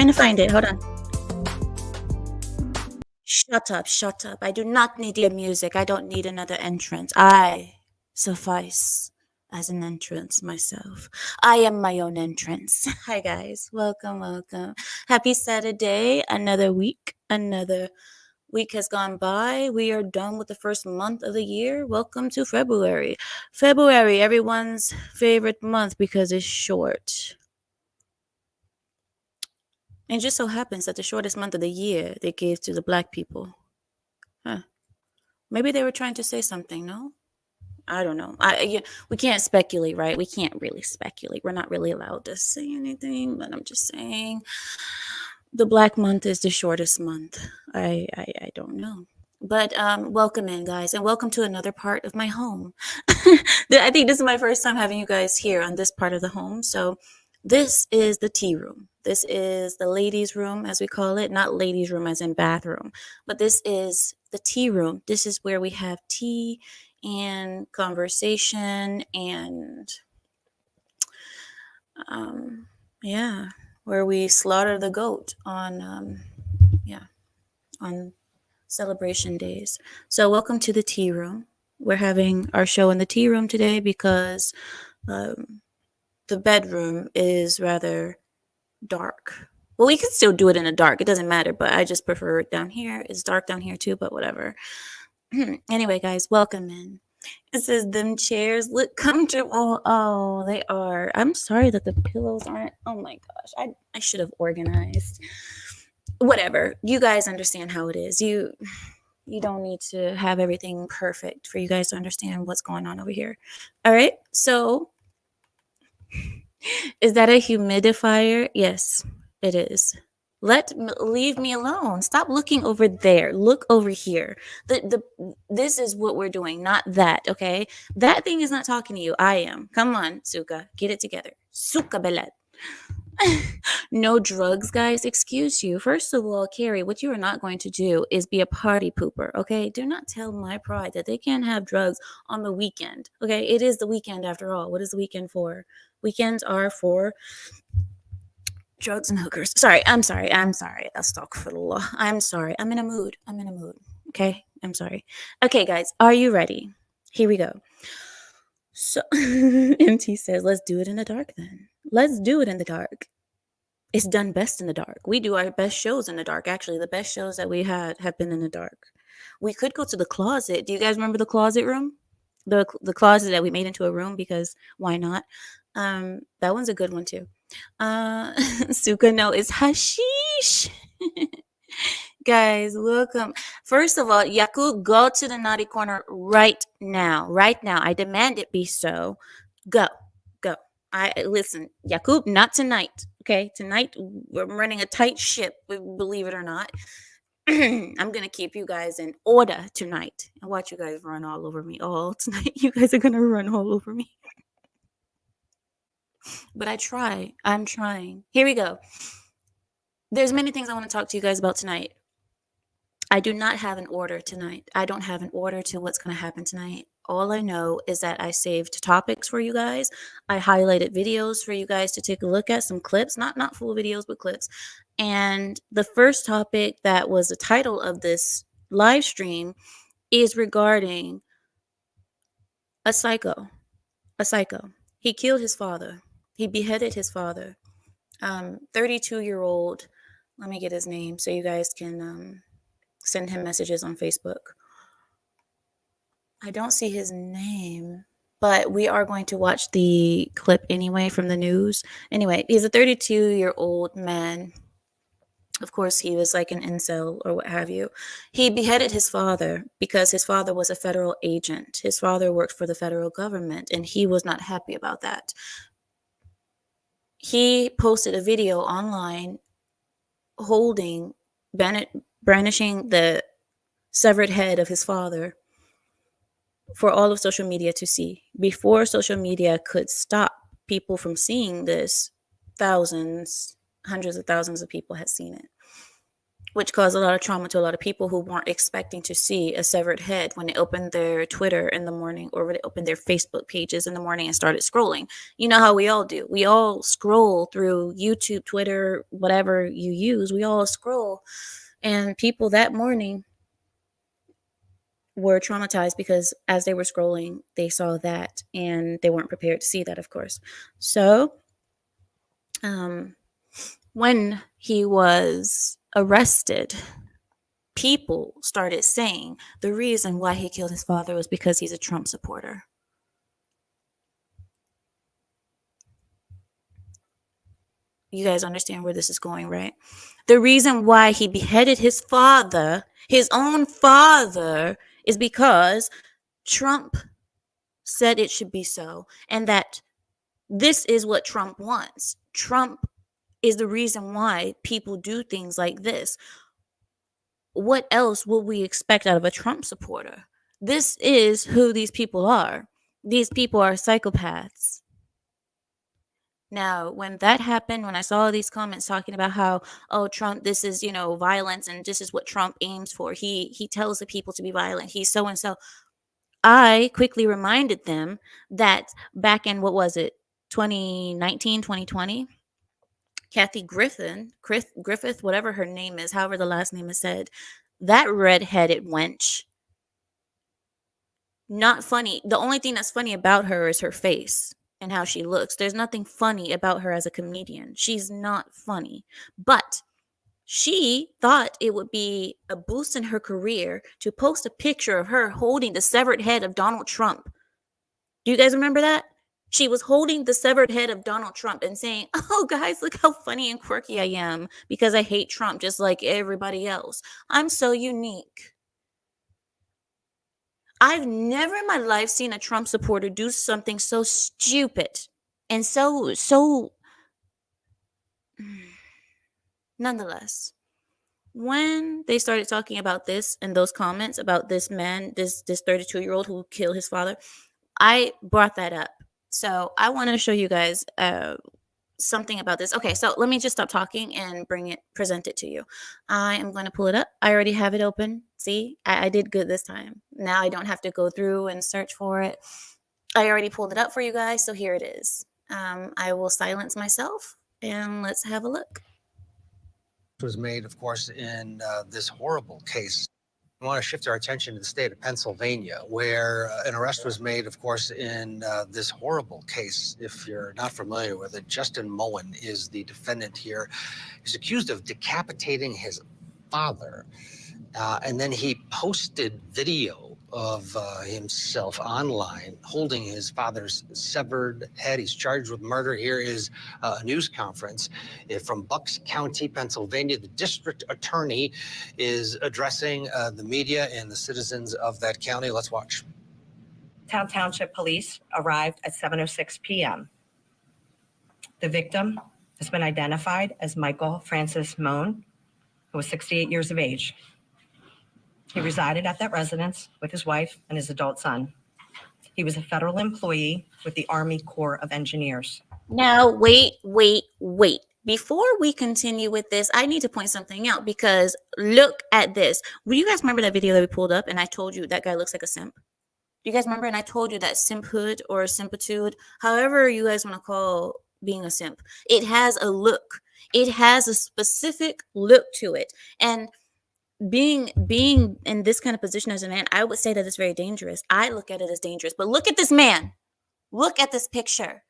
trying to find it. Hold on. Shut up, shut up. I do not need your music. I don't need another entrance. I suffice as an entrance myself. I am my own entrance. Hi, guys. Welcome, welcome. Happy Saturday. Another week. Another week has gone by. We are done with the first month of the year. Welcome to February. February, everyone's favorite month because it's short. And it just so happens that the shortest month of the year they gave to the black people. Huh. Maybe they were trying to say something, no? I don't know. We can't speculate, right? We can't really speculate. We're not really allowed to say anything, but I'm just saying the black month is the shortest month. I don't know. But welcome in, guys, and welcome to another part of my home. I think this is my first time having you guys here on this part of the home. So this is the tea room. This is the ladies' room, as we call it. Not ladies' room as in bathroom, but this is the tea room. This is where we have tea and conversation and yeah, where we slaughter the goat on on celebration days. So welcome to the tea room. We're having our show in the tea room today because the bedroom is rather dark. Well, we can still do it in the dark. It doesn't matter, but I just prefer it down here. It's dark down here too, but whatever. Anyway, guys, welcome in. It says them chairs look comfortable. Oh, they are. I'm sorry that the pillows aren't. Oh my gosh. I should have organized. Whatever. You guys understand how it is. You don't need to have everything perfect for you guys to understand what's going on over here. All right. So is that a humidifier? Yes, it is. Leave me alone. Stop looking over there. Look over here. This is what we're doing, not that, okay? That thing is not talking to you. I am. Come on, Suka. Get it together. Suka Belet. No drugs, guys. Excuse you. First of all, Carrie, what you are not going to do is be a party pooper, okay? Do not tell my pride that they can't have drugs on the weekend, okay? It is the weekend after all. What is the weekend for? Weekends are for drugs and hookers. I'm sorry. Astaghfirullah. I'm sorry. I'm in a mood. Okay? I'm sorry. Okay, guys. Are you ready? Here we go. So, MT says, let's do it in the dark then. Let's do it in the dark. It's done best in the dark. We do our best shows in the dark. Actually, the best shows that we had have been in the dark. We could go to the closet. Do you guys remember the closet room? The closet that we made into a room because why not? That one's a good one too. Suka, no, it's hashish. Guys, welcome. First of all, Yakub, go to the naughty corner right now. Right now. I demand it be so. Go. I listen, Yakub, not tonight. Okay, tonight we're running a tight ship, believe it or not. I'm gonna keep you guys in order tonight. I watch you guys run all over me all tonight. You guys are gonna run all over me. But I'm trying. Here we go. There's many things I want to talk to you guys about tonight. I do not have an order tonight. I don't have an order to what's going to happen tonight. All I know is that I saved topics for you guys. I highlighted videos for you guys to take a look at, some clips, not full videos, but clips. And the first topic that was the title of this live stream is regarding a psycho. A psycho. He killed his father. He beheaded his father. 32-year-old. Let me get his name so you guys can send him messages on Facebook. I don't see his name, but we are going to watch the clip anyway from the news. Anyway, he's a 32-year-old man. Of course, he was like an incel or what have you. He beheaded his father because his father was a federal agent. His father worked for the federal government, and he was not happy about that. He posted a video online brandishing the severed head of his father for all of social media to see. Before social media could stop people from seeing this, thousands, hundreds of thousands of people had seen it. which caused a lot of trauma to a lot of people who weren't expecting to see a severed head when they opened their Twitter in the morning or when they opened their Facebook pages in the morning and started scrolling. You know how we all do. We all scroll through YouTube, Twitter, whatever you use. We all scroll. And people that morning were traumatized because as they were scrolling, they saw that and they weren't prepared to see that, of course. So, when he was arrested, people started saying the reason why he killed his father was because he's a Trump supporter. You guys understand where this is going, right? The reason why he beheaded his father, his own father, is because Trump said it should be so, and that this is what Trump wants. Trump is the reason why people do things like this. What else would we expect out of a Trump supporter? This is who these people are. These people are psychopaths. Now, when that happened, when I saw these comments talking about how, oh, Trump, this is, violence and this is what Trump aims for. He tells the people to be violent. He's so and so. I quickly reminded them that back in, what was it, 2019, 2020, Kathy Griffith, whatever her name is, however the last name is said, that redheaded wench, not funny. The only thing that's funny about her is her face and how she looks. There's nothing funny about her as a comedian. She's not funny. But she thought it would be a boost in her career to post a picture of her holding the severed head of Donald Trump. Do you guys remember that? She was holding the severed head of Donald Trump and saying, oh, guys, look how funny and quirky I am because I hate Trump just like everybody else. I'm so unique. I've never in my life seen a Trump supporter do something so stupid and so nonetheless. When they started talking about this and those comments about this man, this 32-year-old who killed his father, I brought that up. So I want to show you guys something about this. Okay, so let me just stop talking and present it to you. I am going to pull it up. I already have it open. See, I did good this time. Now I don't have to go through and search for it. I already pulled it up for you guys, so here it is. I will silence myself and let's have a look. Was made, of course, in this horrible case. I want to shift our attention to the state of Pennsylvania, where an arrest was made, of course, in this horrible case. If you're not familiar with it, Justin Moen is the defendant here. He's accused of decapitating his father. And then he posted video of himself online holding his father's severed head. He's charged with murder. Here is a news conference from Bucks County, Pennsylvania. The district attorney is addressing the media and the citizens of that county. Let's watch. Township police arrived at 7:06 p.m. The victim has been identified as Michael Francis Moen, who was 68 years of age. He resided at that residence with his wife and his adult son. He was a federal employee with the Army Corps of Engineers. Now, wait. Before we continue with this, I need to point something out because look at this. Will you guys remember that video that we pulled up and I told you that guy looks like a simp? Do you guys remember? And I told you that simphood or simpitude, however you guys want to call being a simp, it has a look. It has a specific look to it. And being in this kind of position as a man, I would say that it's very dangerous. I look at it as dangerous. But look at this man. Look at this picture.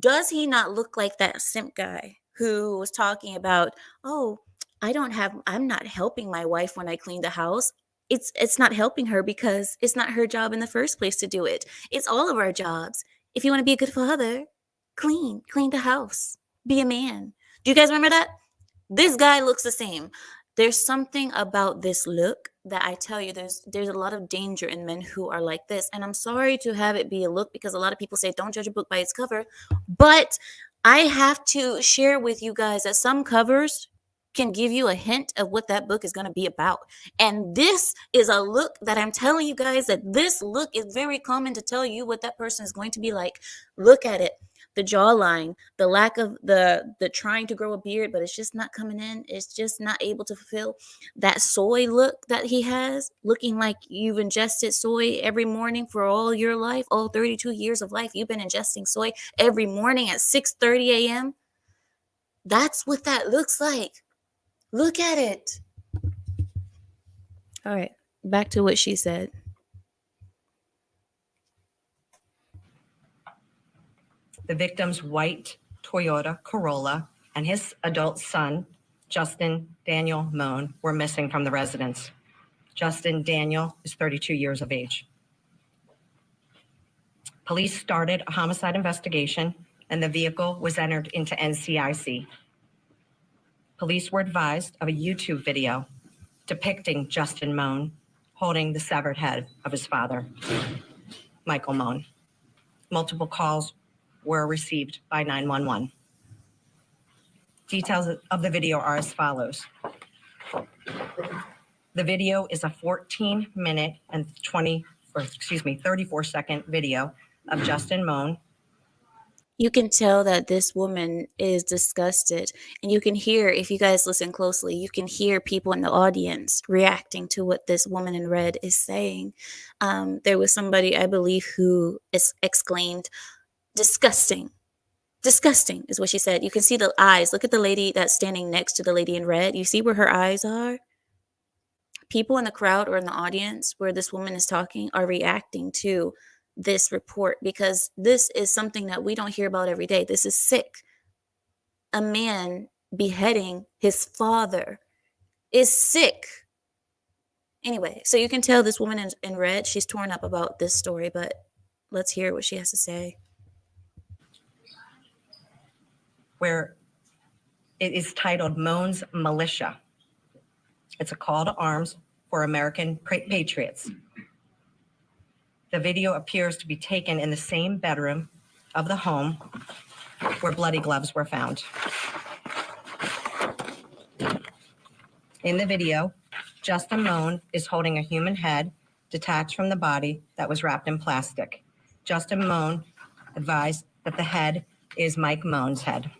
Does he not look like that simp guy who was talking about, oh, I'm not helping my wife when I clean the house. It's not helping her because it's not her job in the first place to do it. It's all of our jobs. If you want to be a good father, clean the house, be a man. Do you guys remember that? This guy looks the same. There's something about this look that I tell you, there's a lot of danger in men who are like this. And I'm sorry to have it be a look because a lot of people say don't judge a book by its cover. But I have to share with you guys that some covers can give you a hint of what that book is going to be about. And this is a look that I'm telling you guys that this look is very common to tell you what that person is going to be like. Look at it. the jawline, the lack of the trying to grow a beard, but it's just not coming in. It's just not able to fulfill that soy look that he has, looking like you've ingested soy every morning for all your life, all 32 years of life. You've been ingesting soy every morning at 6:30 a.m. That's what that looks like. Look at it. All right, back to what she said. The victim's white Toyota Corolla and his adult son, Justin Daniel Moan, were missing from the residence. Justin Daniel is 32 years of age. Police started a homicide investigation and the vehicle was entered into NCIC. Police were advised of a YouTube video depicting Justin Moan holding the severed head of his father, Michael Moan. Multiple calls were received by 911. Details of the video are as follows. The video is a 14-minute and 34-second video of Justin Moan. You can tell that this woman is disgusted, and you can hear, if you guys listen closely, you can hear people in the audience reacting to what this woman in red is saying. There was somebody, I believe, who exclaimed, "Disgusting. Disgusting," is what she said. You can see the eyes. Look at the lady that's standing next to the lady in red. You see where her eyes are? People in the crowd or in the audience where this woman is talking are reacting to this report, because this is something that we don't hear about every day. This is sick. A man beheading his father is sick. Anyway, so you can tell this woman in red, she's torn up about this story, but let's hear what she has to say. Where it is titled Moan's Militia. It's a call to arms for American patriots. The video appears to be taken in the same bedroom of the home where bloody gloves were found. In the video, Justin Moan is holding a human head detached from the body that was wrapped in plastic. Justin Moan advised that the head is Mike Moan's head.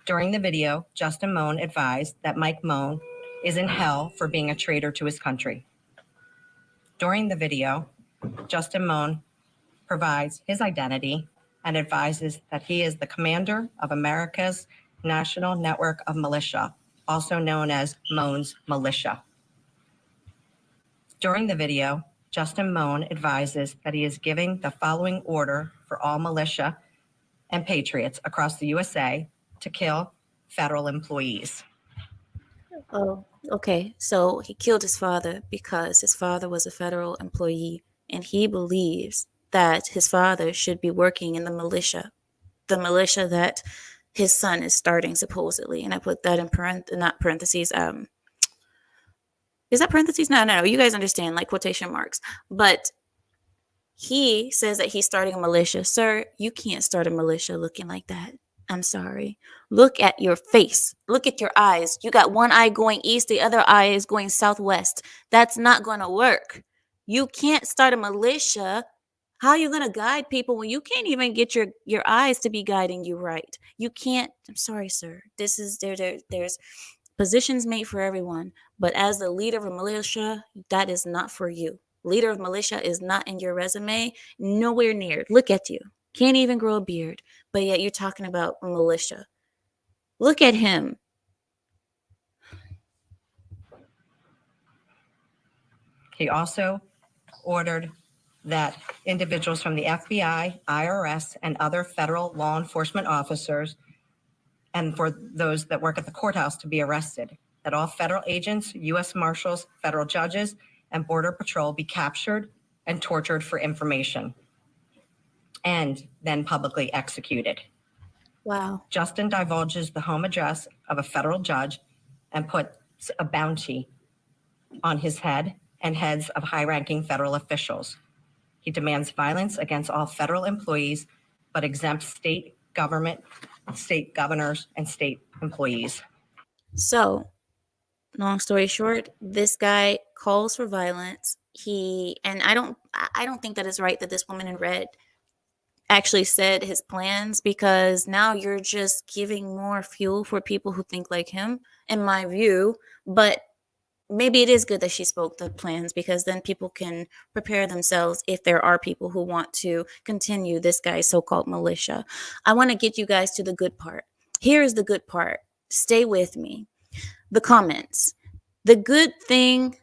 During the video, Justin Moan advised that Mike Moan is in hell for being a traitor to his country. During the video, Justin Moan provides his identity and advises that he is the commander of America's National Network of Militia, also known as Moan's Militia. During the video, Justin Moan advises that he is giving the following order for all militia and patriots across the USA to kill federal employees. Oh, okay. So he killed his father because his father was a federal employee, and he believes that his father should be working in the militia that his son is starting, supposedly. And I put that in not parentheses. Is that parentheses? No. You guys understand, like quotation marks. But he says that he's starting a militia. Sir, you can't start a militia looking like that. I'm sorry. Look at your face. Look at your eyes. You got one eye going east, the other eye is going southwest. That's not going to work. You can't start a militia. How are you going to guide people when you can't even get your eyes to be guiding you right? You can't. I'm sorry, sir. This is there's positions made for everyone, but as the leader of a militia, that is not for you. Leader of militia is not in your resume, nowhere near. Look at you. Can't even grow a beard, but yet you're talking about militia. Look at him. He also ordered that individuals from the FBI, IRS, and other federal law enforcement officers, and for those that work at the courthouse, to be arrested, that all federal agents, U.S. Marshals, federal judges, and Border Patrol be captured and tortured for information, and then publicly executed. Wow. Justin divulges the home address of a federal judge and puts a bounty on his head and heads of high-ranking federal officials. He demands violence against all federal employees, but exempts state government, state governors, and state employees. So, long story short, this guy calls for violence. And I don't think that it's right that this woman in red actually said his plans, because now you're just giving more fuel for people who think like him, in my view. But maybe it is good that she spoke the plans, because then people can prepare themselves if there are people who want to continue this guy's so-called militia. I want to get you guys to the good part. Here is the good part. Stay with me. The comments. The good thing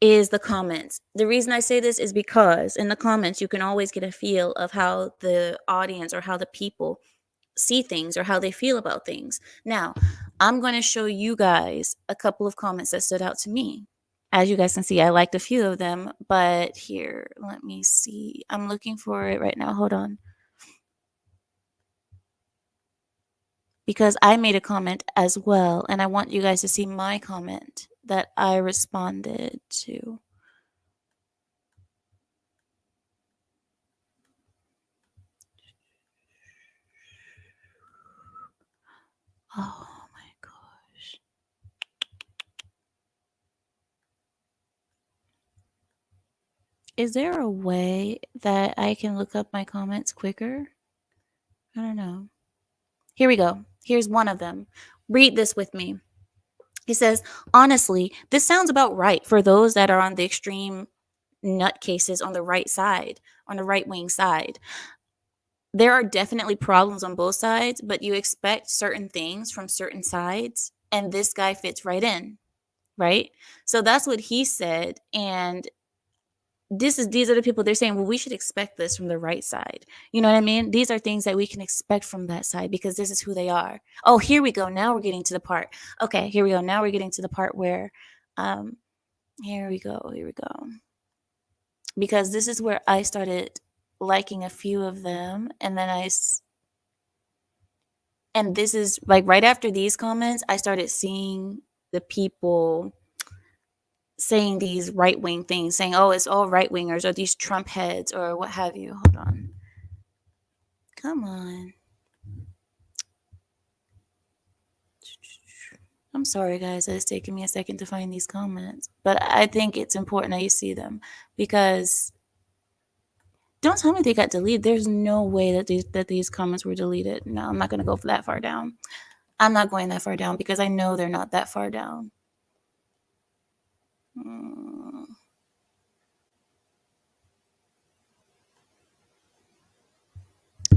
is the comments. The reason I say this is because in the comments you can always get a feel of how the audience or how the people see things or how they feel about things. Now, I'm going to show you guys a couple of comments that stood out to me. As you guys can see, I liked a few of them, but here, let me see. I'm looking for it right now. Hold on. Because I made a comment as well, and I want you guys to see my comment that I responded to. Oh my gosh. Is there a way that I can look up my comments quicker? I don't know. Here we go. Here's one of them. Read this with me. He says, honestly, this sounds about right for those that are on the extreme nutcases on the right side, on the right wing side. There are definitely problems on both sides, but you expect certain things from certain sides, and this guy fits right in, right? So that's what he said. And these are the people, they're saying, well, we should expect this from the right side. You know what I mean? These are things that we can expect from that side because this is who they are. Oh, here we go. Now we're getting to the part. Okay, here we go. Now we're getting to the part where here we go. Here we go. Because this is where I started liking a few of them, and then and this is like right after these comments, I started seeing the people saying these right wing things, saying, oh, it's all right wingers or these Trump heads or what have you. Hold on. Come on. I'm sorry, guys. It's taking me a second to find these comments, but I think it's important that you see them, because don't tell me they got deleted. There's no way that these comments were deleted. No, I'm not going to go that far down. I'm not going that far down because I know they're not that far down.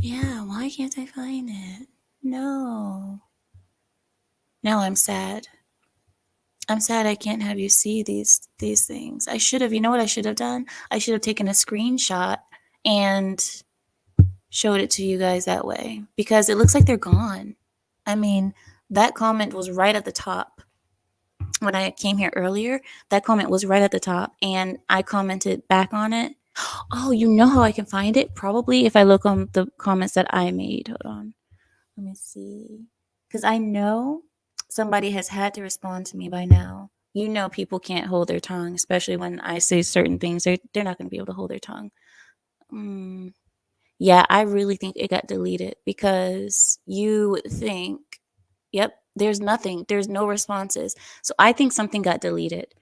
Yeah, why can't I find it? No. Now I'm sad. I'm sad I can't have you see these things. I should have, you know what I should have done? I should have taken a screenshot and showed it to you guys that way, because it looks like they're gone. I mean, that comment was right at the top. When I came here earlier, that comment was right at the top, and I commented back on it. Oh, you know how I can find it? Probably if I look on the comments that I made. Hold on. Let me see. Because I know somebody has had to respond to me by now. You know, people can't hold their tongue, especially when I say certain things. They're not going to be able to hold their tongue. Yeah, I really think it got deleted, because you would think, yep, there's nothing. There's no responses. So I think something got deleted,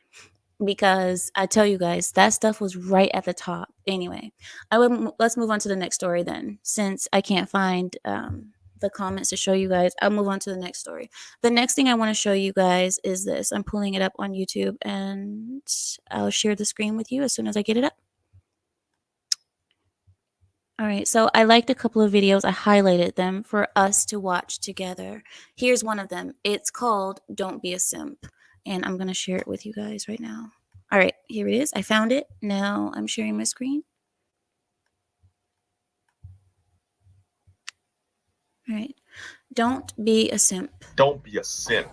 because I tell you guys, that stuff was right at the top. Anyway, let's move on to the next story then. Since I can't find the comments to show you guys, I'll move on to the next story. The next thing I want to show you guys is this. I'm pulling it up on YouTube, and I'll share the screen with you as soon as I get it up. All right, so I liked a couple of videos. I highlighted them for us to watch together. Here's one of them. It's called Don't Be a Simp, and I'm going to share it with you guys right now. All right, here it is. I found it. Now I'm sharing my screen. All right. Don't be a simp. Don't be a simp.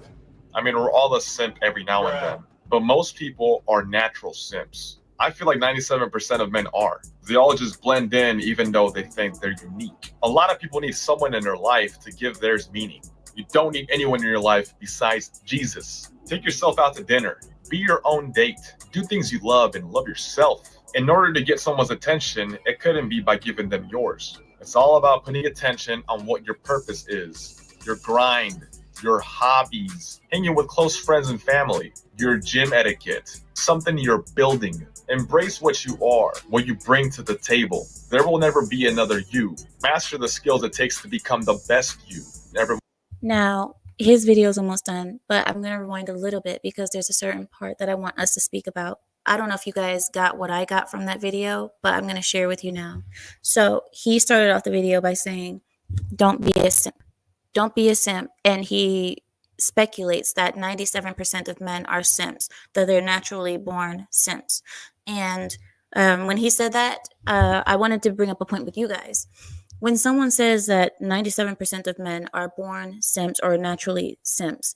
I mean, we're all a simp every now and then, but most people are natural simps. I feel like 97% of men are. They all just blend in even though they think they're unique. A lot of people need someone in their life to give theirs meaning. You don't need anyone in your life besides Jesus. Take yourself out to dinner. Be your own date. Do things you love and love yourself. In order to get someone's attention, it couldn't be by giving them yours. It's all about putting attention on what your purpose is, your grind, your hobbies, hanging with close friends and family, your gym etiquette, something you're building. Embrace what you are, what you bring to the table. There will never be another you. Master the skills it takes to become the best you. Never. Now, his video is almost done, but I'm going to rewind a little bit because there's a certain part that I want us to speak about. I don't know if you guys got what I got from that video, but I'm going to share with you now. So he started off the video by saying, don't be a simp. Don't be a simp. And he speculates that 97% of men are simps, that they're naturally born simps. And when he said that, I wanted to bring up a point with you guys. When someone says that 97% of men are born simps or naturally simps,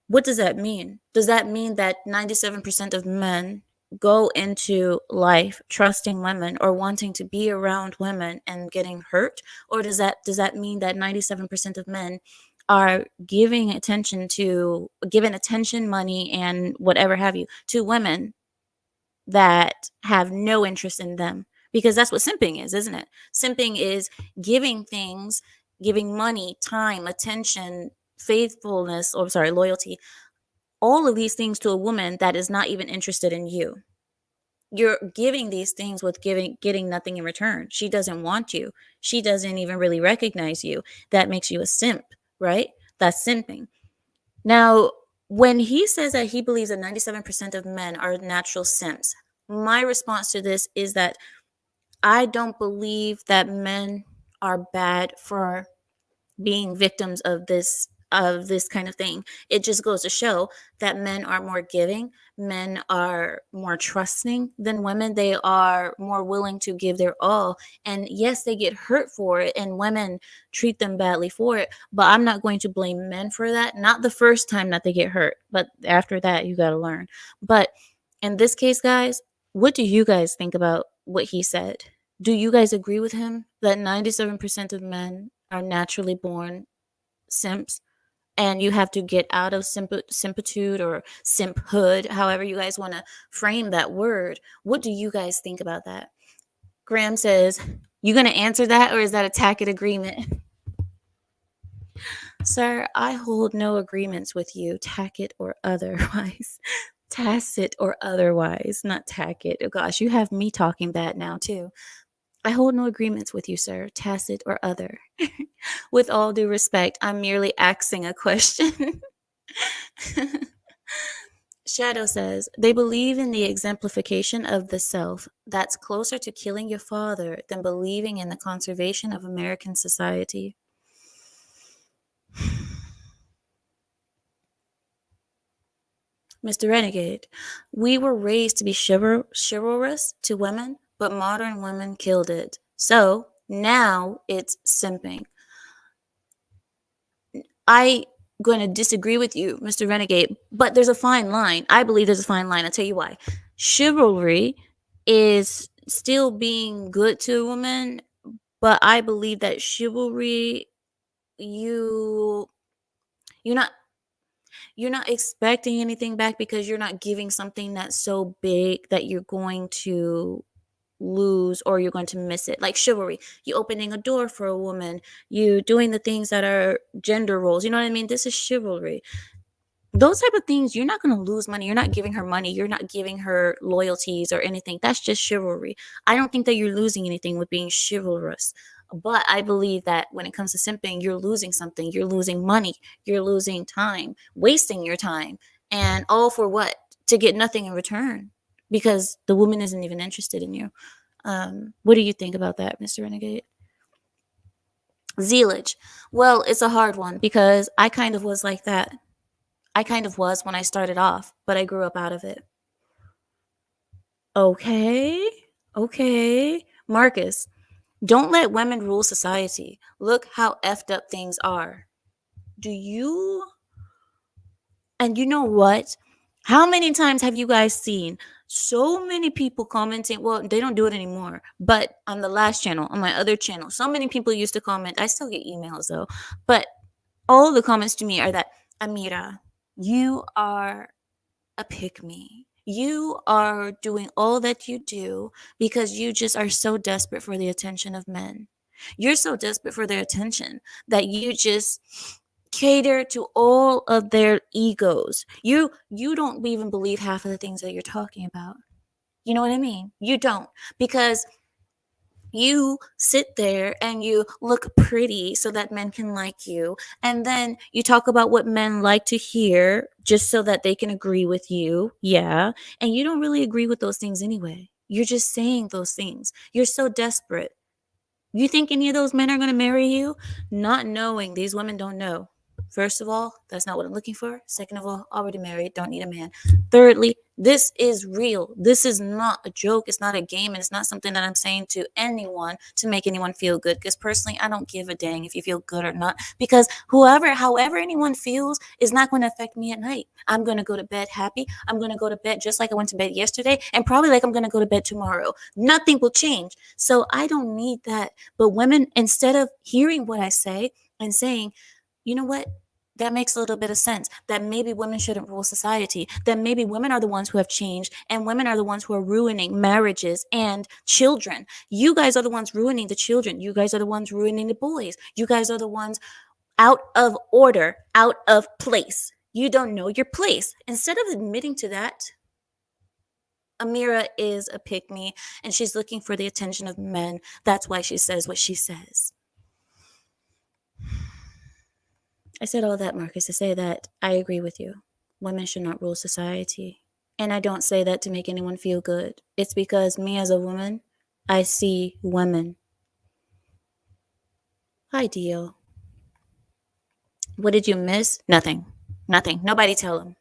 what does that mean? Does that mean that 97% of men go into life trusting women or wanting to be around women and getting hurt? Or does that mean that 97% of men are giving attention, money, and whatever have you to women that have no interest in them? Because that's what simping is, isn't it? Simping is giving things, giving money, time, attention, faithfulness, or sorry, loyalty, all of these things to a woman that is not even interested in you. You're giving these things with getting nothing in return. She doesn't want you. She doesn't even really recognize you. That makes you a simp, right? That's simping. Now, when he says that he believes that 97% of men are natural simps, my response to this is that I don't believe that men are bad for being victims of this kind of thing. It just goes to show that men are more giving, men are more trusting than women. They are more willing to give their all. And yes, they get hurt for it and women treat them badly for it, but I'm not going to blame men for that. Not the first time that they get hurt, but after that you got to learn. But in this case, guys, what do you guys think about what he said? Do you guys agree with him that 97% of men are naturally born simps and you have to get out of simpitude or simphood, however you guys want to frame that word? What do you guys think about that? Graham says, you going to answer that, or is that a tacit agreement? Sir, I hold no agreements with you, tacit or otherwise. Tacit or otherwise, not tacit. Oh gosh, you have me talking bad now too. I hold no agreements with you, sir, tacit or other. With all due respect, I'm merely asking a question. Shadow says, they believe in the exemplification of the self. That's closer to killing your father than believing in the conservation of American society. Mr. Renegade, we were raised to be chivalrous to women, but modern women killed it. So now it's simping. I'm going to disagree with you, Mr. Renegade, but there's a fine line. I believe there's a fine line. I'll tell you why. Chivalry is still being good to a woman, but I believe that chivalry, you're not expecting anything back because you're not giving something that's so big that you're going to lose or you're going to miss it. Like chivalry, you opening a door for a woman, you doing the things that are gender roles, you know what I mean? This is chivalry. Those type of things, you're not going to lose money. You're not giving her money, you're not giving her loyalties or anything. That's just chivalry. I don't think that you're losing anything with being chivalrous, but I believe that when it comes to simping, you're losing something. You're losing money, you're losing time, wasting your time, and all for what? To get nothing in return, because the woman isn't even interested in you. What do you think about that, Mr. Renegade? Zealage. Well, it's a hard one because I kind of was like that. I kind of was when I started off, but I grew up out of it. Okay. Okay. Marcus, don't let women rule society. Look how effed up things are. Do you? And you know what? How many times have you guys seen so many people commenting? Well, they don't do it anymore, but on the last channel, on my other channel, so many people used to comment. I still get emails though, but all the comments to me are that, Amira, you are a pick me. You are doing all that you do because you just are so desperate for the attention of men. You're so desperate for their attention that you just cater to all of their egos. You don't even believe half of the things that you're talking about. You know what I mean? You don't, because you sit there and you look pretty so that men can like you, and then you talk about what men like to hear just so that they can agree with you. Yeah, and you don't really agree with those things anyway. You're just saying those things. You're so desperate. You think any of those men are going to marry you, not knowing these women don't know. First of all, that's not what I'm looking for. Second of all, already married, don't need a man. Thirdly, this is real. This is not a joke. It's not a game. And it's not something that I'm saying to anyone to make anyone feel good. Because personally, I don't give a dang if you feel good or not. Because however anyone feels is not going to affect me at night. I'm going to go to bed happy. I'm going to go to bed just like I went to bed yesterday. And probably like I'm going to go to bed tomorrow. Nothing will change. So I don't need that. But women, instead of hearing what I say and saying, you know what? That makes a little bit of sense. That maybe women shouldn't rule society. That maybe women are the ones who have changed, and women are the ones who are ruining marriages and children. You guys are the ones ruining the children. You guys are the ones ruining the boys. You guys are the ones out of order, out of place. You don't know your place. Instead of admitting to that, Amira is a pick me, and she's looking for the attention of men. That's why she says what she says. I said all that, Marcus, to say that I agree with you. Women should not rule society. And I don't say that to make anyone feel good. It's because me as a woman, I see women. Hi, Dio. What did you miss? Nothing. Nothing. Nobody tell him.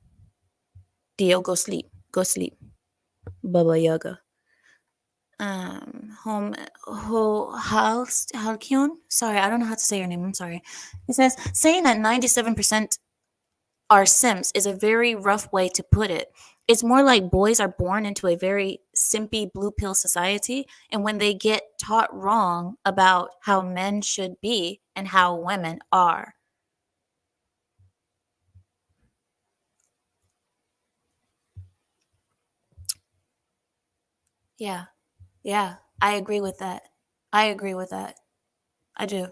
Dio, go sleep. Go sleep. Baba Yaga. Halkyun. Sorry, I don't know how to say your name. I'm sorry. He says, saying that 97% are simps is a very rough way to put it. It's more like boys are born into a very simpy blue pill society, and when they get taught wrong about how men should be and how women are. Yeah. Yeah, I agree with that. I agree with that. I do.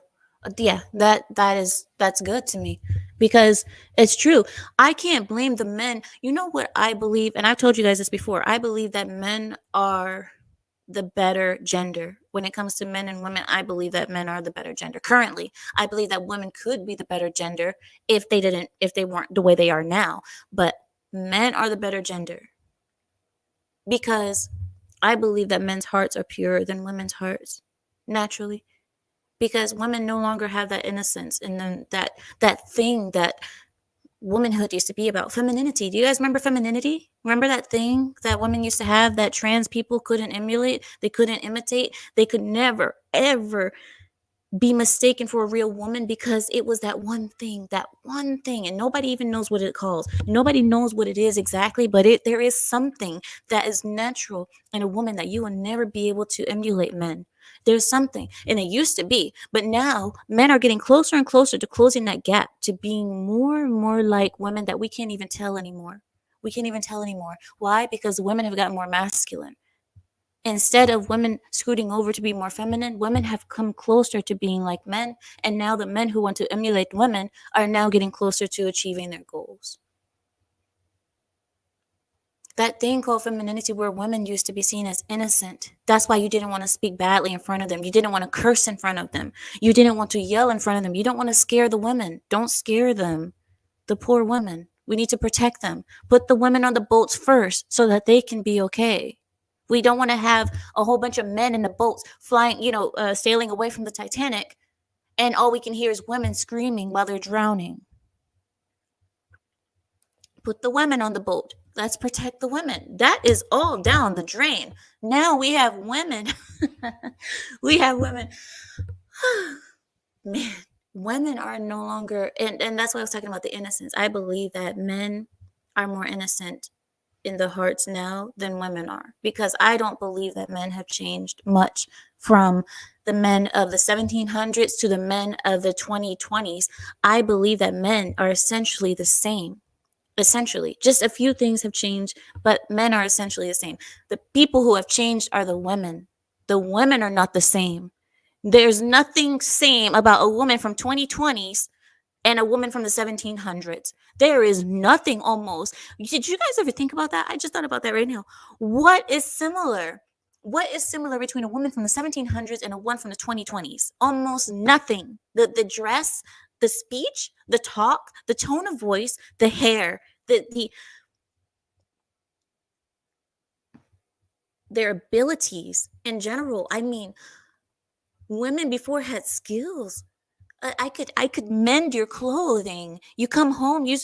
Yeah, that's good to me because it's true. I can't blame the men. You know what I believe, and I've told you guys this before. I believe that men are the better gender. When it comes to men and women, I believe that men are the better gender. Currently, I believe that women could be the better gender if they weren't the way they are now. But men are the better gender because I believe that men's hearts are purer than women's hearts naturally, because women no longer have that innocence and then that thing that womanhood used to be about, femininity. Do you guys remember femininity? Remember that thing that women used to have that trans people couldn't emulate, they couldn't imitate, they could never ever be mistaken for a real woman because it was that one thing, and nobody even knows what it calls. Nobody knows what it is exactly, but there is something that is natural in a woman that you will never be able to emulate men. There's something, and it used to be, but now men are getting closer and closer to closing that gap to being more and more like women that we can't even tell anymore. We can't even tell anymore. Why? Because women have gotten more masculine. Instead of women scooting over to be more feminine, women have come closer to being like men. And now the men who want to emulate women are now getting closer to achieving their goals. That thing called femininity, where women used to be seen as innocent. That's why you didn't want to speak badly in front of them. You didn't want to curse in front of them. You didn't want to yell in front of them. You don't want to scare the women. Don't scare them. The poor women. We need to protect them. Put the women on the boats first so that they can be okay. We don't want to have a whole bunch of men in the boats flying, sailing away from the Titanic, and all we can hear is women screaming while they're drowning. Put the women on the boat. Let's protect the women. That is all down the drain. Now we have women. We have women. Man, women are no longer, and that's why I was talking about the innocence. I believe that men are more innocent in the hearts now than women are, because I don't believe that men have changed much from the men of the 1700s to the men of the 2020s. I believe that men are essentially the same. Essentially, just a few things have changed, but men are essentially the same. The people who have changed are the women. The women are not the same. There's nothing same about a woman from 2020s and a woman from the 1700s. There is nothing almost. Did you guys ever think about that? I just thought about that right now. What is similar? What is similar between a woman from the 1700s and a one from the 2020s? Almost nothing. The dress, the speech, the talk, the tone of voice, the hair, the their abilities in general. I mean, women before had skills. I could mend your clothing. You come home, you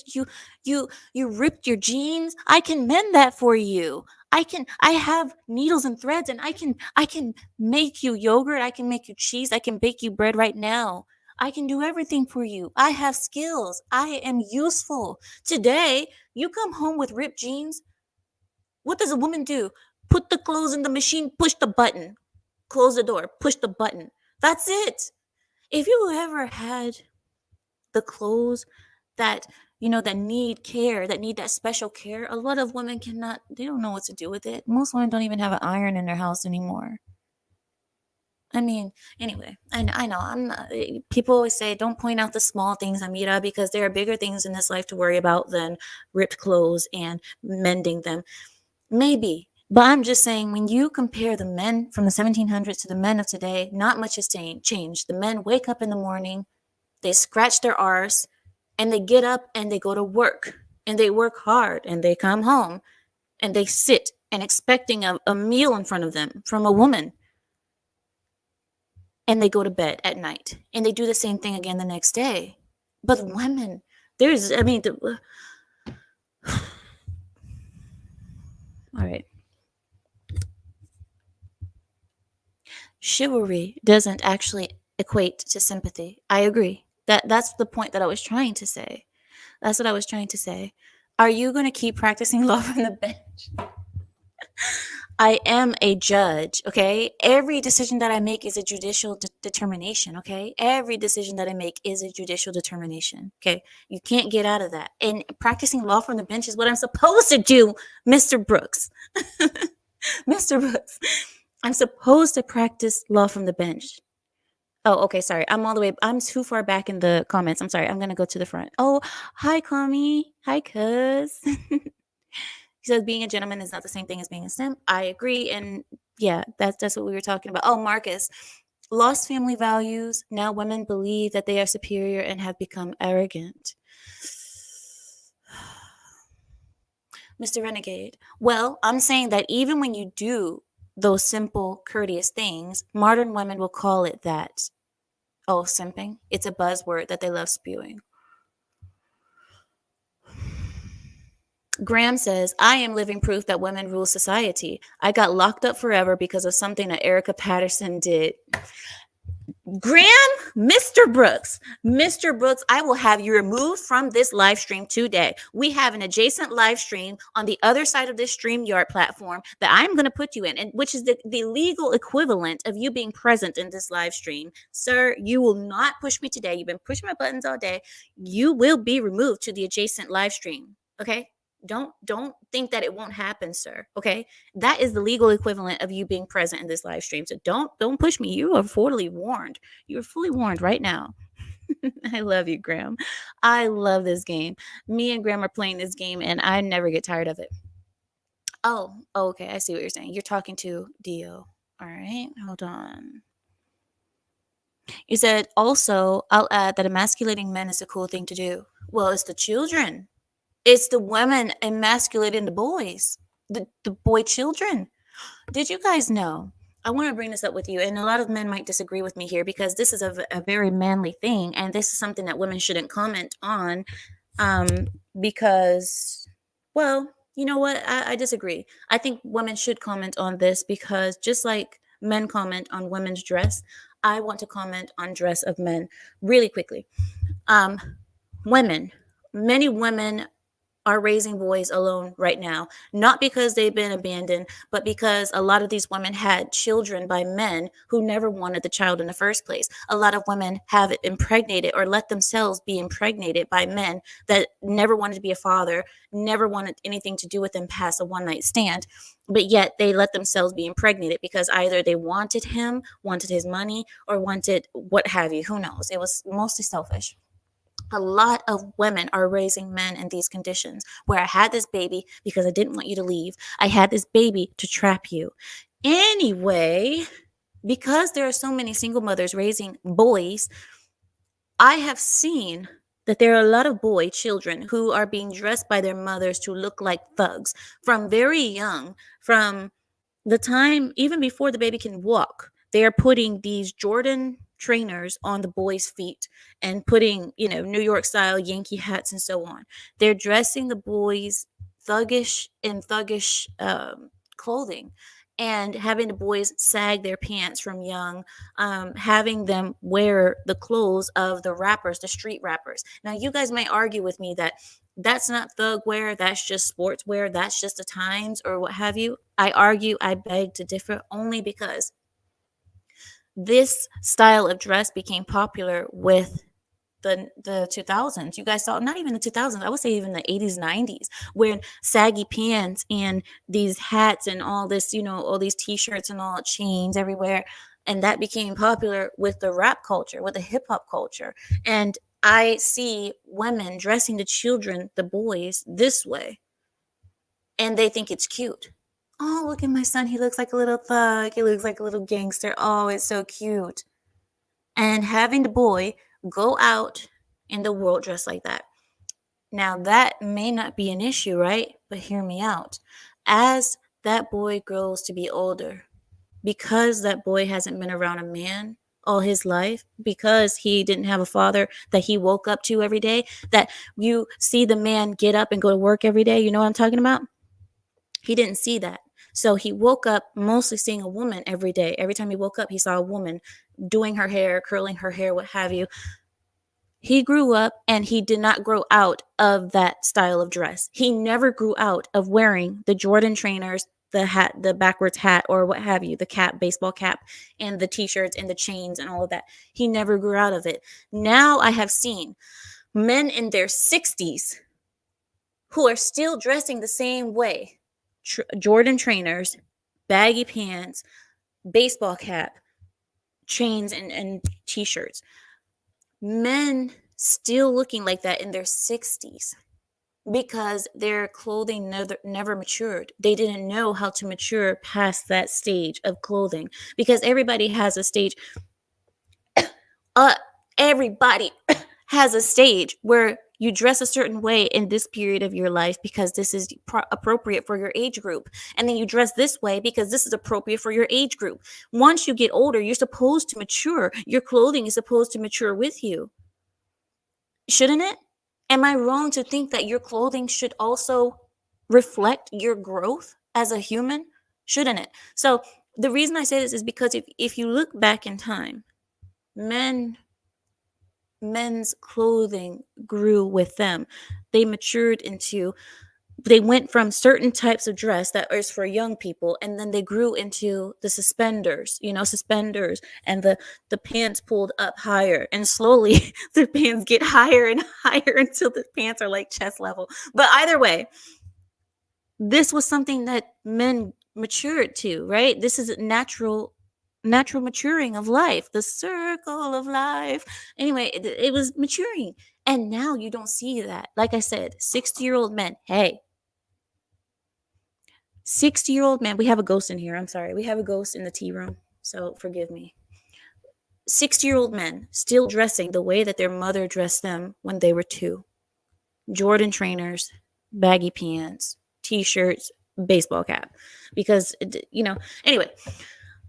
ripped your jeans. I can mend that for you. I have needles and threads, and I can make you yogurt. I can make you cheese. I can bake you bread right now. I can do everything for you. I have skills. I am useful. Today, you come home with ripped jeans. What does a woman do? Put the clothes in the machine, push the button, close the door, push the button. That's it. If you ever had the clothes that that need care, that need that special care, a lot of women cannot, they don't know what to do with it. Most women don't even have an iron in their house anymore. I mean, anyway, I know I'm not, people always say don't point out the small things, Amira, because there are bigger things in this life to worry about than ripped clothes and mending them. Maybe. But I'm just saying, when you compare the men from the 1700s to the men of today, not much has changed. The men wake up in the morning, they scratch their arse, and they get up and they go to work. And they work hard, and they come home, and they sit and expecting a meal in front of them from a woman. And they go to bed at night. And they do the same thing again the next day. But women, all right. Chivalry doesn't actually equate to sympathy. I agree. That's the point that I was trying to say. That's what I was trying to say. Are you going to keep practicing law from the bench? I am a judge, okay? Every decision that I make is a judicial determination, okay? Every decision that I make is a judicial determination, okay? You can't get out of that. And practicing law from the bench is what I'm supposed to do, Mr. Brooks. Mr. Brooks. I'm supposed to practice law from the bench. Oh, okay. Sorry. I'm too far back in the comments. I'm sorry. I'm going to go to the front. Oh, hi, Kami. Hi, cuz. He says being a gentleman is not the same thing as being a simp. I agree. And yeah, that's what we were talking about. Oh, Marcus. Lost family values. Now women believe that they are superior and have become arrogant. Mr. Renegade. Well, I'm saying that even when you do those simple, courteous things, modern women will call it that. Oh, simping. It's a buzzword that they love spewing. Graham says, I am living proof that women rule society. I got locked up forever because of something that Erica Patterson did. Graham, Mr. Brooks, I will have you removed from this live stream today. We have an adjacent live stream on the other side of this StreamYard platform that I'm going to put you in, and which is the legal equivalent of you being present in this live stream. Sir, you will not push me today. You've been pushing my buttons all day. You will be removed to the adjacent live stream. Okay? Don't think that it won't happen, sir. Okay, that is the legal equivalent of you being present in this live stream. So don't push me. You are fully warned. You are fully warned right now. I love you, Graham. I love this game. Me and Graham are playing this game, and I never get tired of it. Oh, okay. I see what you're saying. You're talking to Dio. All right, hold on. You said also, I'll add that emasculating men is a cool thing to do. Well, it's the children. It's the women emasculating the boys, the boy children. Did you guys know? I want to bring this up with you, and a lot of men might disagree with me here because this is a very manly thing, and this is something that women shouldn't comment on because, well, you know what? I disagree. I think women should comment on this because just like men comment on women's dress, I want to comment on dress of men really quickly. Many women are raising boys alone right now, not because they've been abandoned, but because a lot of these women had children by men who never wanted the child in the first place. A lot of women have impregnated or let themselves be impregnated by men that never wanted to be a father, never wanted anything to do with them past a one-night stand, but yet they let themselves be impregnated because either they wanted him, wanted his money, or wanted what have you. Who knows? It was mostly selfish. A lot of women are raising men in these conditions where I had this baby because I didn't want you to leave. I had this baby to trap you. Anyway, because there are so many single mothers raising boys, I have seen that there are a lot of boy children who are being dressed by their mothers to look like thugs from very young, from the time even before the baby can walk. They are putting these Jordan trainers on the boys' feet and putting, New York style Yankee hats and so on. They're dressing the boys thuggish clothing and having the boys sag their pants from young, having them wear the clothes of the rappers, the street rappers. Now, you guys might argue with me that that's not thug wear, that's just sports wear, that's just the times or what have you. I beg to differ only because this style of dress became popular with the 2000s. You guys saw, not even the 2000s, I would say even the 80s, 90s, when saggy pants and these hats and all this, all these t-shirts and all chains everywhere. And that became popular with the rap culture, with the hip hop culture. And I see women dressing the children, the boys, this way, and they think it's cute. Oh, look at my son. He looks like a little thug. He looks like a little gangster. Oh, it's so cute. And having the boy go out in the world dressed like that. Now, that may not be an issue, right? But hear me out. As that boy grows to be older, because that boy hasn't been around a man all his life, because he didn't have a father that he woke up to every day, that you see the man get up and go to work every day, you know what I'm talking about? He didn't see that. So he woke up mostly seeing a woman every day. Every time he woke up, he saw a woman doing her hair, curling her hair, what have you. He grew up and he did not grow out of that style of dress. He never grew out of wearing the Jordan trainers, the hat, the backwards hat, or what have you, the cap, baseball cap, and the t-shirts and the chains and all of that. He never grew out of it. Now I have seen men in their 60s who are still dressing the same way. Jordan trainers, baggy pants, baseball cap, chains, and t-shirts. Men still looking like that in their 60s because their clothing never matured. They didn't know how to mature past that stage of clothing, because everybody has a stage. Everybody has a stage where you dress a certain way in this period of your life because this is appropriate for your age group. And then you dress this way because this is appropriate for your age group. Once you get older, you're supposed to mature. Your clothing is supposed to mature with you. Shouldn't it? Am I wrong to think that your clothing should also reflect your growth as a human? Shouldn't it? So the reason I say this is because if you look back in time, men's clothing grew with them. They matured into, they went from certain types of dress that is for young people, and then they grew into the suspenders, and the pants pulled up higher, and slowly the pants get higher and higher until the pants are like chest level. But either way, this was something that men matured to, right? This is a natural maturing of life, the circle of life. Anyway, it was maturing. And now you don't see that. Like I said, 60-year-old men. Hey, 60-year-old men. We have a ghost in here. I'm sorry. We have a ghost in the tea room. So forgive me. 60-year-old men still dressing the way that their mother dressed them when they were 2. Jordan trainers, baggy pants, t-shirts, baseball cap. Because, anyway,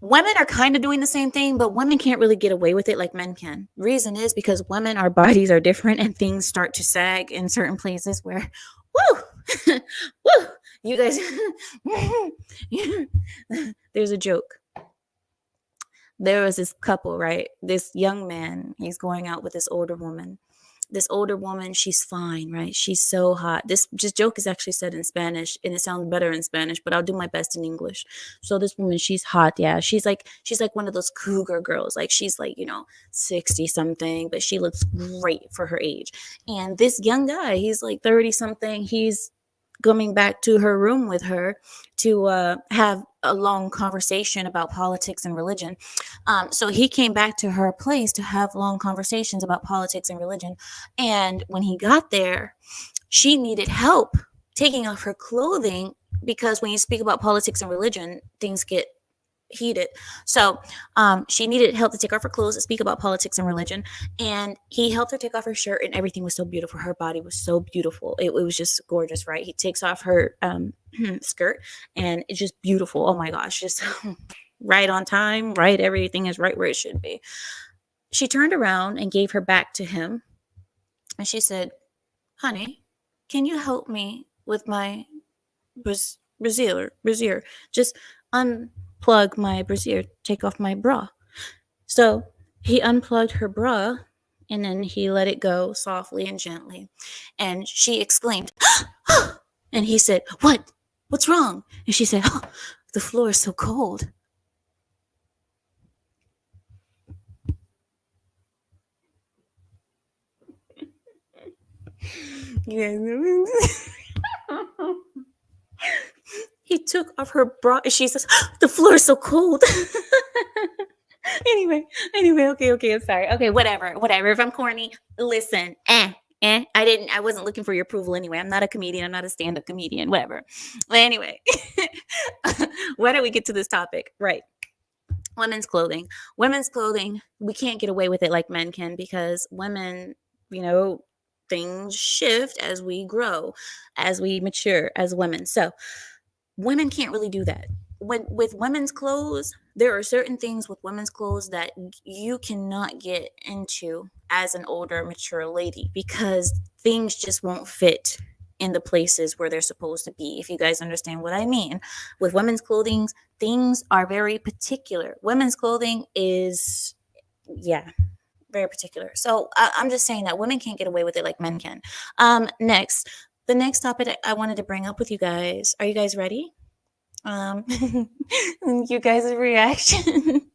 women are kind of doing the same thing, but women can't really get away with it like men can. Reason is because women, our bodies are different and things start to sag in certain places where, woo, woo, you guys, there's a joke. There was this couple, right? This young man, he's going out with this older woman. This older woman, she's fine, right? She's so hot. This just joke is actually said in Spanish, and it sounds better in Spanish, but I'll do my best in English. So this woman, she's hot, yeah. She's like one of those cougar girls. Like she's like, 60 something, but she looks great for her age. And this young guy, he's like 30 something. He's coming back to her room with her to have a long conversation about politics and religion. So he came back to her place to have long conversations about politics and religion. And when he got there, she needed help taking off her clothing, because when you speak about politics and religion, things get heated. So she needed help to take off her clothes to speak about politics and religion. And he helped her take off her shirt, and everything was so beautiful. Her body was so beautiful. It was just gorgeous, right? He takes off her skirt, and it's just beautiful. Oh my gosh, just right on time, right? Everything is right where it should be. She turned around and gave her back to him. And she said, honey, can you help me with my brassiere? Just unplug my brassiere, take off my bra. So he unplugged her bra, and then he let it go softly and gently. And she exclaimed, and he said, what? What's wrong? And she said, oh, the floor is so cold. He took off her bra, and she says, the floor is so cold. anyway, okay, I'm sorry. Okay, whatever. If I'm corny, listen. I wasn't looking for your approval anyway. I'm not a comedian. I'm not a stand-up comedian. Whatever. But anyway, why don't we get to this topic? Right. Women's clothing. We can't get away with it like men can, because women, things shift as we grow, as we mature as women. So women can't really do that. With women's clothes, there are certain things with women's clothes that you cannot get into as an older, mature lady, because things just won't fit in the places where they're supposed to be, if you guys understand what I mean. With women's clothing, things are very particular. Women's clothing is, very particular. So I'm just saying that women can't get away with it like men can. The next topic I wanted to bring up with you guys. Are you guys ready? You guys' reaction.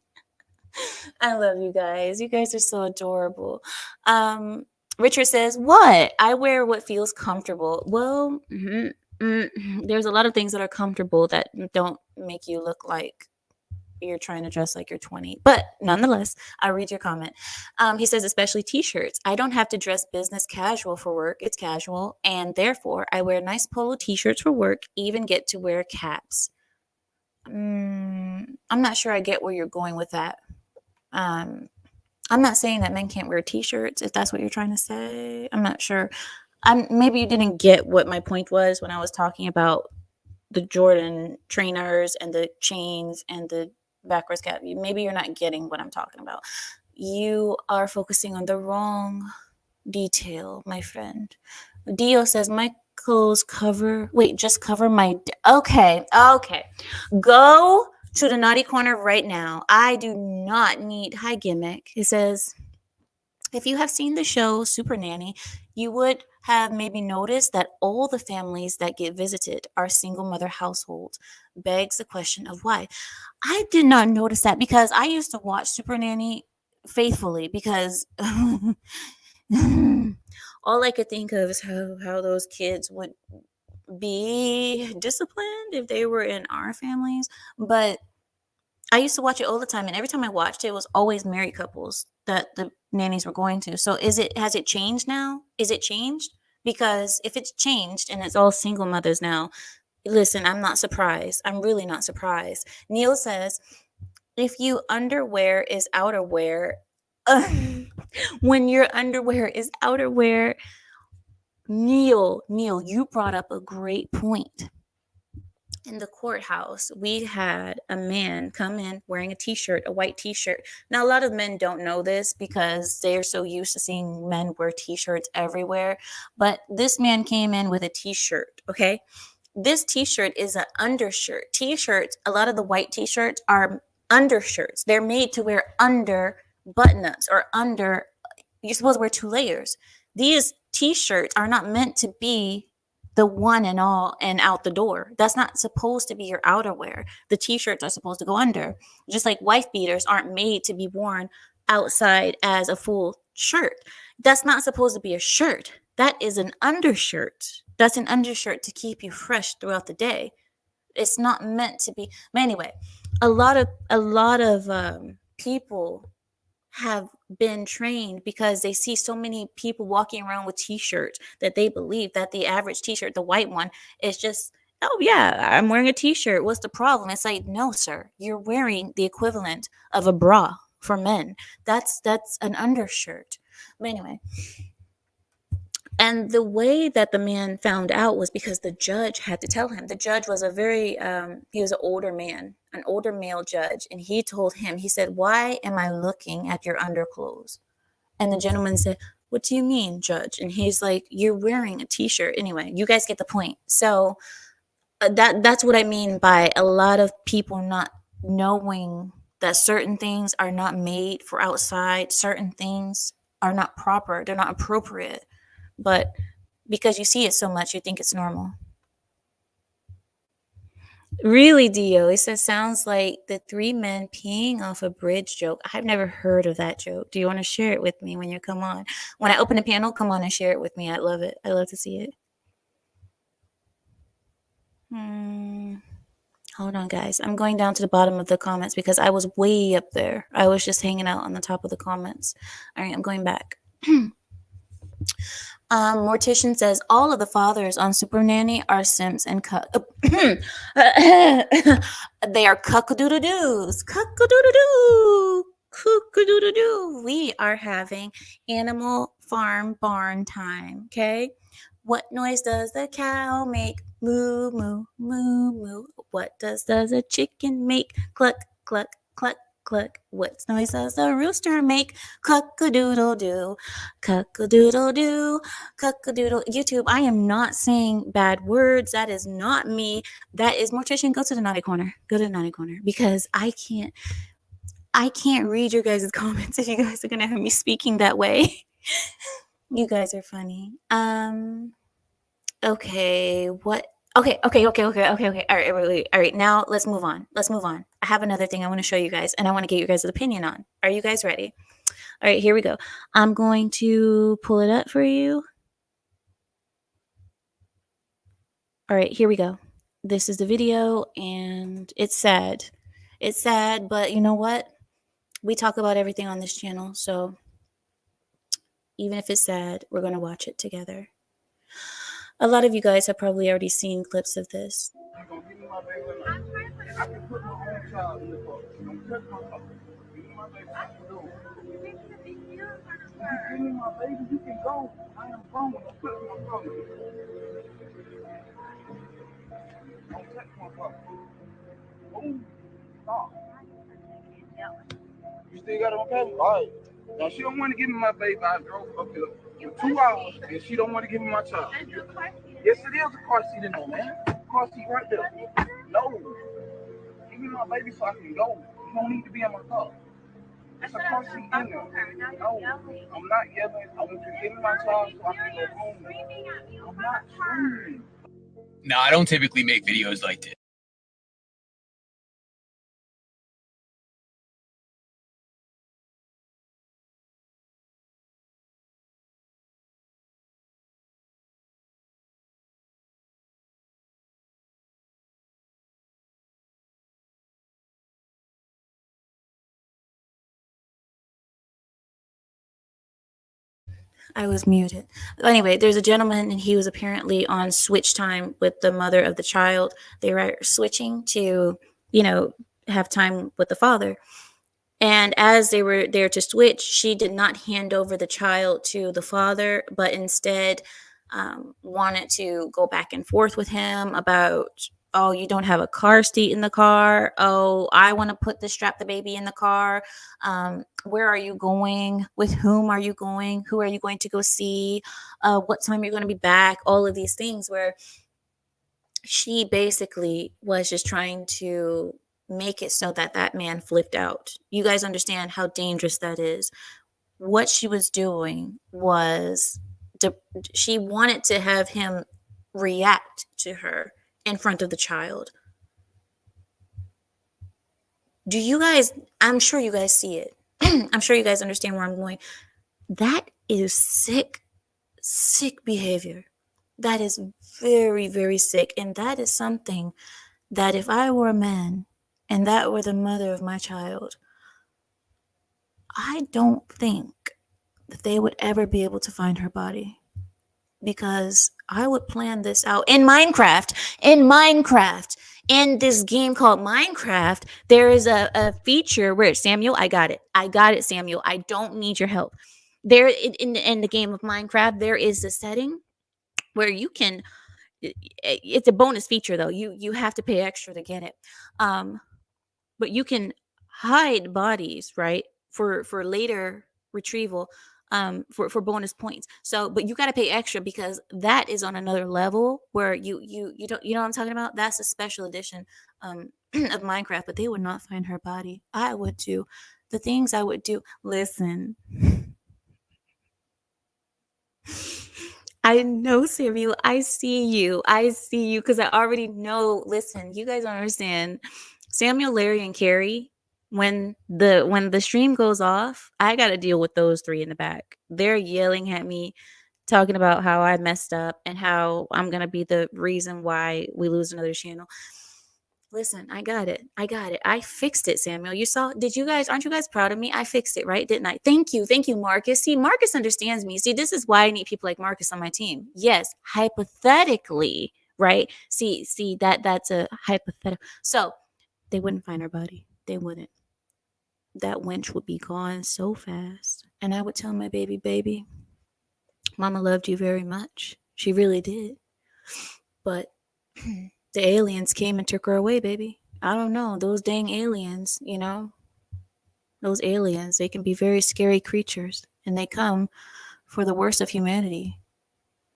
I love you guys. You guys are so adorable. Richard says, what? I wear what feels comfortable. Well, there's a lot of things that are comfortable that don't make you look like you're trying to dress like you're 20. But nonetheless, I'll read your comment. He says, especially t-shirts. I don't have to dress business casual for work. It's casual. And therefore, I wear nice polo t-shirts for work, even get to wear caps. I'm not sure I get where you're going with that. I'm not saying that men can't wear t-shirts, if that's what you're trying to say. I'm not sure. Maybe you didn't get what my point was when I was talking about the Jordan trainers and the chains and the backwards cap. Maybe you're not getting what I'm talking about. You are focusing on the wrong detail, my friend. Dio says, my clothes just cover my... Okay. Go to the naughty corner right now. I do not need high gimmick. It says, if you have seen the show Super Nanny, you would have maybe noticed that all the families that get visited are single mother households. Begs the question of why. I did not notice that, because I used to watch Super Nanny faithfully, because all I could think of is how those kids would be disciplined if they were in our families. But I used to watch it all the time, and every time I watched it, it was always married couples that the nannies were going to. So has it changed now? Is it changed? Because if it's changed and it's all single mothers now, listen, I'm not surprised. I'm really not surprised. Neil says, if you underwear is outerwear, when your underwear is outerwear, Neil, you brought up a great point. In the courthouse, we had a man come in wearing a t-shirt, a white t-shirt. Now, a lot of men don't know this because they're so used to seeing men wear t-shirts everywhere. But this man came in with a t-shirt, okay? This t-shirt is an undershirt. T-shirts, a lot of the white t-shirts are undershirts. They're made to wear under button-ups or under, you're supposed to wear 2 layers. These t-shirts are not meant to be the one and all and out the door. That's not supposed to be your outerwear. The t-shirts are supposed to go under. Just like wife beaters aren't made to be worn outside as a full shirt. That's not supposed to be a shirt. That is an undershirt. That's an undershirt to keep you fresh throughout the day. It's not meant to be. But anyway, a lot of people have been trained because they see so many people walking around with t-shirts that they believe that the average t-shirt, the white one, is just, oh yeah, I'm wearing a t-shirt. What's the problem? It's like, no, sir, you're wearing the equivalent of a bra for men. That's an undershirt. But anyway, and the way that the man found out was because the judge had to tell him. The judge was a very, he was an older man, an older male judge. And he told him, he said, why am I looking at your underclothes? And the gentleman said, what do you mean, judge? And he's like, you're wearing a t-shirt. Anyway, you guys get the point. So that's what I mean by a lot of people not knowing that certain things are not made for outside, certain things are not proper, they're not appropriate. But because you see it so much, you think it's normal. Really, Dio? It says sounds like the three men peeing off a bridge joke. I've never heard of that joke. Do you want to share it with me when you come on? When I open the panel, come on and share it with me. I love it. I love to see it. Hold on, guys. I'm going down to the bottom of the comments because I was way up there. I was just hanging out on the top of the comments. All right, I'm going back. Mortician says all of the fathers on Super Nanny are simps and they are cuck-a-doodle-doos. Cuck-a-doodle-doo. Cuck-a-doodle-doo. We are having Animal Farm barn time. Okay. What noise does the cow make? Moo, moo, moo, moo. What does a chicken make? Cluck, cluck, cluck, cluck. What noise does the rooster make? Cuck-a-doodle-doo. Cuck-a-doodle-doo. Cuck-a-doodle. YouTube, I am not saying bad words. That is not me. That is Mortician. Go to the naughty corner. Go to the naughty corner because I can't read your guys' comments if you guys are gonna have me speaking that way. You guys are funny. Okay, what? Okay. All right. Now let's move on. I have another thing I want to show you guys, and I want to get your guys' opinion on. Are you guys ready? All right, here we go. I'm going to pull it up for you. All right, here we go. This is the video, and it's sad. It's sad, but you know what? We talk about everything on this channel, so even if it's sad, we're going to watch it together. A lot of you guys have probably already seen clips of this. I can put my own child in the book. Don't touch my car. Give me my baby. I can go. You're making a big deal out of her. Give me my baby. You can go. I am grown. Don't touch my car. Don't touch my car. Oh, stop. You still got it okay? All right. Now she don't want to give me my baby. I drove up here for 2 hours and she don't want to give me my child. Yes, it is a car seat in there, man. Car seat right there. No. Give me my baby so I can go. You don't need to be in my car. It's a car seat in there. No, I'm not yelling. I want you to give me my child so I can go home. I'm not screaming. No, I don't typically make videos like this. I was muted. Anyway, there's a gentleman, and he was apparently on switch time with the mother of the child. They were switching to, have time with the father. And as they were there to switch, she did not hand over the child to the father, but instead wanted to go back and forth with him about, oh, you don't have a car seat in the car. Oh, I want to strap the baby in the car. Where are you going? With whom are you going? Who are you going to go see? What time are you going to be back? All of these things where she basically was just trying to make it so that man flipped out. You guys understand how dangerous that is. What she was doing was she wanted to have him react to her in front of the child. Do you guys, I'm sure you guys see it. I'm sure you guys understand where I'm going. That is sick behavior. That is very, very sick. And that is something that if I were a man and that were the mother of my child, I don't think that they would ever be able to find her body, because I would plan this out in Minecraft. In this game called Minecraft, there is a feature where Samuel, I got it. Samuel. I don't need your help. There in the game of Minecraft, there is a setting where you can it's a bonus feature though. You have to pay extra to get it. Um but you can hide bodies, right? For later retrieval, for bonus points. So but you got to pay extra because that is on another level where you don't, you know what I'm talking about? That's a special edition of Minecraft, but they would not find her body. I would do the things I would do. Listen. I know, Samuel. I see you. Because I already know. Listen, you guys don't understand. Samuel, Larry, and Carrie. When the stream goes off, I got to deal with those three in the back. They're yelling at me, talking about how I messed up and how I'm gonna be the reason why we lose another channel. Listen, I got it. I fixed it, Samuel. You saw, aren't you guys proud of me? I fixed it, right? Didn't I? Thank you. Thank you, Marcus. See, Marcus understands me. See, this is why I need people like Marcus on my team. Yes, hypothetically, right? See, that's a hypothetical. So they wouldn't find her body. They wouldn't. That wench would be gone so fast. And I would tell my baby, Mama loved you very much. She really did. But the aliens came and took her away, baby. I don't know. Those dang aliens, those aliens, they can be very scary creatures and they come for the worst of humanity,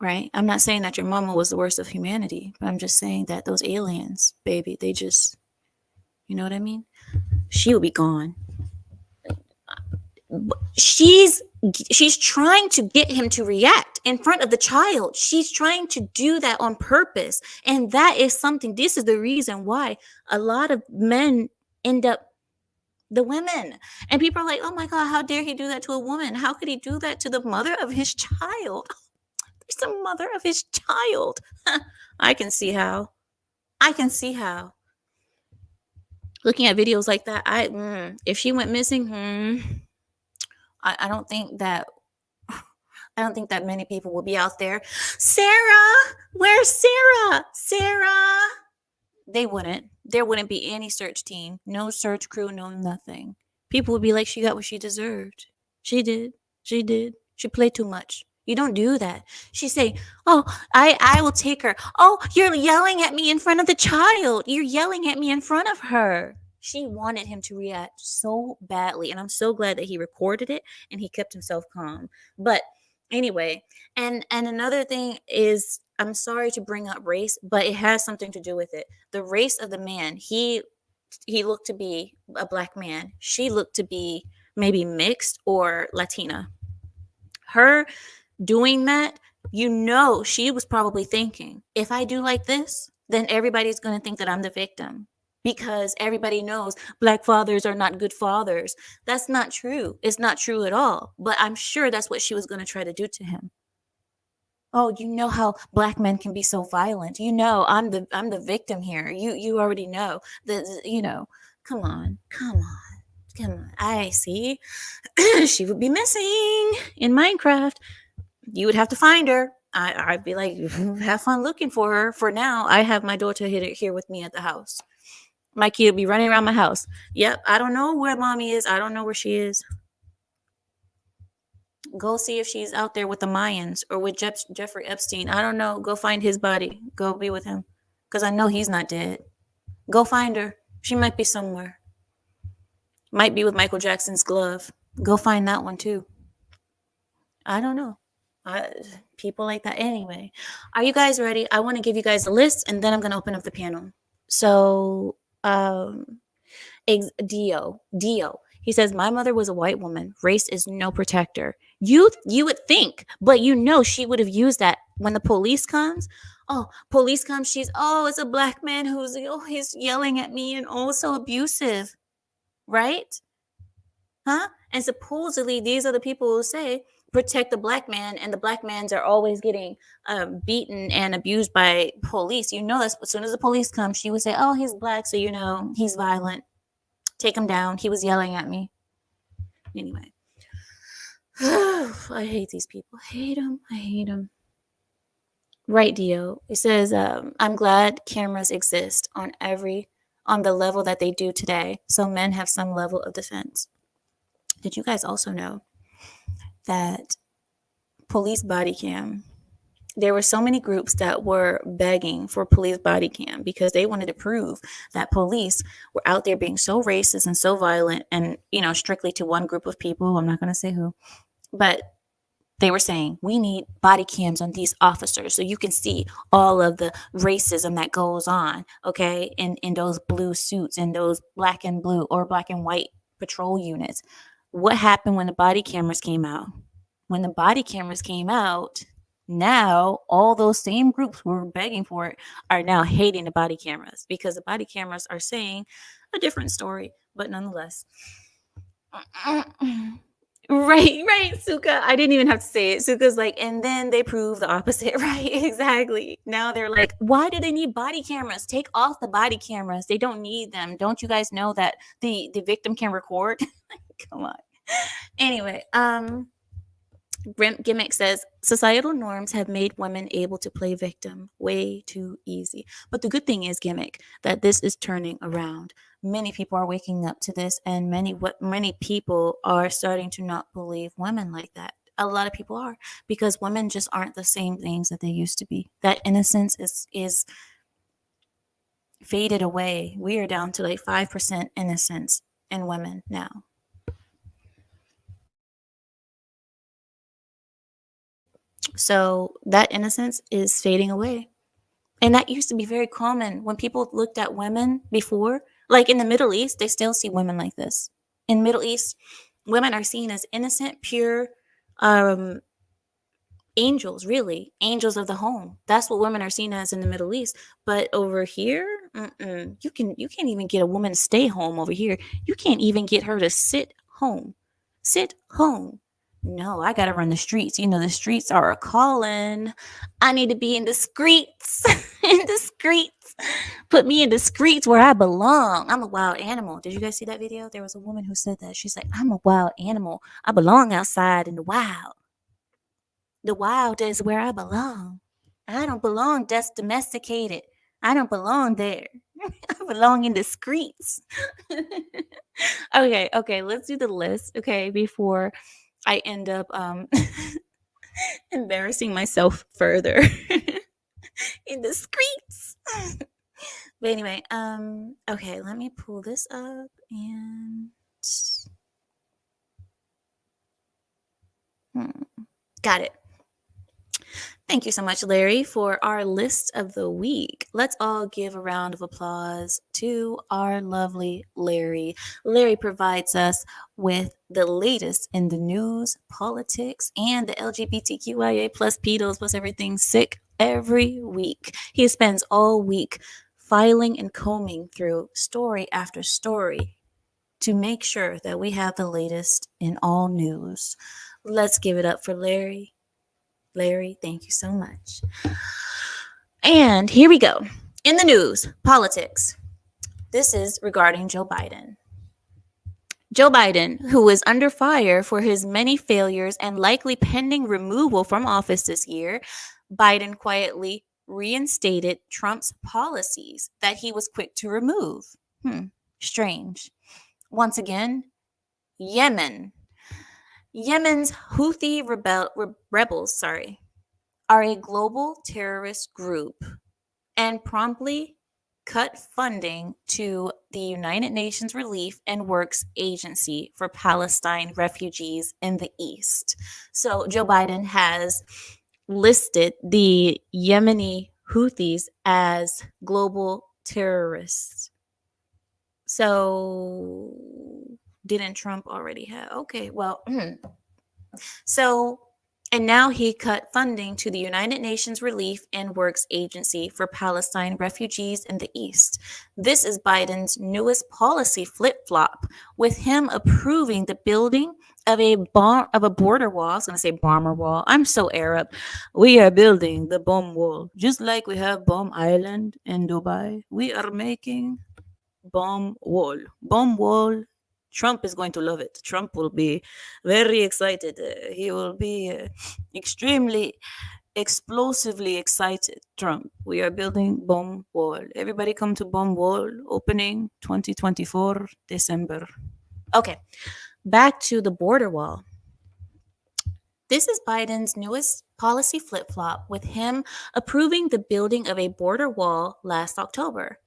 right? I'm not saying that your mama was the worst of humanity, but I'm just saying that those aliens, baby, they just, you know what I mean? She will be gone. She's trying to get him to react in front of the child. She's trying to do that on purpose. And that is something, this is the reason why a lot of men end up the women. And people are like, oh my God, how dare he do that to a woman? How could he do that to the mother of his child? There's the mother of his child. I can see how. Looking at videos like that, if she went missing, I don't think that many people will be out there. Sarah, where's Sarah? Sarah. They wouldn't. There wouldn't be any search team, no search crew, no nothing. People would be like, she got what she deserved. She did. She played too much. You don't do that. She say, oh, I will take her. Oh, you're yelling at me in front of the child. You're yelling at me in front of her. She wanted him to react so badly. And I'm so glad that he recorded it and he kept himself calm. But anyway, and another thing is, I'm sorry to bring up race, but it has something to do with it. The race of the man, he looked to be a black man. She looked to be maybe mixed or Latina. Her doing that, she was probably thinking, if I do like this, then everybody's going to think that I'm the victim, because everybody knows black fathers are not good fathers. That's not true. It's not true at all. But I'm sure that's what she was going to try to do to him. Oh, you know how black men can be so violent. I'm the victim here. You already know that. Come on. I see. She would be missing in Minecraft. You would have to find her. I'd be like, have fun looking for her. For now, I have my daughter here with me at the house. My kid will be running around my house. Yep, I don't know where mommy is. I don't know where she is. Go see if she's out there with the Mayans or with Jeffrey Epstein. I don't know. Go find his body. Go be with him. Because I know he's not dead. Go find her. She might be somewhere. Might be with Michael Jackson's glove. Go find that one too. I don't know. People like that. Anyway, are you guys ready? I want to give you guys a list and then I'm going to open up the panel. So, Dio. He says, my mother was a white woman. Race is no protector. You would think, but she would have used that when the police comes. Oh, police comes. it's a black man he's yelling at me and so abusive. Right? Huh? And supposedly these are the people who say, protect the black man, and the black mans are always getting beaten and abused by police. You know, that's as soon as the police come, she would say, "Oh, he's black, so you know he's violent. Take him down. He was yelling at me." Anyway, I hate these people. I hate them. I hate them. Right, Dio. It says, "I'm glad cameras exist on the level that they do today, so men have some level of defense." Did you guys also know that police body cam? There were so many groups that were begging for police body cam because they wanted to prove that police were out there being so racist and so violent, and strictly to one group of people. I'm not going to say who, but they were saying we need body cams on these officers so you can see all of the racism that goes on, okay, in those blue suits, in those black and blue or black and white patrol units. What happened when the body cameras came out? When the body cameras came out, now all those same groups who were begging for it are now hating the body cameras because the body cameras are saying a different story, but nonetheless. Right, Suka. I didn't even have to say it. Suka's like, and then they prove the opposite. Right, exactly. Now they're like, why do they need body cameras? Take off the body cameras. They don't need them. Don't you guys know that the victim can record? Come on. Anyway, Gimmick says societal norms have made women able to play victim way too easy. But the good thing is, Gimmick, that this is turning around. Many people are waking up to this, and many people are starting to not believe women like that. A lot of people are, because women just aren't the same things that they used to be. That innocence is faded away. We are down to like 5% innocence in women now. So that innocence is fading away. And that used to be very common when people looked at women before. Like in the Middle East, they still see women like this. In Middle East, women are seen as innocent, pure, um, angels, really, angels of the home. That's what women are seen as in the Middle East. But over here, you can't even get a woman to stay home over here. You can't even get her to sit home. Sit home. No, I gotta run the streets. The streets are a calling. I need to be in the streets. In the streets. Put me in the streets where I belong. I'm a wild animal. Did you guys see that video? There was a woman who said that. She's like, I'm a wild animal. I belong outside in the wild. The wild is where I belong. I don't belong just domesticated. I don't belong there. I belong in the streets. Okay, let's do the list, okay, before I end up embarrassing myself further in the streets. But anyway, okay, let me pull this up and got it. Thank you so much, Larry, for our list of the week. Let's all give a round of applause to our lovely Larry. Larry provides us with the latest in the news, politics, and the LGBTQIA plus pedos plus everything sick every week. He spends all week filing and combing through story after story to make sure that we have the latest in all news. Let's give it up for Larry. Larry, thank you so much. And here we go. In the news, politics. This is regarding Joe Biden. Joe Biden, who is under fire for his many failures and likely pending removal from office this year, Biden quietly reinstated Trump's policies that he was quick to remove. Strange. Once again, Yemen. Yemen's Houthi rebels, are a global terrorist group and promptly cut funding to the United Nations Relief and Works Agency for Palestine refugees in the East. So Joe Biden has listed the Yemeni Houthis as global terrorists. So didn't Trump already have? Okay, well, so And now he cut funding to the United Nations Relief and Works Agency for Palestine refugees in the East. This is Biden's newest policy flip-flop, with him approving the building of a border wall. I was going to say bomber wall. I'm so Arab. We are building the bomb wall, just like we have Bomb Island in Dubai. We are making bomb wall. Bomb wall. Trump is going to love it. Trump will be very excited. He will be extremely explosively excited. Trump, we are building bomb wall. Everybody come to bomb wall opening 2024 December. Okay, back to the border wall. This is Biden's newest policy flip-flop, with him approving the building of a border wall last October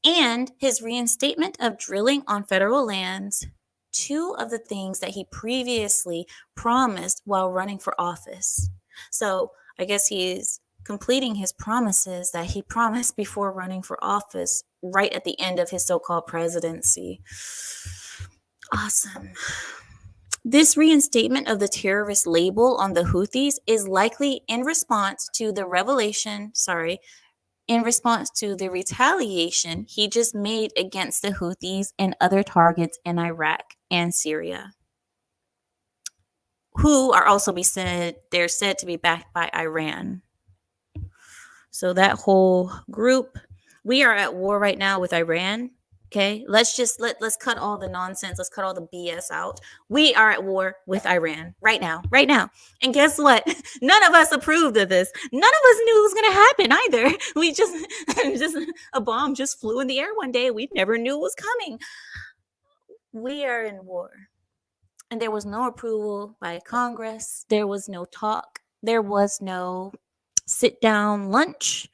and his reinstatement of drilling on federal lands, two of the things that he previously promised while running for office. So I guess he's completing his promises that he promised before running for office right at the end of his so-called presidency. Awesome. This reinstatement of the terrorist label on the Houthis is likely in response to the retaliation he just made against the Houthis and other targets in Iraq and Syria, who are also they're said to be backed by Iran. So that whole group, we are at war right now with Iran. Okay, let's cut all the nonsense. Let's cut all the BS out. We are at war with Iran right now. And guess what? None of us approved of this. None of us knew it was going to happen either. We just a bomb just flew in the air one day. We never knew it was coming. We are in war. And there was no approval by Congress. There was no talk. There was no sit down lunch.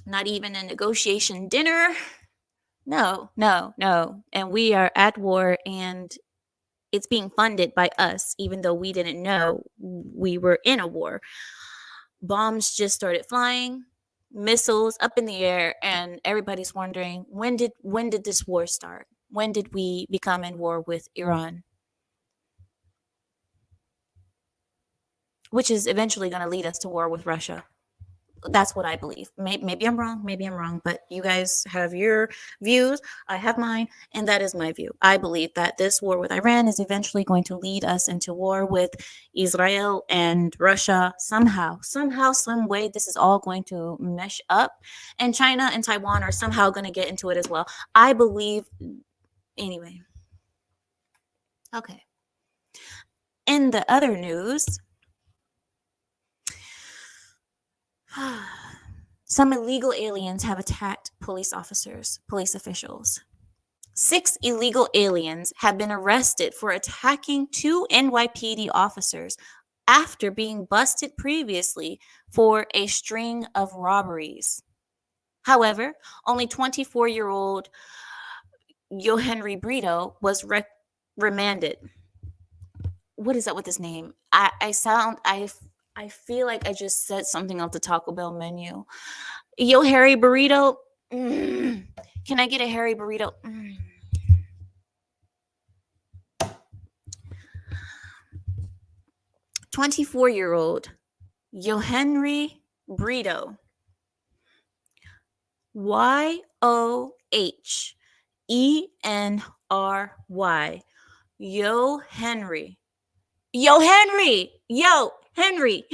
Not even a negotiation dinner. No. And we are at war, and it's being funded by us, even though we didn't know we were in a war. Bombs just started flying, missiles up in the air, and everybody's wondering, when did this war start? When did we become in war with Iran? Which is eventually going to lead us to war with Russia. That's what I believe. Maybe I'm wrong, but you guys have your views. I have mine, and that is my view. I believe that this war with Iran is eventually going to lead us into war with Israel and Russia somehow, some way. This is all going to mesh up, and China and Taiwan are somehow going to get into it as well. I believe, anyway. Okay. In the other news, some illegal aliens have attacked police officials. 6 illegal aliens have been arrested for attacking 2 NYPD officers after being busted previously for a string of robberies. However, only 24-year-old Yohenry Brito was remanded. What is up with his name? I feel like I just said something off the Taco Bell menu. Yo, Harry Burrito. Can I get a Harry Burrito? 24-year-old Yohenry Brito. Yohenry. Yohenry. Henry.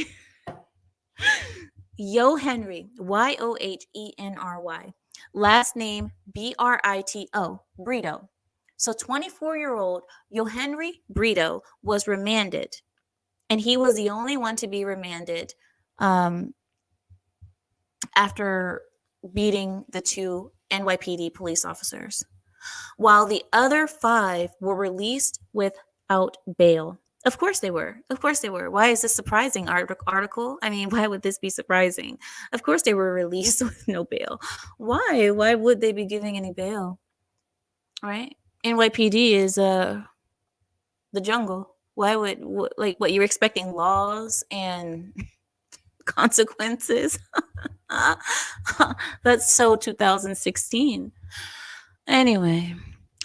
Yohenry. Yohenry. Last name Brito. Brito. So 24-year-old Yohenry Brito was remanded. And he was the only one to be remanded after beating the 2 NYPD police officers, while the other 5 were released without bail. Of course they were. Why is this surprising, article? I mean, why would this be surprising? Of course they were released with no bail. Why? Why would they be giving any bail? Right? NYPD is the jungle. Why would, what, you're expecting laws and consequences? That's so 2016. Anyway,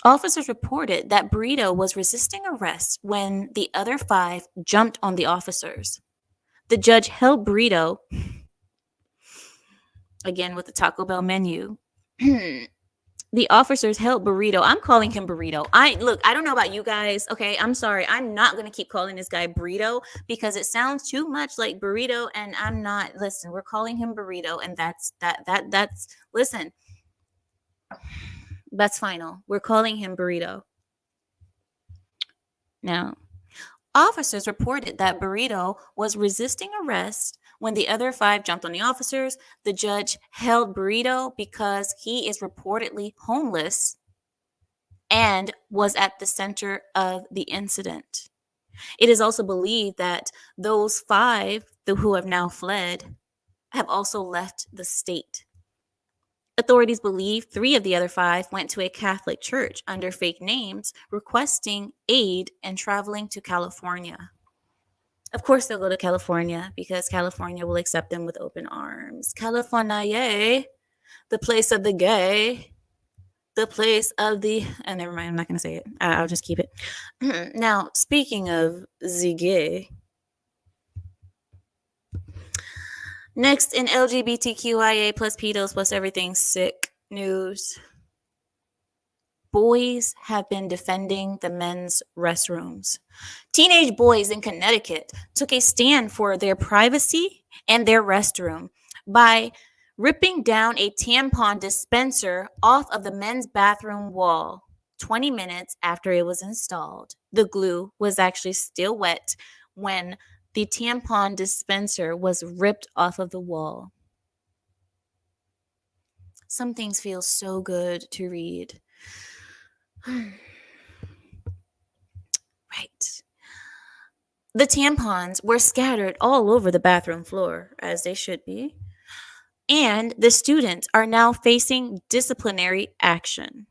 Officers reported that Burrito was resisting arrest when the other 5 jumped on the officers. The judge held Burrito, again with the Taco Bell menu. The officers held Burrito. I'm calling him Burrito. I don't know about you guys. Okay, I'm sorry. I'm not gonna keep calling this guy Burrito because it sounds too much like burrito, and I'm not. Listen, we're calling him Burrito, and that's listen. That's final. We're calling him Burrito. Now, officers reported that Burrito was resisting arrest when the other 5 jumped on the officers. The judge held Burrito because he is reportedly homeless and was at the center of the incident. It is also believed that those 5 who have now fled have also left the state. Authorities believe 3 of the other 5 went to a Catholic church under fake names, requesting aid and traveling to California. Of course, they'll go to California because California will accept them with open arms. California, the place of the gay, the place of the. Never mind, I'm not going to say it. I'll just keep it. Now, speaking of the gay, next in LGBTQIA plus pedos plus everything sick news. Boys have been defending the men's restrooms. Teenage boys in Connecticut took a stand for their privacy and their restroom by ripping down a tampon dispenser off of the men's bathroom wall 20 minutes after it was installed. The glue was actually still wet when the tampon dispenser was ripped off of the wall. Some things feel so good to read. Right. The tampons were scattered all over the bathroom floor, as they should be. And the students are now facing disciplinary action.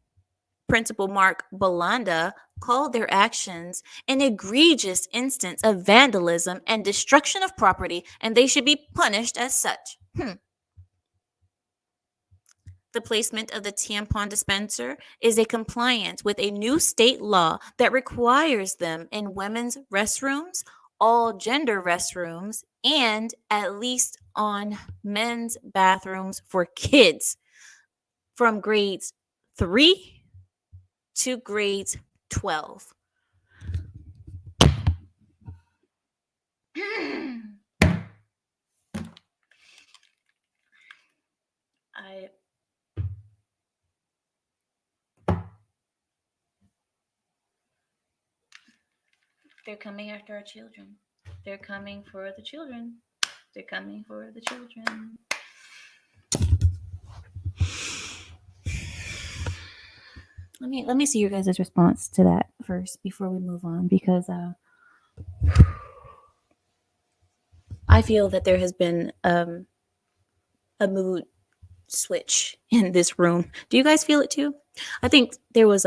Principal Mark Bolanda called their actions an egregious instance of vandalism and destruction of property, and they should be punished as such. The placement of the tampon dispenser is a compliance with a new state law that requires them in women's restrooms, all gender restrooms, and at least on men's bathrooms for kids from grades 3 to grades 12. They're coming after our children. They're coming for the children. They're coming for the children. Let me see your guys' response to that first before we move on, because I feel that there has been a mood switch in this room. Do you guys feel it too? I think there was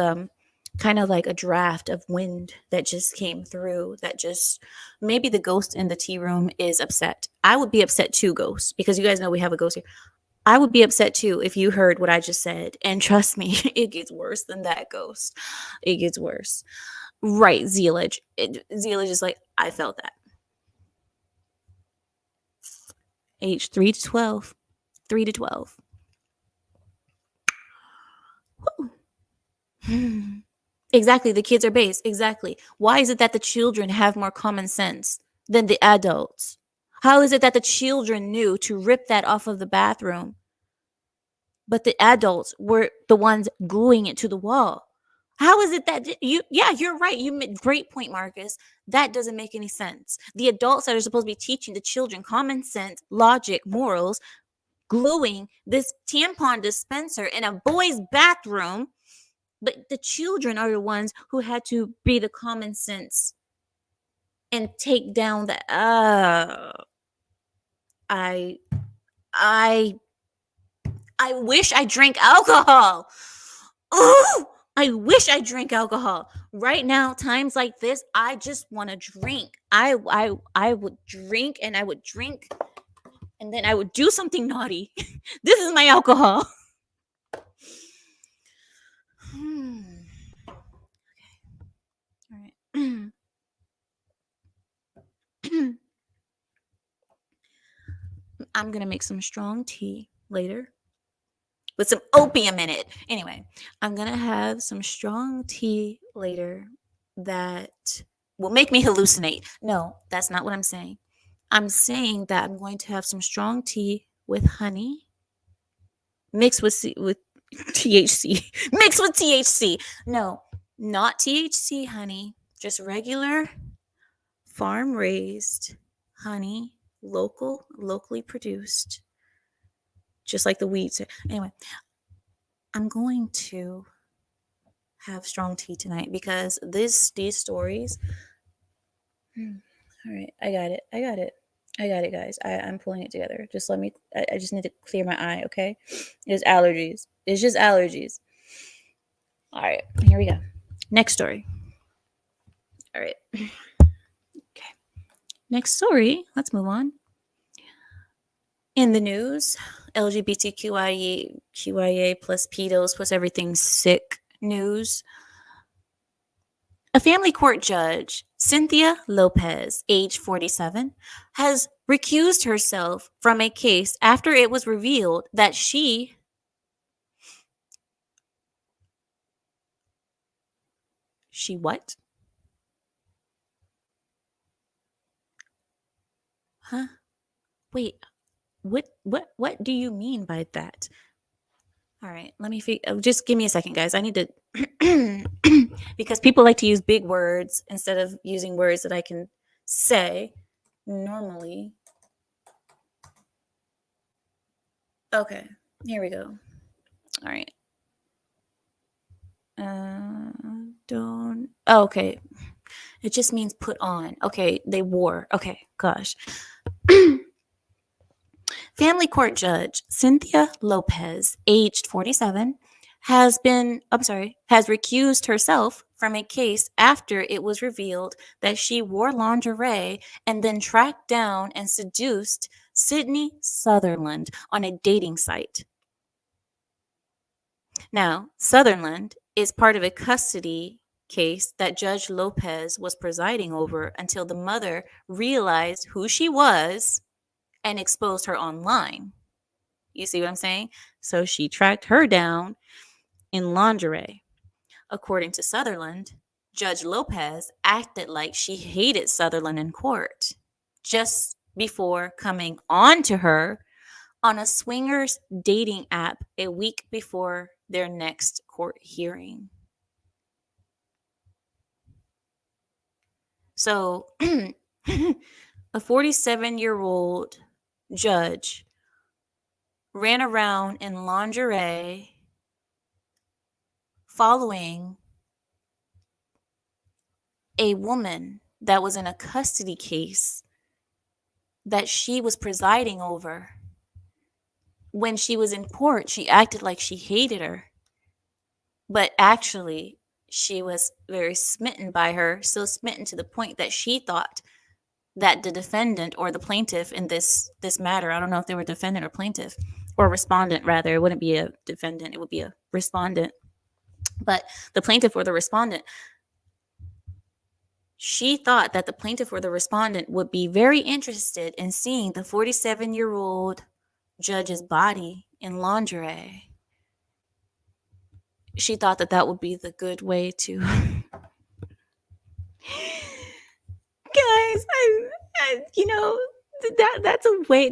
kind of like a draft of wind that just came through, that just, maybe the ghost in the tea room is upset. I would be upset too, ghost, because you guys know we have a ghost here. I would be upset too if you heard what I just said. And trust me, it gets worse than that, ghost. It gets worse. Right, Zealage. Zealage is like, I felt that. Age 3 to 12. 3 to 12. Exactly. The kids are base. Exactly. Why is it that the children have more common sense than the adults? How is it that the children knew to rip that off of the bathroom, but the adults were the ones gluing it to the wall? How is it that you're right. You made great point, Marcus. That doesn't make any sense. The adults that are supposed to be teaching the children common sense, logic, morals, gluing this tampon dispenser in a boy's bathroom, but the children are the ones who had to be the common sense and take down the I wish I drank alcohol. Oh, I wish I drank alcohol. Right now, times like this, I just want to drink. I would drink, and I would drink, and then I would do something naughty. This is my alcohol. I'm going to make some strong tea later with some opium in it. Anyway, I'm going to have some strong tea later that will make me hallucinate. No, that's not what I'm saying. I'm saying that I'm going to have some strong tea with honey mixed with THC. Mixed with THC. No, not THC honey, just regular farm raised honey, locally produced, just like the weeds. Anyway, I'm going to have strong tea tonight because these stories. All right, I got it, guys. I'm pulling it together. Just let me. I just need to clear my eye. Okay, it's allergies. It's just allergies. All right, here we go. Next story. All right. Okay. Next story. Let's move on. In the news, LGBTQIA plus pedos plus everything sick news. A family court judge, Cynthia Lopez, age 47, has recused herself from a case after it was revealed that she what? Huh? Wait. What do you mean by that? All right, let me just give me a second, guys. I need to because people like to use big words instead of using words that I can say normally. Okay, here we go. All right. Don't. Oh, okay. It just means put on. Okay, they wore. Okay, gosh. Family court judge Cynthia Lopez, aged 47, has recused herself from a case after it was revealed that she wore lingerie and then tracked down and seduced Sydney Sutherland on a dating site. Now, Sutherland is part of a custody case that Judge Lopez was presiding over until the mother realized who she was and exposed her online. You see what I'm saying? So she tracked her down in lingerie. According to Sutherland, Judge Lopez acted like she hated Sutherland in court just before coming on to her on a swingers dating app a week before their next court hearing. So, a 47-year-old judge ran around in lingerie following a woman that was in a custody case that she was presiding over. When she was in court, she acted like she hated her. But actually, she was very smitten by her, so smitten to the point that she thought that the defendant or the plaintiff in this matter, I don't know if they were defendant or plaintiff, or respondent rather, it wouldn't be a defendant, it would be a respondent. But the plaintiff or the respondent, she thought that the plaintiff or the respondent would be very interested in seeing the 47-year-old judge's body in lingerie. She thought that that would be the good way to guys,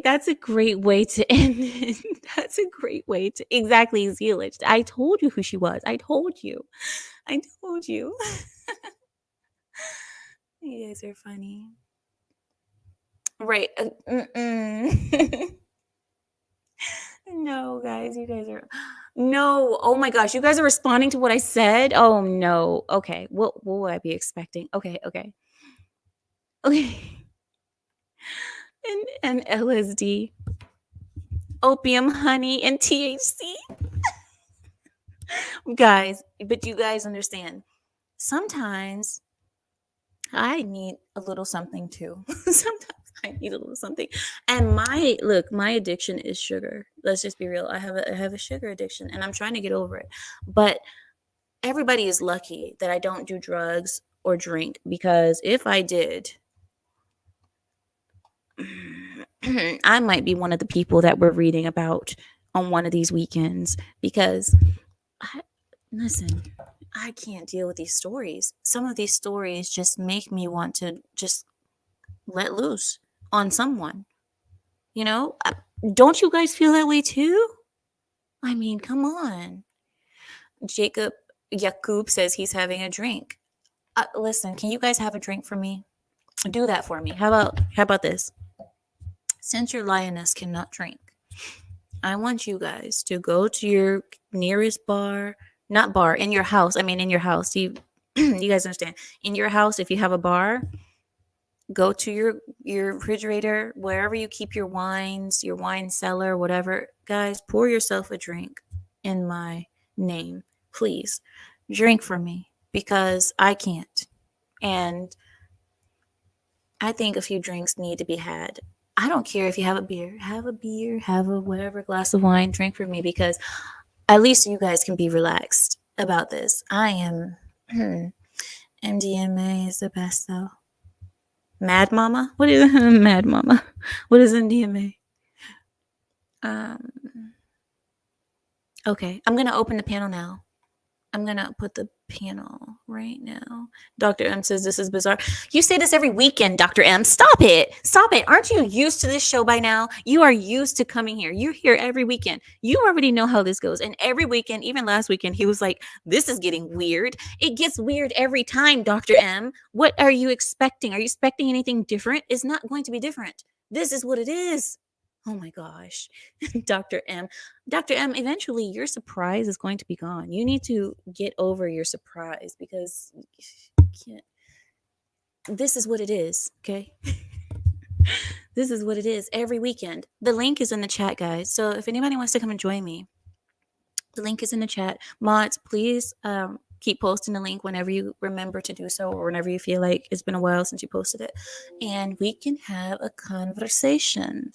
that's a great way to end it. That's a great way to exactly Zealage. I told you who she was. I told you. You guys are funny. Right. No, guys, you guys are no. Oh my gosh, you guys are responding to what I said. Oh no. Okay. What will I be expecting? Okay. And LSD, opium, honey, and THC. Guys, but you guys understand. Sometimes I need a little something too. Sometimes I need a little something. And my addiction is sugar. Let's just be real. I have a sugar addiction and I'm trying to get over it. But everybody is lucky that I don't do drugs or drink, because if I did, I might be one of the people that we're reading about on one of these weekends because I, listen, I can't deal with these stories. Some of these stories just make me want to just let loose on someone. You know, don't you guys feel that way too? I mean, come on. Jacob Yakub says he's having a drink. Listen, can you guys have a drink for me? Do that for me. How about this? Since your lioness cannot drink, I want you guys to go to your nearest bar, not bar, in your house. I mean, in your house. You, you guys understand? In your house, if you have a bar, go to your refrigerator, wherever you keep your wines, your wine cellar, whatever. Guys, pour yourself a drink in my name, please. Drink for me because I can't. And I think a few drinks need to be had. I don't care if you have a beer, have a whatever glass of wine, drink for me because at least you guys can be relaxed about this. I am MDMA is the best though. Mad Mama? What is Mad Mama? What is MDMA? Um okay, I'm gonna open the panel now. I'm gonna put the panel right now. Dr. M says this is bizarre. You say this every weekend, Dr. M. Stop it. Stop it. Aren't you used to this show by now? You are used to coming here. You're here every weekend. You already know how this goes. And every weekend, even last weekend, he was like, this is getting weird. It gets weird every time, Dr. M. What are you expecting? Are you expecting anything different? It's not going to be different. This is what it is. Oh my gosh. Dr. M. Dr. M, eventually your surprise is going to be gone. You need to get over your surprise because you can't. This is what it is, okay? This is what it is every weekend. The link is in the chat, guys. So if anybody wants to come and join me, the link is in the chat. Mods, please keep posting the link whenever you remember to do so or whenever you feel like it's been a while since you posted it. And we can have a conversation.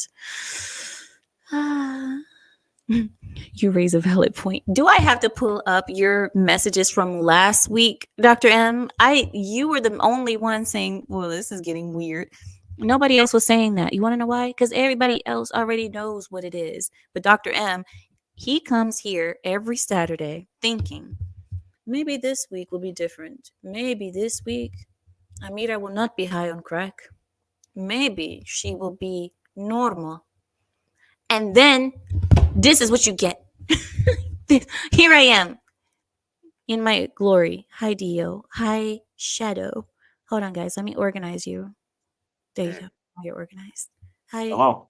You raise a valid point. Do I have to pull up your messages from last week, Dr. M? You were the only one saying, well, this is getting weird. Nobody else was saying that. You want to know why? Because everybody else already knows what it is. But Dr. M, he comes here every Saturday thinking, maybe this week will be different. Maybe this week, Amira will not be high on crack. Maybe she will be normal. And then this is what you get. Here I am in my glory. Hi, Dio. Hi, Shadow. Hold on, guys. Let me organize you. There you go. You're organized. Hi. Hello.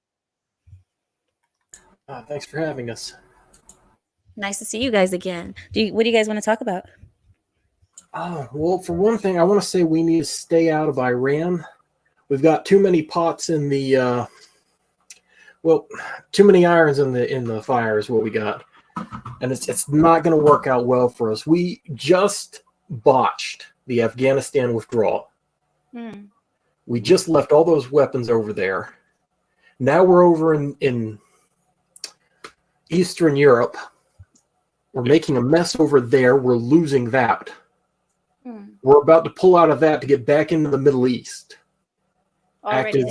Thanks for having us. Nice to see you guys again. What do you guys want to talk about? Well, for one thing, I want to say we need to stay out of Iran. We've got too many pots in the too many irons in the fire is what we got, and it's not going to work out well for us. We just botched the Afghanistan withdrawal. We just left all those weapons over there. Now we're over in Eastern Europe. We're making a mess over there. We're losing that. We're about to pull out of that to get back into the Middle East. Already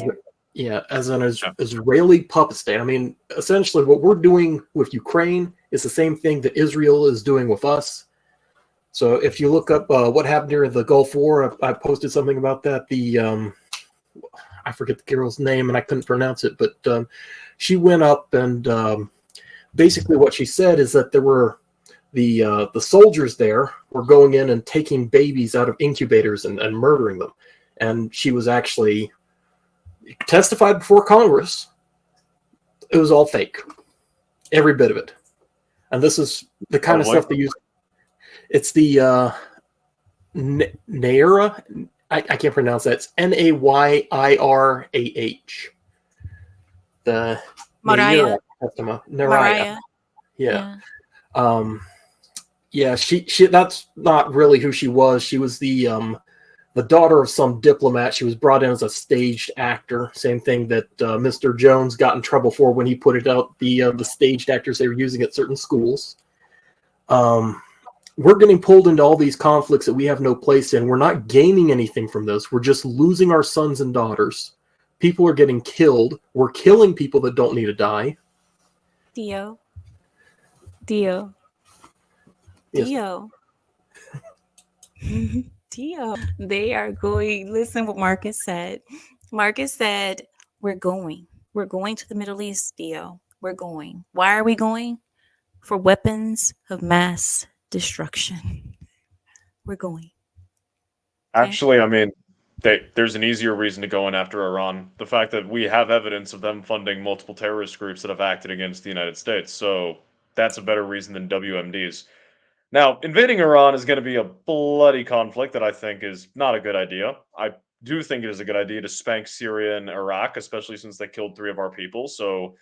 as an Israeli puppet state. I mean, essentially what we're doing with Ukraine is the same thing that Israel is doing with us. So if you look up what happened during the Gulf War, I posted something about that. I forget the girl's name and I couldn't pronounce it, but she went up and basically what she said is that there were the soldiers there were going in and taking babies out of incubators and murdering them. And she was actually testified before Congress. It was all fake. Every bit of it. And this is the kind of stuff they use. It's the Naira. I can't pronounce that. It's Nayrah. The Mariah. Mariah. Yeah. She that's not really who she was. She was the daughter of some diplomat. She was brought in as a staged actor. Same thing that Mr. Jones got in trouble for when he put it out, the staged actors they were using at certain schools. We're getting pulled into all these conflicts that we have no place in. We're not gaining anything from this. We're just losing our sons and daughters People are getting killed. We're killing people that don't need to die. Dio. Yes. Dio. They are going. Listen what Marcus said. Marcus said, we're going. We're going to the Middle East, Dio. We're going. Why are we going? For weapons of mass destruction. We're going. Okay? Actually, I mean, there's an easier reason to go in after Iran. The fact that we have evidence of them funding multiple terrorist groups that have acted against the United States. So that's a better reason than WMDs. Now, invading Iran is going to be a bloody conflict that I think is not a good idea. I do think it is a good idea to spank Syria and Iraq, especially since they killed 3 of our people. So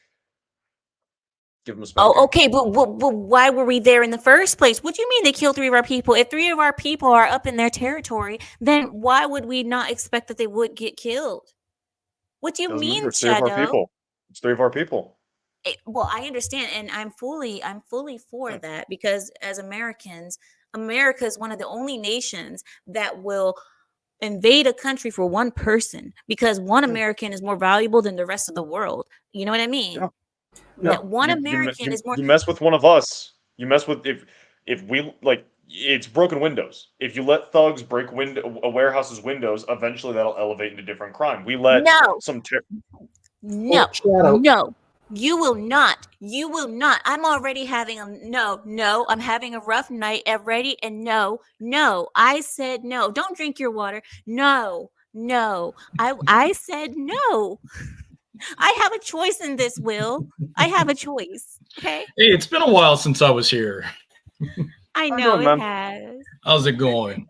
give them a spanking. Oh, okay, but why were we there in the first place? What do you mean they killed 3 of our people? If 3 of our people are up in their territory, then why would we not expect that they would get killed? What do you Doesn't mean, matter. It's 3 of our Shadow? people. It's 3 of our people. Well, I understand, and I'm fully for that, because as Americans, America is one of the only nations that will invade a country for one person, because one American is more valuable than the rest of the world. You know what I mean? Yeah. That one You American is more. you mess with one of us. You mess with if we like it's broken windows. If you let thugs break a warehouse's windows, eventually that'll elevate into different crime. We let No, some no, Shadow. no. You will not. You will not. I'm already having a no. I'm having a rough night already, and no. I said no. Don't drink your water. No. I said no. I have a choice in this, Will. I have a choice. Okay. Hey, it's been a while since I was here. I How you know doing, it man? has. How's it going?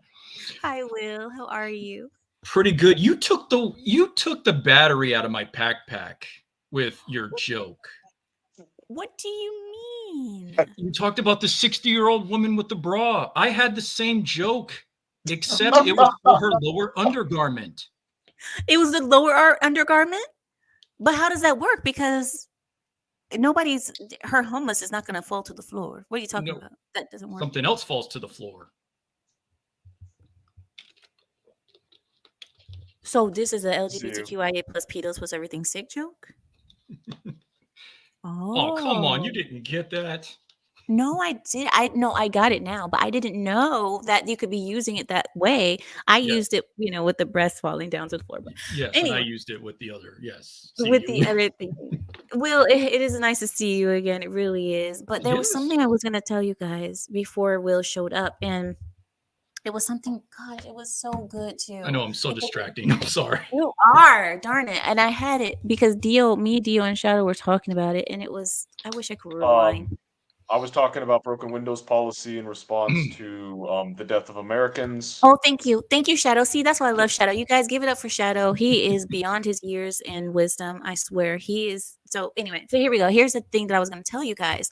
Hi, Will. How are you? Pretty good. You took the battery out of my backpack with your joke. What do you mean? You talked about the 60-year-old woman with the bra. I had the same joke, except it was for her lower undergarment. It was the lower undergarment? But how does that work? Because her hummus is not going to fall to the floor. What are you talking No. about? That doesn't work. Something else falls to the floor. So this is a See you. LGBTQIA plus pedos plus everything sick joke? Oh, come on. You didn't get that. No, I did. I got it now, but I didn't know that you could be using it that way. I Yes. used it, with the breast falling down to the floor. But Yes, and I anyway, used it with the other. Yes. with See you. the other thing. Will, it is nice to see you again. It really is. But there was Yes. something I was going to tell you guys before Will showed up, and it was something. God, it was so good too. I know I'm so distracting. I'm sorry. You are, darn it. And I had it because Dio, and Shadow were talking about it, and it was. I wish I could rewind. I was talking about broken windows policy in response to the death of Americans. Oh, thank you, Shadow. See, that's why I love Shadow. You guys give it up for Shadow. He is beyond his years in wisdom. I swear, he is. So anyway, so here we go. Here's the thing that I was going to tell you guys.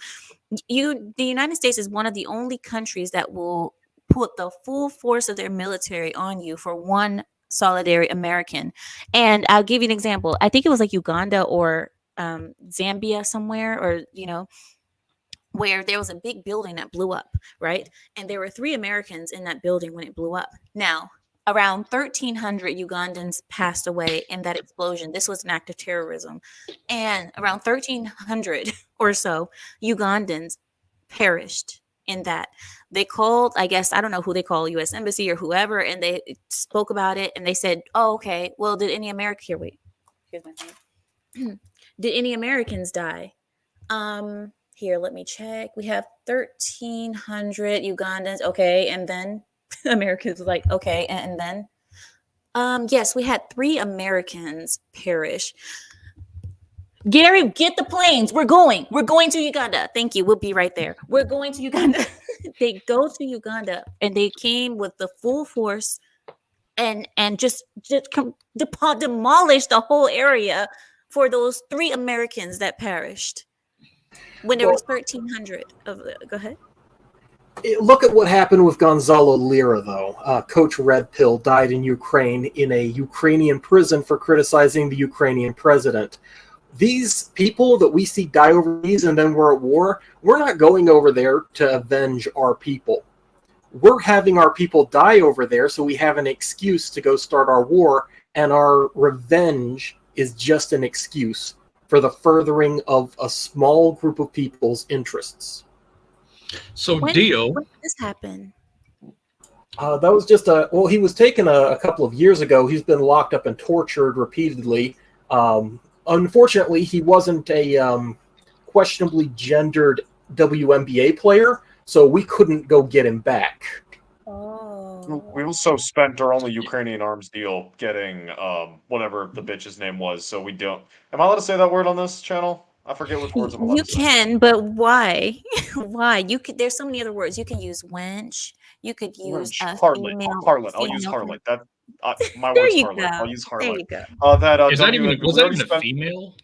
The United States is one of the only countries that will put the full force of their military on you for one solitary American. And I'll give you an example. I think it was like Uganda or Zambia somewhere, or where there was a big building that blew up, right? And there were 3 Americans in that building when it blew up. Now, around 1,300 Ugandans passed away in that explosion. This was an act of terrorism. And around 1,300 or so Ugandans perished in that. They called, I guess, I don't know who they call, U.S. Embassy or whoever, and they spoke about it, and they said, oh, okay, well, did any Americans, here's my phone. Did any Americans die? Here, let me check. We have 1,300 Ugandans. Okay, and then Americans was like, okay, and then yes, we had 3 Americans perish. Gary, get the planes. We're going to Uganda. Thank you. We'll be right there. We're going to Uganda. They go to Uganda, and they came with the full force and just demolish the whole area for those 3 Americans that perished. When there was 1,300 of go ahead. Look at what happened with Gonzalo Lira, though. Coach Red Pill died in Ukraine in a Ukrainian prison for criticizing the Ukrainian president. These people that we see die overseas and then we're at war, we're not going over there to avenge our people. We're having our people die over there so we have an excuse to go start our war, and our revenge is just an excuse for the furthering of a small group of people's interests. So When Dio, did this happen? That was just he was taken a couple of years ago. He's been locked up and tortured repeatedly. Unfortunately, he wasn't a questionably gendered WNBA player, so we couldn't go get him back. Oh. We also spent our only Ukrainian arms deal getting whatever the bitch's name was, so we don't. Am I allowed to say that word on this channel? I forget which words I'm allowed You to say. can, but why? Why? You could. There's so many other words. You can use wench. You could use Wench, a harlot, female. harlot. I'll use female harlot. That my There word's you harlot. I'll go. use There harlot. you go. That is that even we was that already even a spent. female?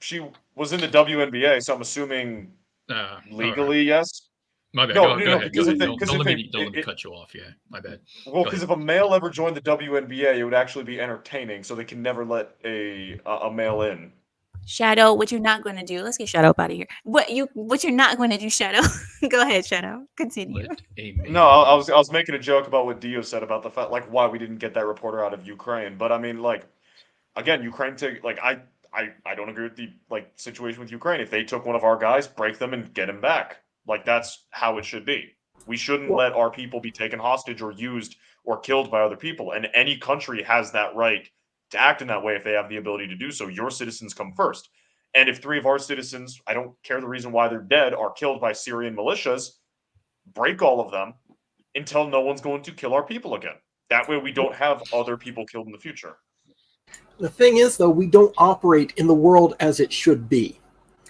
She was in the WNBA, so I'm assuming All right. legally, yes. My bad. No, Go no, ahead. Go because ahead. if Don't let me cut you off. Yeah, my bad. well, Go because ahead. if a male ever joined the WNBA, it would actually be entertaining. So they can never let a male in. Shadow, what you're not going to do? Let's get Shadow up out of here. What you're not going to do, Shadow? Go ahead, Shadow. Continue. Let a man No, I was making a joke about what Dio said about the fact, like, why we didn't get that reporter out of Ukraine. But I mean, like, again, Ukraine took, like, I don't agree with the like situation with Ukraine. If they took one of our guys, break them and get him back. Like, that's how it should be. We shouldn't let our people be taken hostage or used or killed by other people. And any country has that right to act in that way if they have the ability to do so. Your citizens come first. And if 3 of our citizens, I don't care the reason why they're dead, are killed by Syrian militias, break all of them until no one's going to kill our people again. That way we don't have other people killed in the future. The thing is, though, we don't operate in the world as it should be.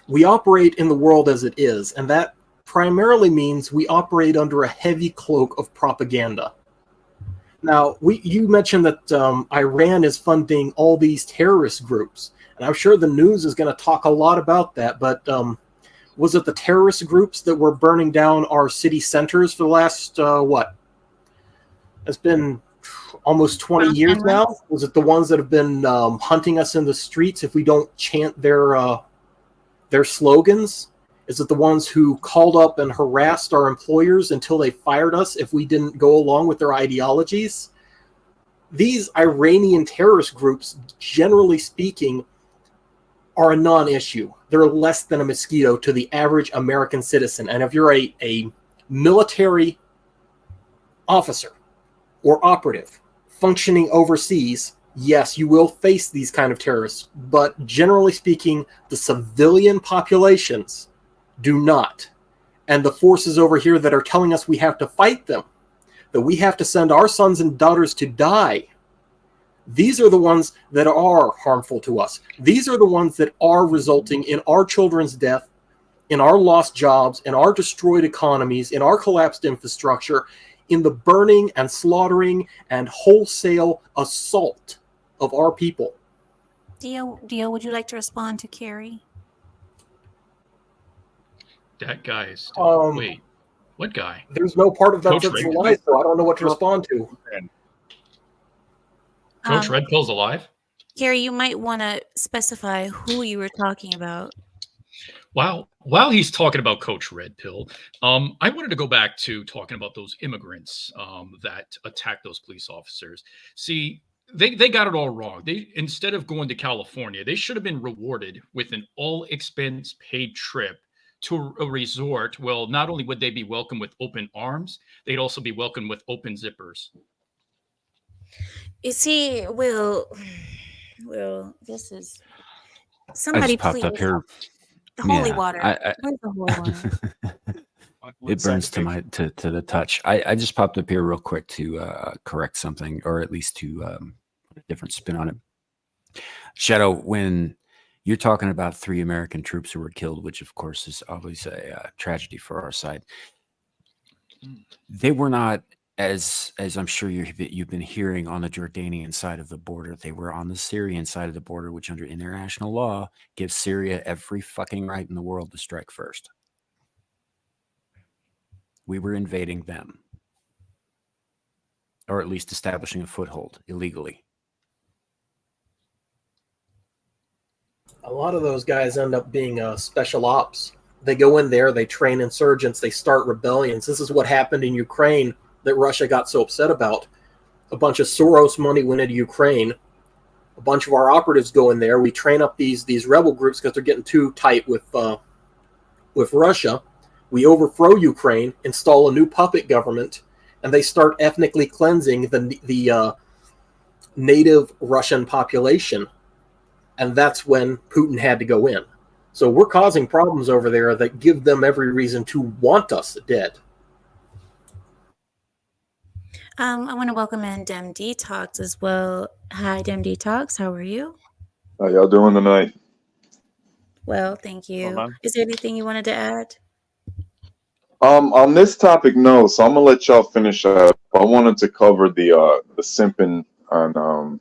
We operate in the world as it is, and that primarily means we operate under a heavy cloak of propaganda. Now, you mentioned that Iran is funding all these terrorist groups, and I'm sure the news is going to talk a lot about that, but was it the terrorist groups that were burning down our city centers for the last, what? It's been almost 20 years now. Was it the ones that have been hunting us in the streets if we don't chant their slogans? Is it the ones who called up and harassed our employers until they fired us if we didn't go along with their ideologies? These Iranian terrorist groups, generally speaking, are a non-issue. They're less than a mosquito to the average American citizen. And if you're a military officer or operative functioning overseas, yes, you will face these kind of terrorists. But generally speaking, the civilian populations do not. And the forces over here that are telling us we have to fight them, that we have to send our sons and daughters to die, these are the ones that are harmful to us. These are the ones that are resulting in our children's death, in our lost jobs, in our destroyed economies, in our collapsed infrastructure, in the burning and slaughtering and wholesale assault of our people. Dio, would you like to respond to Carrie? That guy is still. Wait, what guy? There's no part of that Coach that's Red- alive, so I don't know what to respond to. Coach Red Pill's alive? Carrie, you might want to specify who you were talking about. While he's talking about Coach Red Pill, I wanted to go back to talking about those immigrants that attacked those police officers. See, they got it all wrong. They, instead of going to California, they should have been rewarded with an all expense paid trip to a resort. Well, not only would they be welcomed with open arms, they'd also be welcomed with open zippers. You see, Will, this is somebody popped up please. here. Holy Yeah, water. Where's the holy water? It burns to the touch. I just popped up here real quick to correct something, or at least to put a different spin on it. Shadow, when you're talking about 3 American troops who were killed, which of course is always a tragedy for our side, they were not, as I'm sure you've been hearing, on the Jordanian side of the border. They were on the Syrian side of the border, which under international law gives Syria every fucking right in the world to strike first. We were invading them, or at least establishing a foothold illegally. A lot of those guys end up being special ops. They go in there, they train insurgents, they start rebellions. This is what happened in Ukraine that Russia got so upset about. A bunch of Soros money went into Ukraine. A bunch of our operatives go in there. We train up these rebel groups because they're getting too tight with Russia. We overthrow Ukraine, install a new puppet government, and they start ethnically cleansing the native Russian population. And that's when Putin had to go in. So we're causing problems over there that give them every reason to want us dead. I want to welcome in Dem Detox as well. Hi, Dem Detox. How are you? How y'all doing tonight? Well, thank you. man. Is there anything you wanted to add? On this topic, no. So I'm gonna let y'all finish up. I wanted to cover the simping and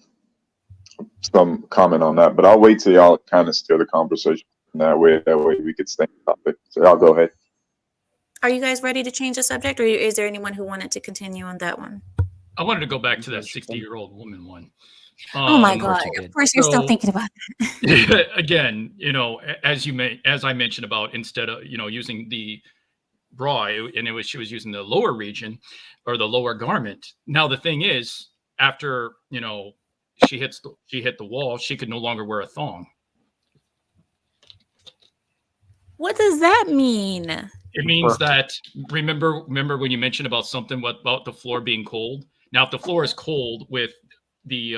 some comment on that, but I'll wait till y'all kind of steer the conversation that way. That way we could stay on topic. So y'all go ahead. Are you guys ready to change the subject, or is there anyone who wanted to continue on that one? I wanted to go back to that 60-year-old woman one. Oh my God! Of course, you're still thinking about that. Again, as I mentioned about, instead of using the bra, and she was using the lower region or the lower garment. Now the thing is, after she hit the wall, she could no longer wear a thong. What does that mean? It means that remember when you mentioned about something about the floor being cold. Now, if the floor is cold with the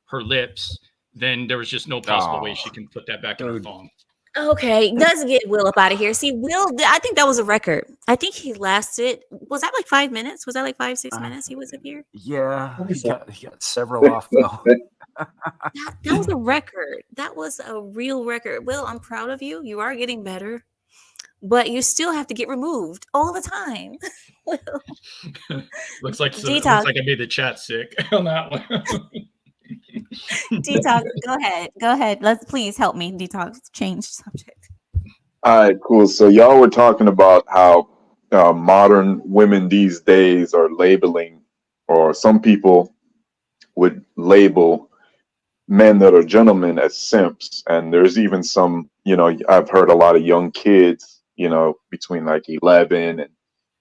her lips, then there was just no possible way she can put that back in her thong. Okay, let's get Will up out of here. See, Will, I think that was a record. I think he lasted. Was that like 5 minutes? Was that like 5-6 minutes he was up here? Yeah, he got several off though. That was a record. That was a real record. Will, I'm proud of you. You are getting better, but you still have to get removed all the time. looks like I made the chat sick on that one. Detox, go ahead. Let's please help me. Detox, change subject. All right, cool. So y'all were talking about how modern women these days are labeling, or some people would label men that are gentlemen as simps. And there's even some, I've heard a lot of young kids, between like 11 and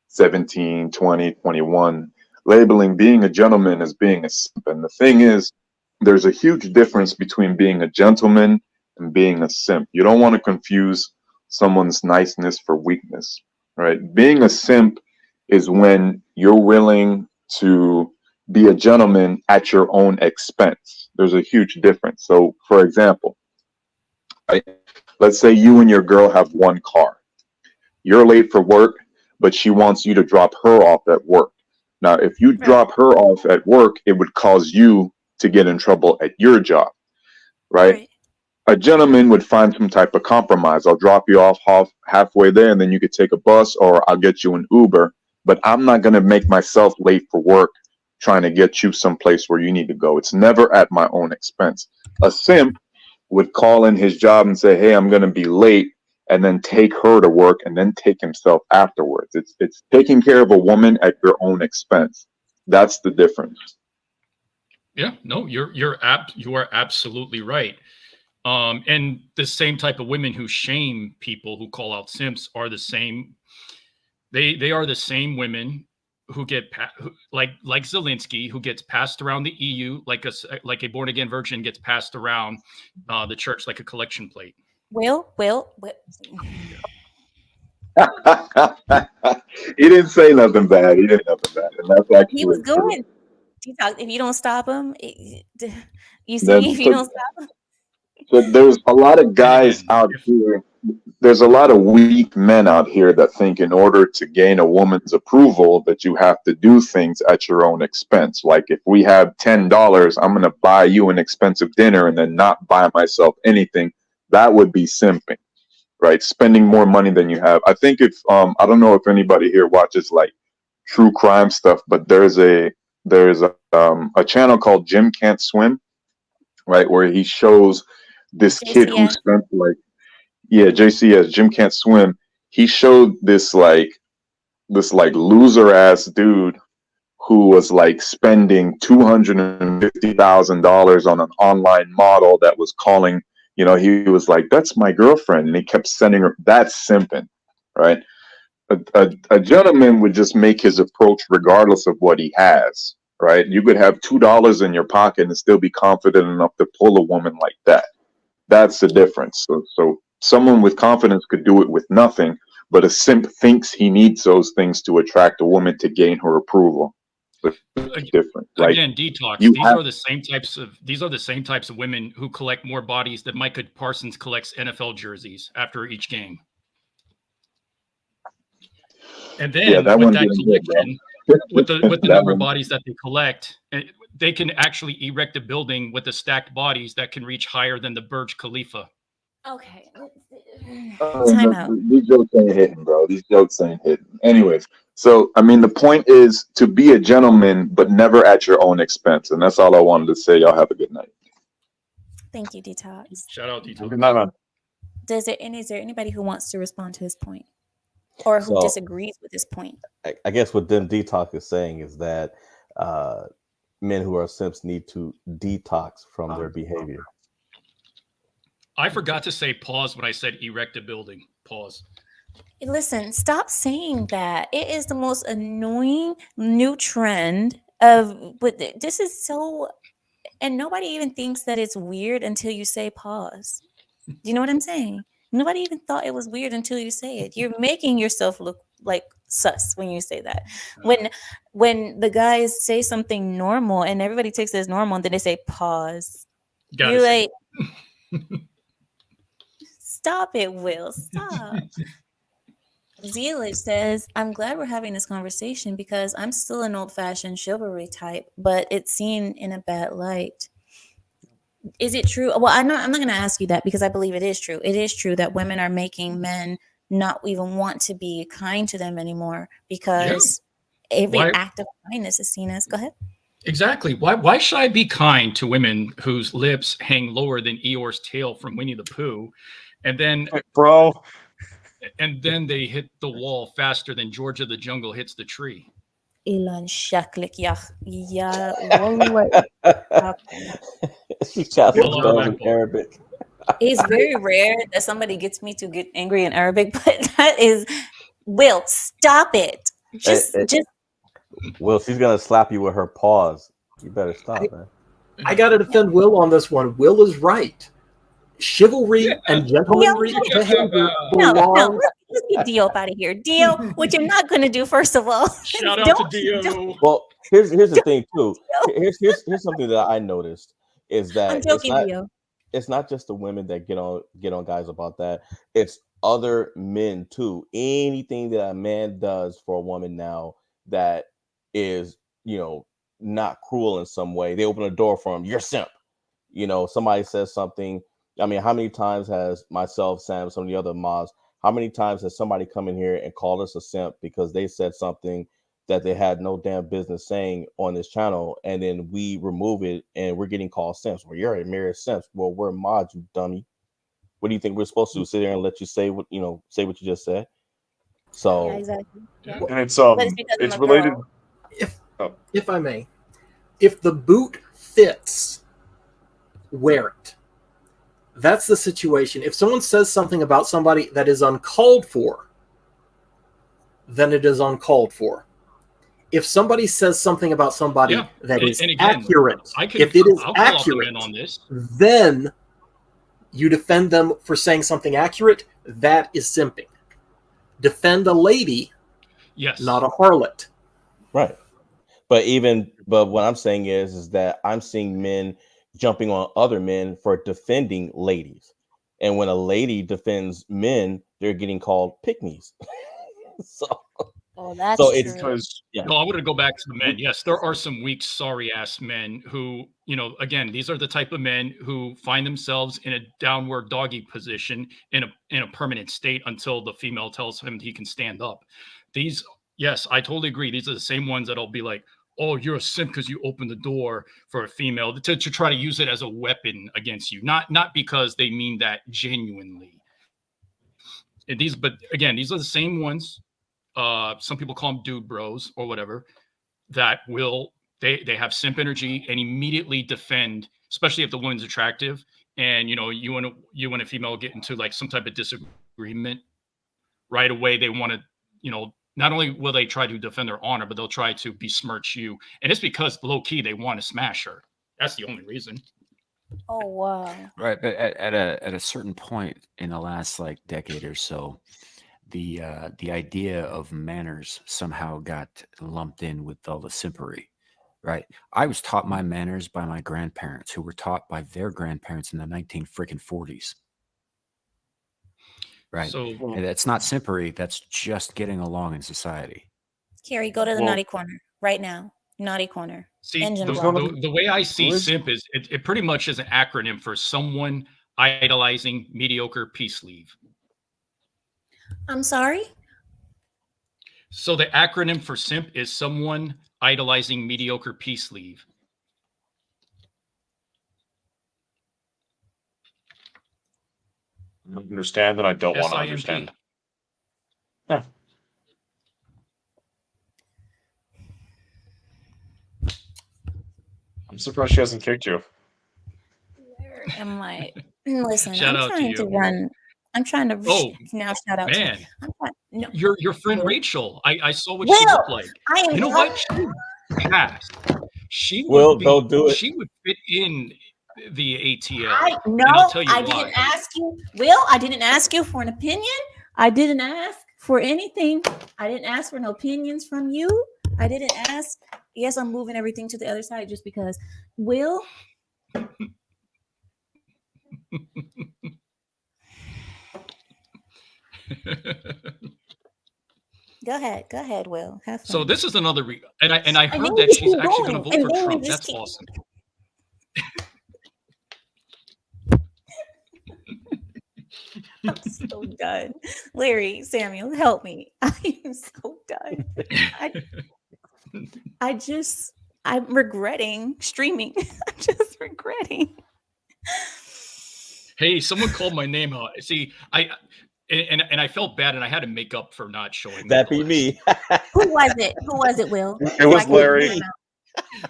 17, 20, 21, labeling being a gentleman as being a simp. And the thing is, there's a huge difference between being a gentleman and being a simp. You don't want to confuse someone's niceness for weakness, right? Being a simp is when you're willing to be a gentleman at your own expense. There's a huge difference. So, for example, let's say you and your girl have one car. You're late for work, but she wants you to drop her off at work. Now, if you drop her off at work, it would cause you to get in trouble at your job, right? A gentleman would find some type of compromise. I'll drop you off halfway there, and then you could take a bus, or I'll get you an Uber, but I'm not going to make myself late for work trying to get you someplace where you need to go. It's never at my own expense. A simp would call in his job and say, hey, I'm going to be late, and then take her to work and then take himself afterwards. It's taking care of a woman at your own expense. That's the difference. Yeah, no, you are absolutely right. And the same type of women who shame people who call out simps are the same. They are the same women who get like Zelensky, who gets passed around the EU like a born again virgin gets passed around the church like a collection plate. Will. He didn't say nothing bad. And that's actually he was going. Detox. If you don't stop him, if you don't stop him. So there's a lot of guys out here. There's a lot of weak men out here that think in order to gain a woman's approval that you have to do things at your own expense. Like if we have $10, I'm going to buy you an expensive dinner and then not buy myself anything. That would be simping, right? Spending more money than you have. I think if I don't know if anybody here watches like true crime stuff, but there's a channel called Jim Can't Swim, right, where he shows this kid who spent JCS, Jim Can't Swim. He showed this loser ass dude who was like spending $250,000 on an online model that was calling, he was like, that's my girlfriend, and he kept sending her. That's simping, right? A gentleman would just make his approach regardless of what he has, right? You could have $2 in your pocket and still be confident enough to pull a woman like that. That's the difference. So someone with confidence could do it with nothing, but a simp thinks he needs those things to attract a woman to gain her approval. So it's different, right? Again, detox. You These have, are the same types of women who collect more bodies that Micah Parsons collects NFL jerseys after each game. And yeah, then that with one that didn't hit, bro. collection, with the That number of one, bodies that they collect, they can actually erect a building with the stacked bodies that can reach higher than the Burj Khalifa. Okay. Time out. these jokes ain't hitting, bro. These jokes ain't hitting. Anyways, so I mean, the point is to be a gentleman, but never at your own expense, and that's all I wanted to say. Y'all have a good night. Thank you, Detox. Shout out Detox. Good night, man. Is there anybody who wants to respond to his point, or who So- disagrees with his point? I guess what Dem Detox is saying is that men who are simps need to detox from their behavior. I forgot to say pause when I said erect a building. Pause. Listen, stop saying that. It is the most annoying new trend of. But this is so, and nobody even thinks that it's weird until you say pause. Do you know what I'm saying? Nobody even thought it was weird until you say it. You're making yourself look like sus when you say that. When the guys say something normal and everybody takes it as normal, and then they say pause. Gotta You're say like, stop it, Will. Stop. Zealot says, I'm glad we're having this conversation because I'm still an old-fashioned chivalry type, but it's seen in a bad light. Is it true? Well, I'm not going to ask you that because I believe it is true. It is true that women are making men not even want to be kind to them anymore because every act of kindness is seen as, go ahead. Exactly. Why should I be kind to women whose lips hang lower than Eeyore's tail from Winnie the Pooh, and then they hit the wall faster than Georgia the Jungle hits the tree? Ilan shaklik ya She got some spells in Arabic. It's very rare that somebody gets me to get angry in Arabic, but that is Will, stop it. Just Will, she's gonna slap you with her paws. You better stop, man. I gotta defend Will on this one. Will is right. Chivalry and gentlemanly behavior belong. Let's get Dio up out of here. Dio, what you're not going to do, first of all. Shout out to Dio. Well, here's the thing too. Here's something that I noticed is that I'm joking, Dio. It's not just the women that get on guys about that. It's other men too. Anything that a man does for a woman now that is, not cruel in some way, they open a door for him. You're simp. Somebody says something. I mean, how many times has myself, Sam, some of the other mods, how many times has somebody come in here and called us a simp because they said something that they had no damn business saying on this channel, and then we remove it and we're getting called simps? Well, you're a mere simps. Well, we're mods, you dummy. What do you think we're supposed to do? Sit there and let you say what you just said? So yeah, exactly. Yeah. And it's related. If I may, if the boot fits, wear it. That's the situation. If someone says something about somebody that is uncalled for, then it is uncalled for. If somebody says something about somebody that is accurate, if it is accurate, on this, then you defend them for saying something accurate. That is simping. Defend a lady, not a harlot. Right. But what I'm saying is that I'm seeing men jumping on other men for defending ladies. And when a lady defends men, they're getting called pick-me's. That's it's true. No, I want to go back to the men. Yes, there are some weak, sorry-ass men who, again, these are the type of men who find themselves in a downward doggy position in a permanent state until the female tells him he can stand up. Yes, I totally agree. These are the same ones that'll be like, oh, you're a simp because you opened the door for a female to try to use it as a weapon against you. Not because they mean that genuinely. But again, these are the same ones. Some people call them dude bros or whatever, that they have simp energy and immediately defend, especially if the woman's attractive and you and a female get into like some type of disagreement right away. They want to not only will they try to defend their honor, but they'll try to besmirch you. And it's because low key they want to smash her. That's the only reason. Oh wow. Right, but at a certain point in the last like decade or so, the idea of manners somehow got lumped in with all the simpery. Right, I was taught my manners by my grandparents, who were taught by their grandparents in the 1940s. Right, So and that's not simpery. That's just getting along in society. Carrie, go to the Well- naughty corner right now. Naughty corner. see, Engine the, block. the way I see Who is- simp is it pretty much is an acronym for someone idolizing mediocre peace leave. I'm sorry? So the acronym for simp is someone idolizing mediocre peace leave. I don't understand, and I don't want to SIMP. understand. Yeah. I'm surprised she hasn't kicked you. Where am I? Listen, Shout I'm out to trying to you. run. I'm trying to Oh, now shout out to Man, me. I'm trying, no, your friend Will. Rachel, I saw what she Will, looked like. I am You know not- what? She would pass. She Will, would be, don't do it. She would fit in the ATL. No, and I'll tell you I why. didn't ask you. Will, I didn't ask you for an opinion. I didn't ask for anything. I didn't ask for no opinions from you. I didn't ask. Yes, I'm moving everything to the other side just because. Will, go ahead, Will. Have fun. So this is another and I And heard then that you she's keep actually going, going to vote and for then you Trump. just That's keep- awesome. I'm so done. Larry, Samuel, help me. I am so done. I'm regretting streaming. I'm just regretting. Hey, someone called my name out. See, I felt bad, and I had to make up for not showing. That be me. Who was it? Who was it, Will? It So I was can put Larry. him out.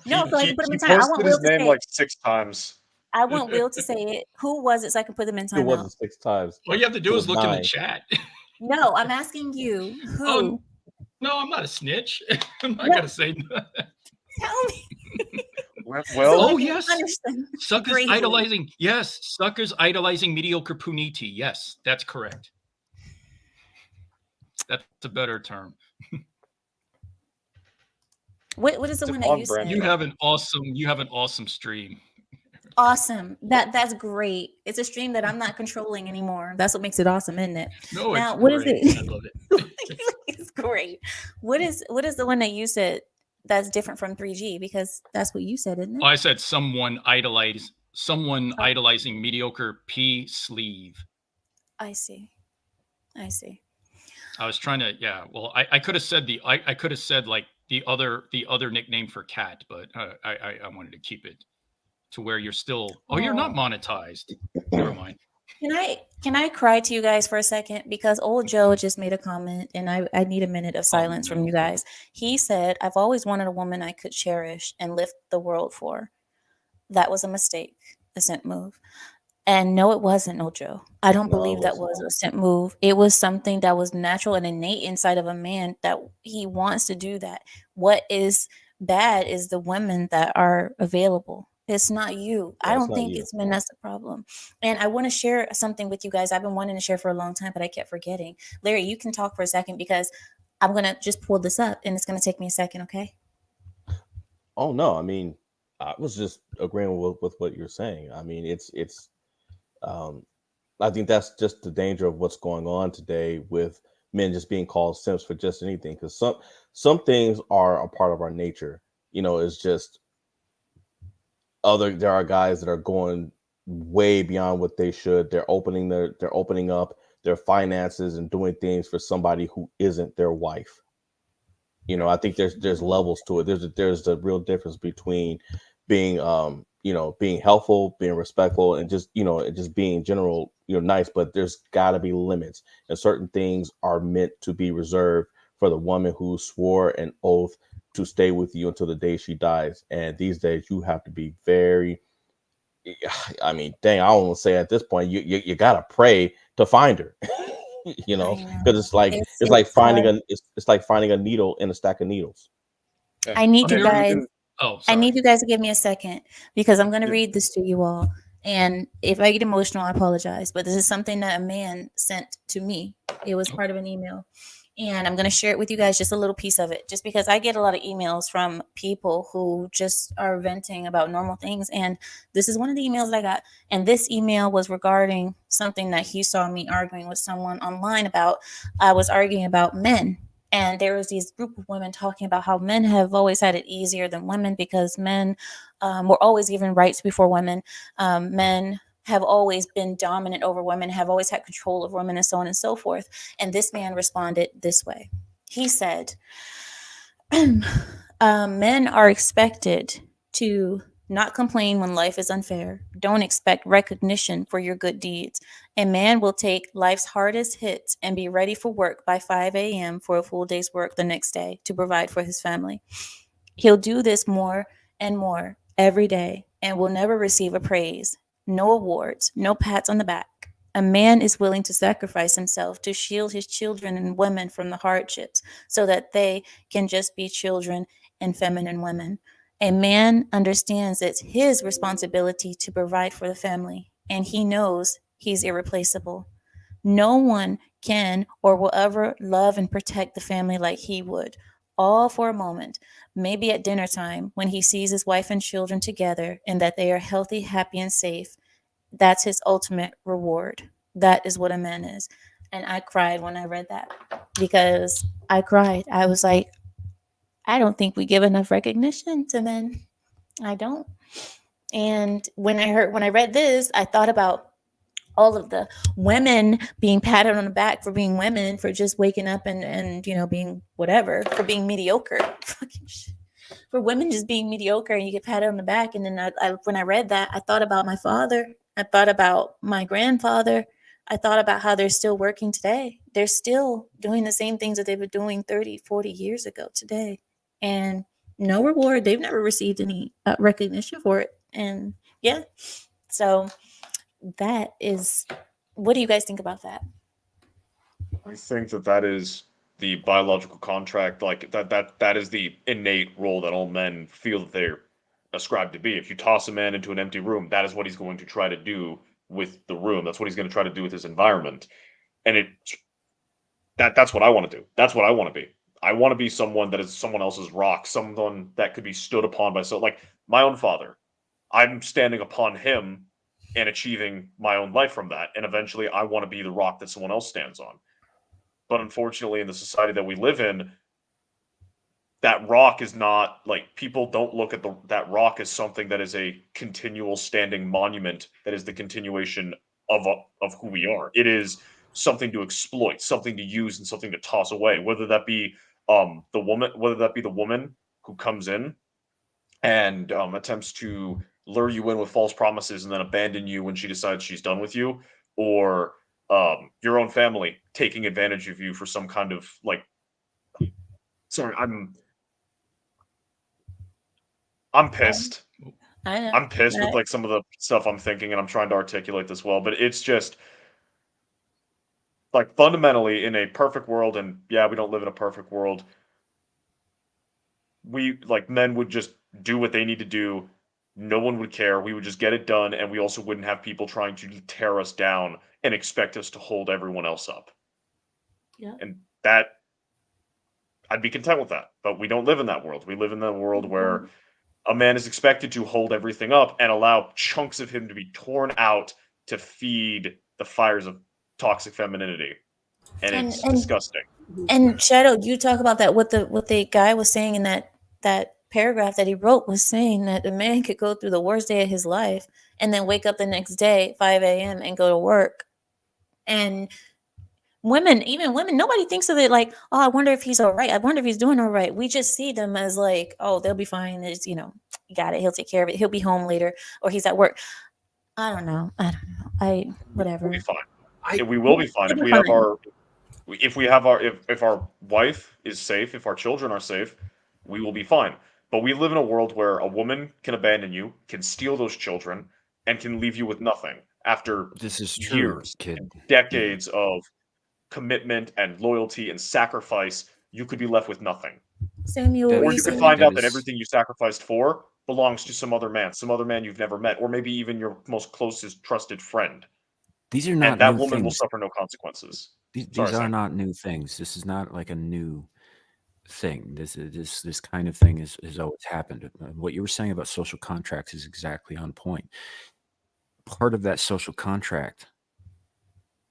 No, so I can put him He in time. I posted want his Will to name say like it. 6 times. I want Will to say it. Who was it so I can put them in It time out? wasn't 6 times. All you have to do It is was look in 9. the chat. No, I'm asking you. Who? Oh, no, I'm not a snitch. I'm not No. gonna say. Tell me. Well, So I Oh can yes, understand. suckers Crazy. idolizing. Yes, suckers idolizing mediocre puniti. Yes, that's correct. That's a better term. What is the It's one an that you on-brand said? You have an awesome stream. Awesome. That's great. It's a stream that I'm not controlling anymore. That's what makes it awesome, isn't it? No, Now, it's what is great. it? I love it. It's great. What is the one that you said that's different from 3G? Because that's what you said, isn't it? I said someone idolizing mediocre P sleeve. I see. I was trying to, yeah. Well, I could have said I could have said like the other nickname for cat, but I wanted to keep it to where you're still. Oh, you're not monetized. Never mind. Can I cry to you guys for a second? Because old Joe just made a comment and I need a minute of silence from you guys. He said, I've always wanted a woman I could cherish and lift the world for. That was a mistake, a simp move. And no, it wasn't, old Joe. I don't No, believe it that wasn't. was a simp move. It was something that was natural and innate inside of a man that he wants to do that. What is bad is the women that are available. It's not you. I That's don't not think you. it's men that's the problem. And I want to share something with you guys. I've been wanting to share for a long time, but I kept forgetting. Larry, you can talk for a second because I'm going to just pull this up and it's going to take me a second, okay? Oh no, I mean, I was just agreeing with what you're saying. I mean, it's I think that's just the danger of what's going on today with men just being called simps for just anything. Because some things are a part of our nature. You know, it's just there are guys that are going way beyond what they should. They're opening up their finances and doing things for somebody who isn't their wife. You know, I think there's levels to it. There's a real difference between being being helpful, being respectful, and just being general, nice. But there's got to be limits, and certain things are meant to be reserved for the woman who swore an oath to stay with you until the day she dies. And these days, you have to be very. I mean, dang, I don't want to say at this point, you gotta pray to find her. You know, I know. because it's like It's finding hard. it's like finding a needle in a stack of needles. I need I'm you very. guys. Oh, I sorry. need you guys to give me a second because I'm going to Yeah. read this to you all. And if I get emotional, I apologize. But this is something that a man sent to me. It was part of an email. And I'm going to share it with you guys, just a little piece of it, just because I get a lot of emails from people who just are venting about normal things. And this is one of the emails that I got. And this email was regarding something that he saw me arguing with someone online about. I was arguing about men, and there was these group of women talking about how men have always had it easier than women because men were always given rights before women. Men have always been dominant over women, have always had control of women, and so on and so forth. And this man responded this way. He said, men are expected to not complain when life is unfair. Don't expect recognition for your good deeds. A man will take life's hardest hits and be ready for work by 5 a.m. for a full day's work the next day to provide for his family. He'll do this more and more every day and will never receive a praise, no awards, no pats on the back. A man is willing to sacrifice himself to shield his children and women from the hardships so that they can just be children and feminine women. A man understands it's his responsibility to provide for the family, and he knows he's irreplaceable. No one can or will ever love and protect the family like he would. All for a moment, maybe at dinner time when he sees his wife and children together and that they are healthy, happy, and safe. That's his ultimate reward. That is what a man is. And I cried when I read that because I cried. I was like, I don't think we give enough recognition to men. I don't. And when I read this, I thought about all of the women being patted on the back for being women, for just waking up and being whatever, for being mediocre. For women just being mediocre and you get patted on the back. And then when I read that, I thought about my father. I thought about my grandfather. I thought about how they're still working today. They're still doing the same things that they were doing 30, 40 years ago today. And no reward. They've never received any recognition for it. And yeah, so that is, what do you guys think about that? I think that is the biological contract, like that is the innate role that all men feel that they're ascribed to be. If you toss a man into an empty room, that is what he's going to try to do with the room. That's what he's going to try to do with his environment. And that's what I want to do. That's what I want to be. I want to be someone that is someone else's rock, someone that could be stood upon by like my own father. I'm standing upon him and achieving my own life from that. And eventually I want to be the rock that someone else stands on. But unfortunately, in the society that we live in, that rock is not like people don't look at that rock as something that is a continual standing monument that is the continuation of who we are. It is something to exploit, something to use, and something to toss away. Whether that be the woman who comes in and attempts to lure you in with false promises and then abandon you when she decides she's done with you, or your own family taking advantage of you for some kind of like. Sorry, I'm pissed. I know. I'm pissed with like some of the stuff I'm thinking, and I'm trying to articulate this well, but it's just like fundamentally in a perfect world, and yeah, we don't live in a perfect world. We like men would just do what they need to do. No one would care. We would just get it done, and we also wouldn't have people trying to tear us down and expect us to hold everyone else up. Yeah. And that I'd be content with that. But we don't live in that world. We live in that world where a man is expected to hold everything up and allow chunks of him to be torn out to feed the fires of toxic femininity. And it's disgusting. And Shadow, you talk about that. What the guy was saying in that paragraph that he wrote was saying that a man could go through the worst day of his life and then wake up the next day 5 a.m. and go to work. And women, even women, nobody thinks of it like, oh, I wonder if he's all right. I wonder if he's doing all right. We just see them as like, oh, they'll be fine. It's, you got it. He'll take care of it. He'll be home later, or he's at work. I don't know. Whatever. We'll be fine. We will be fine if we have our if our wife is safe, if our children are safe, we will be fine. But we live in a world where a woman can abandon you, can steal those children, and can leave you with nothing after This is true, years, kid. and decades of commitment and loyalty and sacrifice, you could be left with nothing. Samuel, That were Or you you could saying? find that out that is everything you sacrificed for belongs to some other man you've never met, or maybe even your most closest trusted friend. these are And not that new woman will things. suffer no consequences. These Sorry, are Sam. not new things. This is not like a new thing. This kind of thing has always happened. What you were saying about social contracts is exactly on point. Part of that social contract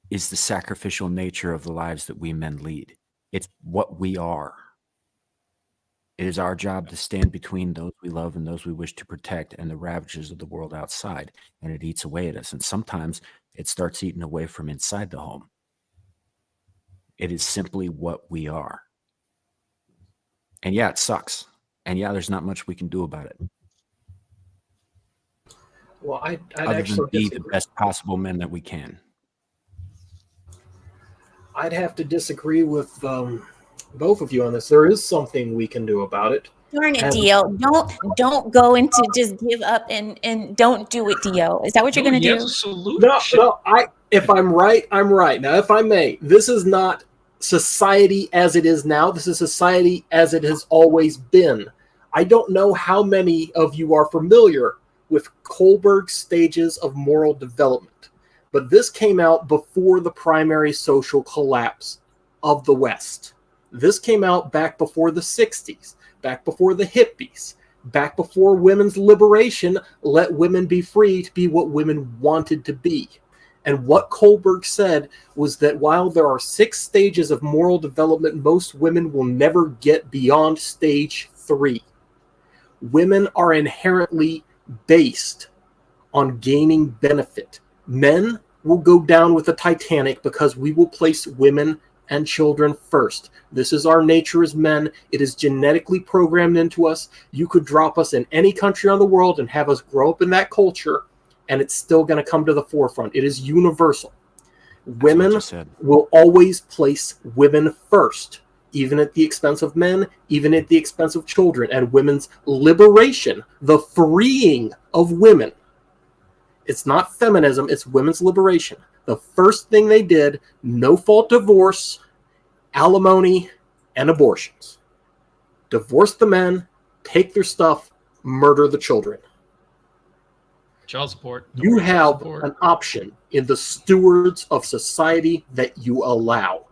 is the sacrificial nature of the lives that we men lead. It's what we are. It is our job to stand between those we love and those we wish to protect and the ravages of the world outside. And it eats away at us. And sometimes it starts eating away from inside the home. It is simply what we are. And yeah, it sucks. And yeah, there's not much we can do about it. Well, I'd Other than actually be the disagree. best possible men that we can. I'd have to disagree with both of you on this. There is something we can do about it. Darn it, And Dio. Don't go into just give up and don't do it, Dio. Is that what you're No, gonna he has do? a solution. if I'm right, I'm right. Now, if I may, this is not society as it is now. This is society as it has always been. I don't know how many of you are familiar with Kohlberg's stages of moral development, but this came out before the primary social collapse of the West. This came out back before the 60s, back before the hippies, back before women's liberation let women be free to be what women wanted to be. And what Kohlberg said was that while there are 6 stages of moral development, most women will never get beyond stage 3. Women are inherently based on gaining benefit. Men will go down with the Titanic because we will place women and children first. This is our nature as men. It is genetically programmed into us. You could drop us in any country on the world and have us grow up in that culture, and it's still going to come to the forefront. It is universal. Women will always place women first, even at the expense of men, even at the expense of children. And women's liberation, the freeing of women, it's not feminism, it's women's liberation. The first thing they did, no-fault divorce, alimony, and abortions. Divorce the men, take their stuff, murder the children. Child support. You have an option in the stewards of society that you allow.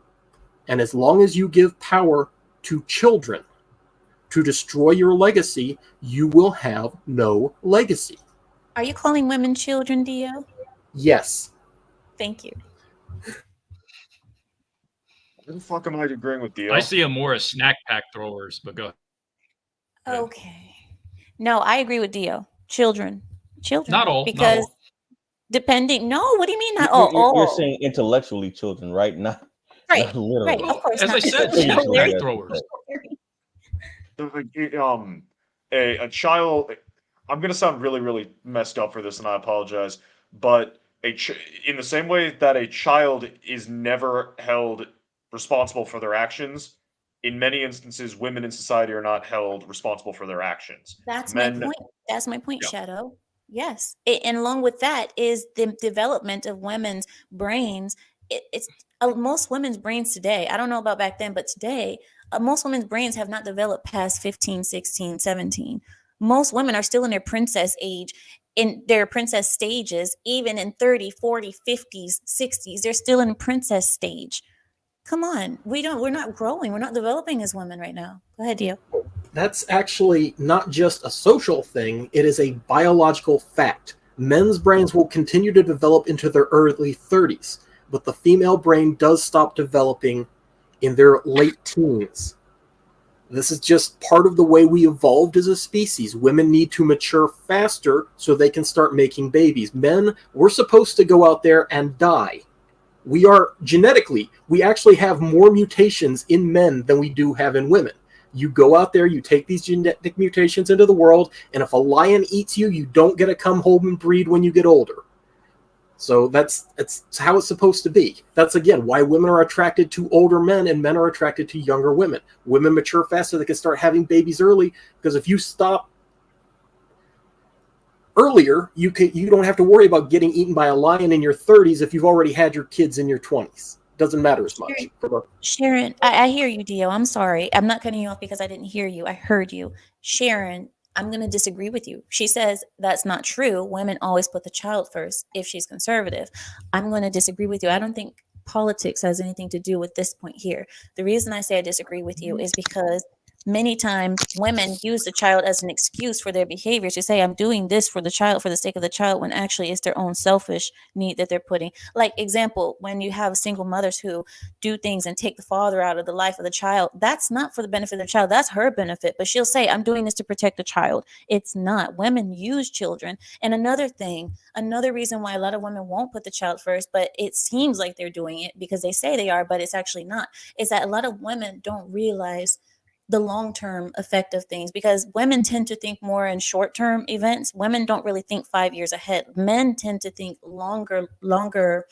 And as long as you give power to children to destroy your legacy, you will have no legacy. Are you calling women children, Dio? Yes. Thank you. Who the fuck am I agreeing with Dio? I see them more as snack pack throwers, but go ahead. Okay. No, I agree with Dio. Children. Not all. Because not all. depending. No, what do you mean not all? You're saying intellectually children, right? Not literally. Right, of course as not. I said, snack pack throwers. A child. I'm gonna sound really, really messed up for this, and I apologize. But in the same way that a child is never held responsible for their actions, in many instances, women in society are not held responsible for their actions. That's my point. That's my point, Shadow. Yes. And along with that is the development of women's brains. It's most women's brains today. I don't know about back then, but today, most women's brains have not developed past 15, 16, 17. Most women are still in their princess age, in their princess stages, even in 30, 40, 50s, 60s. They're still in princess stage. Come on. We're not growing. We're not developing as women right now. Go ahead, Dio. That's actually not just a social thing, it is a biological fact. Men's brains will continue to develop into their early 30s, but the female brain does stop developing in their late teens. This is just part of the way we evolved as a species. Women need to mature faster so they can start making babies. Men, we're supposed to go out there and die. We are genetically, we actually have more mutations in men than we do have in women. You go out there, you take these genetic mutations into the world, and if a lion eats you, you don't get to come home and breed when you get older. So that's how it's supposed to be. That's, again, why women are attracted to older men and men are attracted to younger women. Women mature faster, they can start having babies early, because if you stop earlier, you don't have to worry about getting eaten by a lion in your 30s if you've already had your kids in your 20s. doesn't matter as much. Sharon, I hear you, Dio. I'm sorry. I'm not cutting you off because I didn't hear you. I heard you. Sharon, I'm going to disagree with you. She says that's not true. Women always put the child first if she's conservative. I'm going to disagree with you. I don't think politics has anything to do with this point here. The reason I say I disagree with you is because many times women use the child as an excuse for their behavior to say, I'm doing this for the child, for the sake of the child, when actually it's their own selfish need that they're putting. Like, example, when you have single mothers who do things and take the father out of the life of the child, that's not for the benefit of the child. That's her benefit. But she'll say, I'm doing this to protect the child. It's not. Women use children. And another thing, another reason why a lot of women won't put the child first, but it seems like they're doing it because they say they are, but it's actually not, is that a lot of women don't realize the long-term effect of things, because women tend to think more in short-term events. Women don't really think 5 years ahead. Men tend to think longer,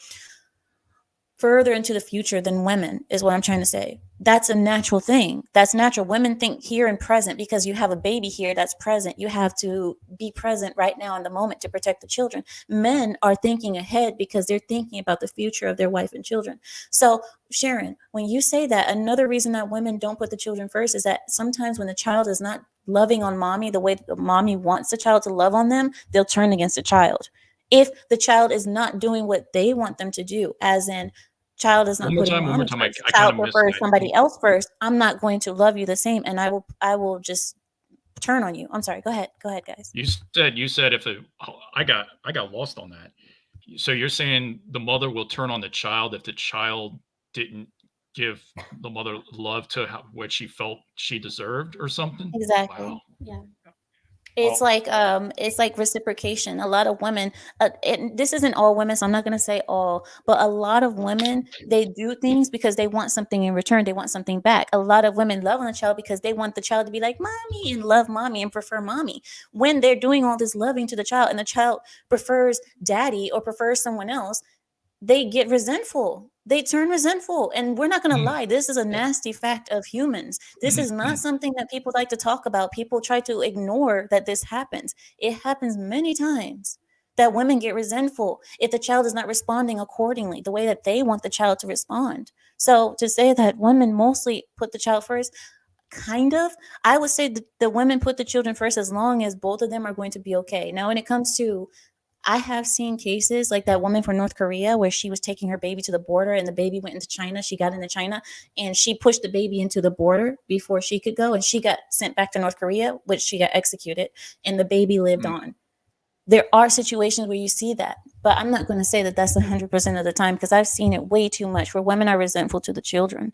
further into the future than women, is what I'm trying to say. That's a natural thing. That's natural. Women think here and present because you have a baby here that's present. You have to be present right now in the moment to protect the children. Men are thinking ahead because they're thinking about the future of their wife and children. So, Sharon, when you say that, another reason that women don't put the children first is that sometimes when the child is not loving on mommy the way the mommy wants the child to love on them, they'll turn against the child. If the child is not doing what they want them to do, as in child is not putting One more mommy time. first, I kind child of missed prefers that. somebody else first, I'm not going to love you the same, and I will just turn on you. I'm sorry. Go ahead, guys. You said if it, oh, I got lost on that. So you're saying the mother will turn on the child if the child didn't give the mother love to what she felt she deserved or something? Exactly. Wow. Yeah. It's like reciprocation. A lot of women, this isn't all women, so I'm not going to say all, but a lot of women, they do things because they want something in return. They want something back. A lot of women love on the child because they want the child to be like mommy and love mommy and prefer mommy. When they're doing all this loving to the child and the child prefers daddy or prefers someone else, they get resentful. They turn resentful. And we're not going to lie. This is a nasty fact of humans. This is not something that people like to talk about. People try to ignore that this happens. It happens many times that women get resentful if the child is not responding accordingly, the way that they want the child to respond. So to say that women mostly put the child first, kind of, I would say the women put the children first as long as both of them are going to be okay. Now, when it comes to, I have seen cases like that woman from North Korea where she was taking her baby to the border and the baby went into China. She got into China and she pushed the baby into the border before she could go. And she got sent back to North Korea, which she got executed, and the baby lived on. There are situations where you see that, but I'm not going to say that that's 100% of the time, because I've seen it way too much where women are resentful to the children.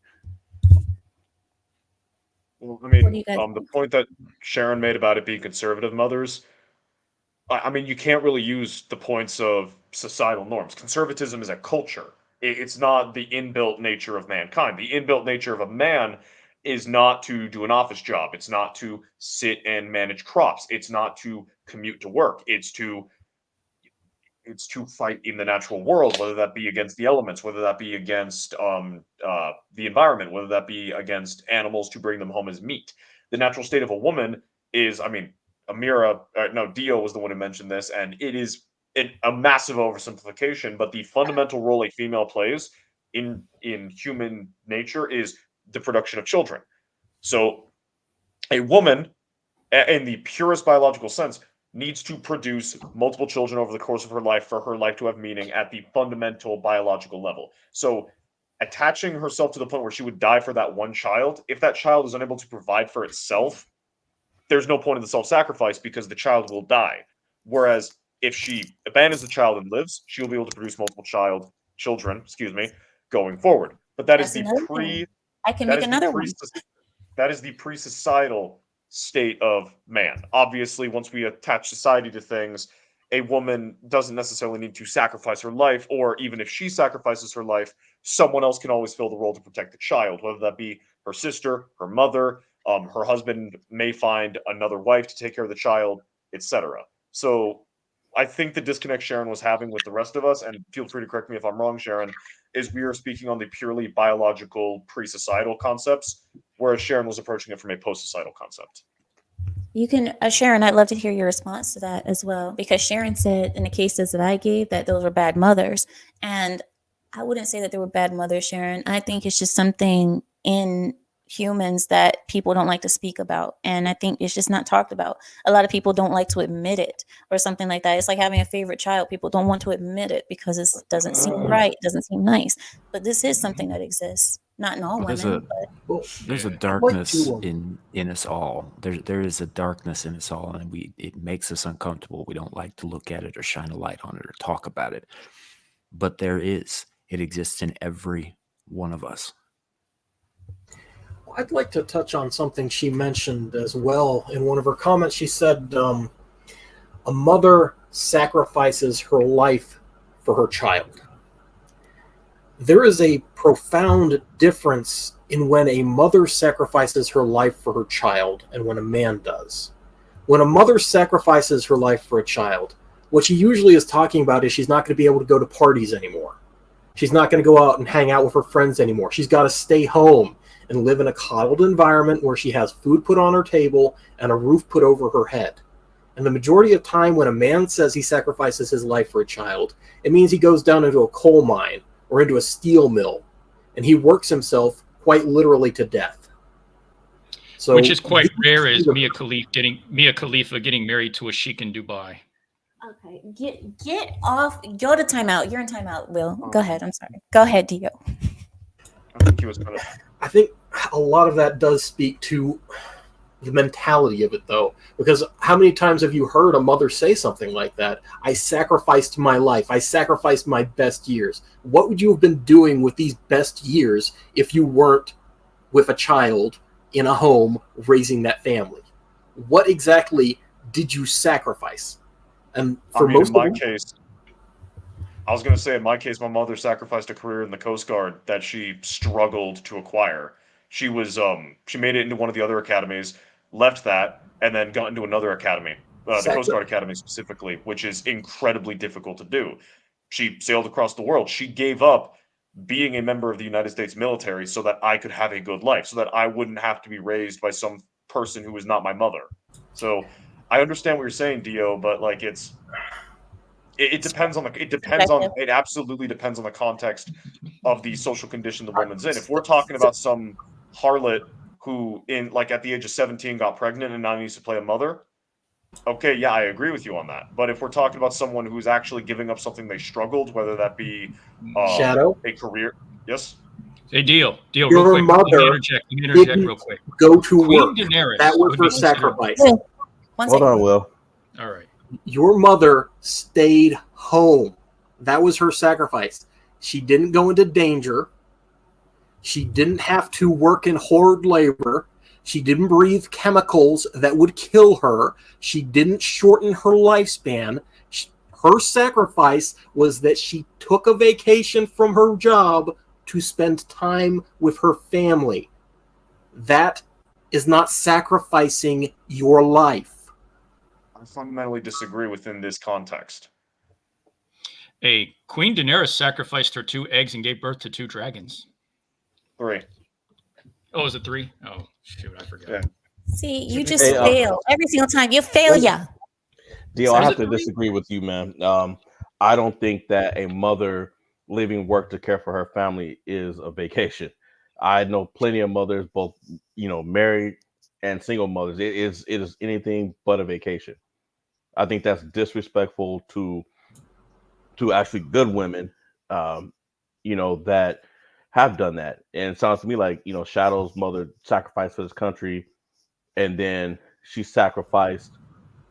Well, I What do mean, you guys the think? point that Sharon made about it being conservative mothers, I mean, you can't really use the points of societal norms. Conservatism is a culture. It's not the inbuilt nature of mankind. The inbuilt nature of a man is not to do an office job. It's not to sit and manage crops. It's not to commute to work. It's to fight in the natural world, whether that be against the elements, whether that be against the environment, whether that be against animals to bring them home as meat. The natural state of a woman is, I mean, no, Dio was the one who mentioned this, and it is a massive oversimplification, but the fundamental role a female plays in human nature is the production of children. So a woman, in the purest biological sense, needs to produce multiple children over the course of her life for her life to have meaning at the fundamental biological level. So attaching herself to the point where she would die for that one child, if that child is unable to provide for itself, there's no point in the self-sacrifice because the child will die. Whereas if she abandons the child and lives, she'll be able to produce multiple children, going forward. But that is That's the another thing. pre I can that make is the another pre one. that is the pre-societal state of man. Obviously, once we attach society to things, a woman doesn't necessarily need to sacrifice her life, or even if she sacrifices her life, someone else can always fill the role to protect the child, whether that be her sister, her mother, her husband may find another wife to take care of the child, etc. So I think the disconnect Sharon was having with the rest of us, and feel free to correct me if I'm wrong, Sharon, is we are speaking on the purely biological pre-societal concepts, whereas Sharon was approaching it from a post-societal concept. You can, Sharon, I'd love to hear your response to that as well, because Sharon said in the cases that I gave that those were bad mothers. And I wouldn't say that they were bad mothers, Sharon. I think it's just something in humans that people don't like to speak about. And I think it's just not talked about. A lot of people don't like to admit it or something like that. It's like having a favorite child. People don't want to admit it because it doesn't seem right. It doesn't seem nice. But this is something that exists. Not in all Well, women, but there's a I'd like darkness to, in us all. There is a darkness in us all, and it makes us uncomfortable. We don't like to look at it or shine a light on it or talk about it. But there is. It exists in every one of us. I'd like to touch on something she mentioned as well. In one of her comments, she said a mother sacrifices her life for her child. There is a profound difference in when a mother sacrifices her life for her child and when a man does. When a mother sacrifices her life for a child, what she usually is talking about is she's not going to be able to go to parties anymore. She's not going to go out and hang out with her friends anymore. She's got to stay home and live in a coddled environment where she has food put on her table and a roof put over her head. And the majority of time when a man says he sacrifices his life for a child, it means he goes down into a coal mine or into a steel mill, and he works himself quite literally to death. So, which is quite rare, is Mia Khalifa getting married to a sheik in Dubai. okay. Get off. Go to timeout. You're in timeout, Will. Go ahead. I'm sorry. Go ahead, Dio. I think he was kind of. I think a lot of that does speak to the mentality of it, though, because how many times have you heard a mother say something like that? I sacrificed my life. I sacrificed my best years. What would you have been doing with these best years if you weren't with a child in a home raising that family? What exactly did you sacrifice? And for most in my of them, case, I was going to say, in my case, my mother sacrificed a career in the Coast Guard that she struggled to acquire. She was, she made it into one of the other academies, left that, and then got into another academy, the Coast Guard Academy specifically, which is incredibly difficult to do. She sailed across the world. She gave up being a member of the United States military so that I could have a good life, so that I wouldn't have to be raised by some person who was not my mother. So I understand what you're saying, Dio, but like it depends on it absolutely depends on the context of the social condition the woman's in. If we're talking about some harlot who at the age of 17 got pregnant and now needs to play a mother, okay, yeah, I agree with you on that. But if we're talking about someone who's actually giving up something they struggled, whether that be Shadow, a career, yes. Hey, Dio, your real quick. mother Let me interject didn't real quick. go to Queen work. Daenerys That was would her be considered- sacrifice. Hold on, Will. All right. Your mother stayed home. That was her sacrifice. She didn't go into danger. She didn't have to work in hard labor. She didn't breathe chemicals that would kill her. She didn't shorten her lifespan. Her sacrifice was that she took a vacation from her job to spend time with her family. That is not sacrificing your life. I fundamentally disagree within this context. Hey, Queen Daenerys sacrificed her 2 eggs and gave birth to 2 dragons. 3. Oh, is it 3? Oh, shoot, I forgot. Yeah. See, you just Hey, fail every single time. You fail, yeah. Dio, I have to disagree with you, man. I don't think that a mother leaving work to care for her family is a vacation. I know plenty of mothers, both married and single mothers. It is anything but a vacation. I think that's disrespectful to actually good women, that have done that. And it sounds to me like Shadow's mother sacrificed for this country, and then she sacrificed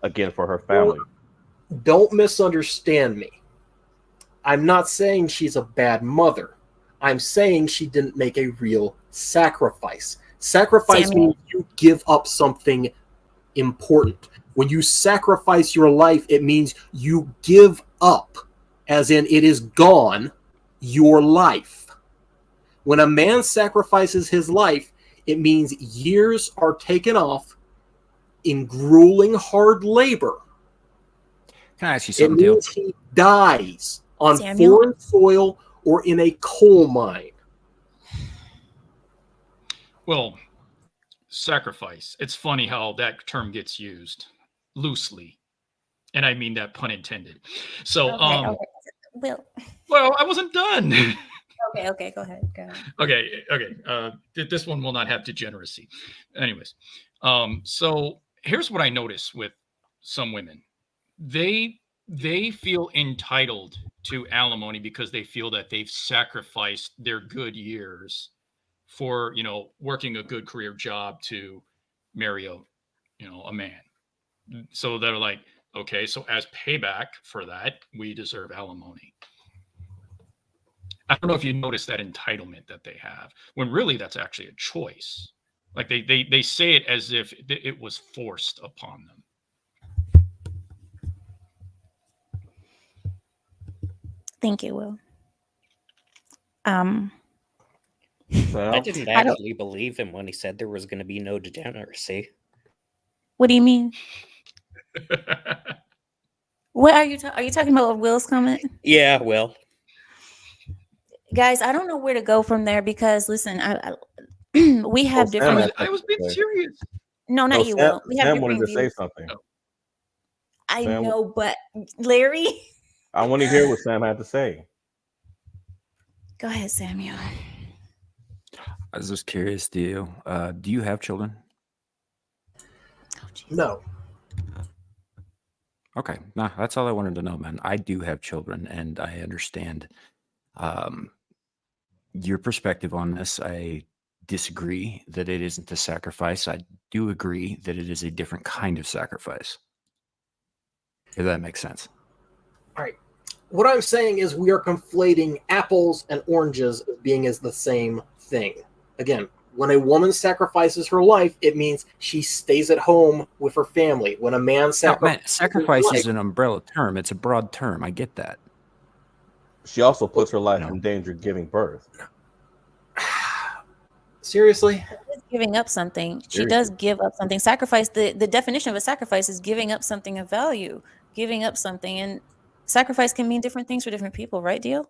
again for her family. Well, don't misunderstand me. I'm not saying she's a bad mother. I'm saying she didn't make a real sacrifice. Sacrifice means you give up something important. When you sacrifice your life, it means you give up, as in it is gone, your life. When a man sacrifices his life, it means years are taken off in grueling hard labor. Can I ask you something, It means he dies on foreign soil or in a coal mine. Well, sacrifice. It's funny how that term gets used loosely. And I mean that pun intended. So, Okay. well, I wasn't done. Okay. Go ahead. Okay. This one will not have degeneracy. Anyways, so here's what I notice with some women. They feel entitled to alimony because they feel that they've sacrificed their good years for, working a good career job to marry a man. So they're like, okay, so as payback for that, we deserve alimony. I don't know if you notice that entitlement that they have, when really that's actually a choice. Like they say it as if it was forced upon them. Thank you, Will. I didn't actually believe him when he said there was going to be no degeneracy. What do you mean? What are you talking about? Will's comment? Yeah, Will. Guys, I don't know where to go from there because listen, we have different. I was being serious. No, not you, Will. We have Sam different wanted to views. say something. I know, but Larry. I want to hear what Sam had to say. Go ahead, Samuel. I was just curious. Do you have children? No. Okay, nah, that's all I wanted to know, man. I do have children, and I understand your perspective on this. I disagree that it isn't a sacrifice. I do agree that it is a different kind of sacrifice. If that makes sense. All right. What I'm saying is we are conflating apples and oranges as being as the same thing. Again, when a woman sacrifices her life, it means she stays at home with her family. When a man sacrifice is an umbrella term. It's a broad term. I get that. She also puts her life in danger giving birth. Seriously? She's giving up something. She does give up something. Sacrifice, the definition of a sacrifice is giving up something of value, giving up something. And sacrifice can mean different things for different people, right, Dio?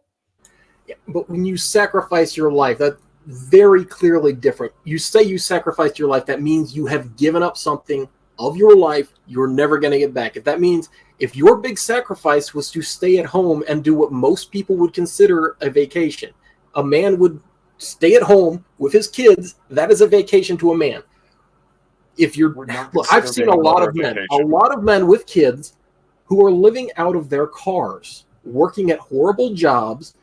Yeah, but when you sacrifice your life, that's very clearly different. You say you sacrificed your life, that means you have given up something of your life you're never going to get back. If that means if your big sacrifice was to stay at home and do what most people would consider a vacation, a man would stay at home with his kids. That is a vacation to a man. If you're look, I've seen a lot of men with kids who are living out of their cars, working at horrible jobs,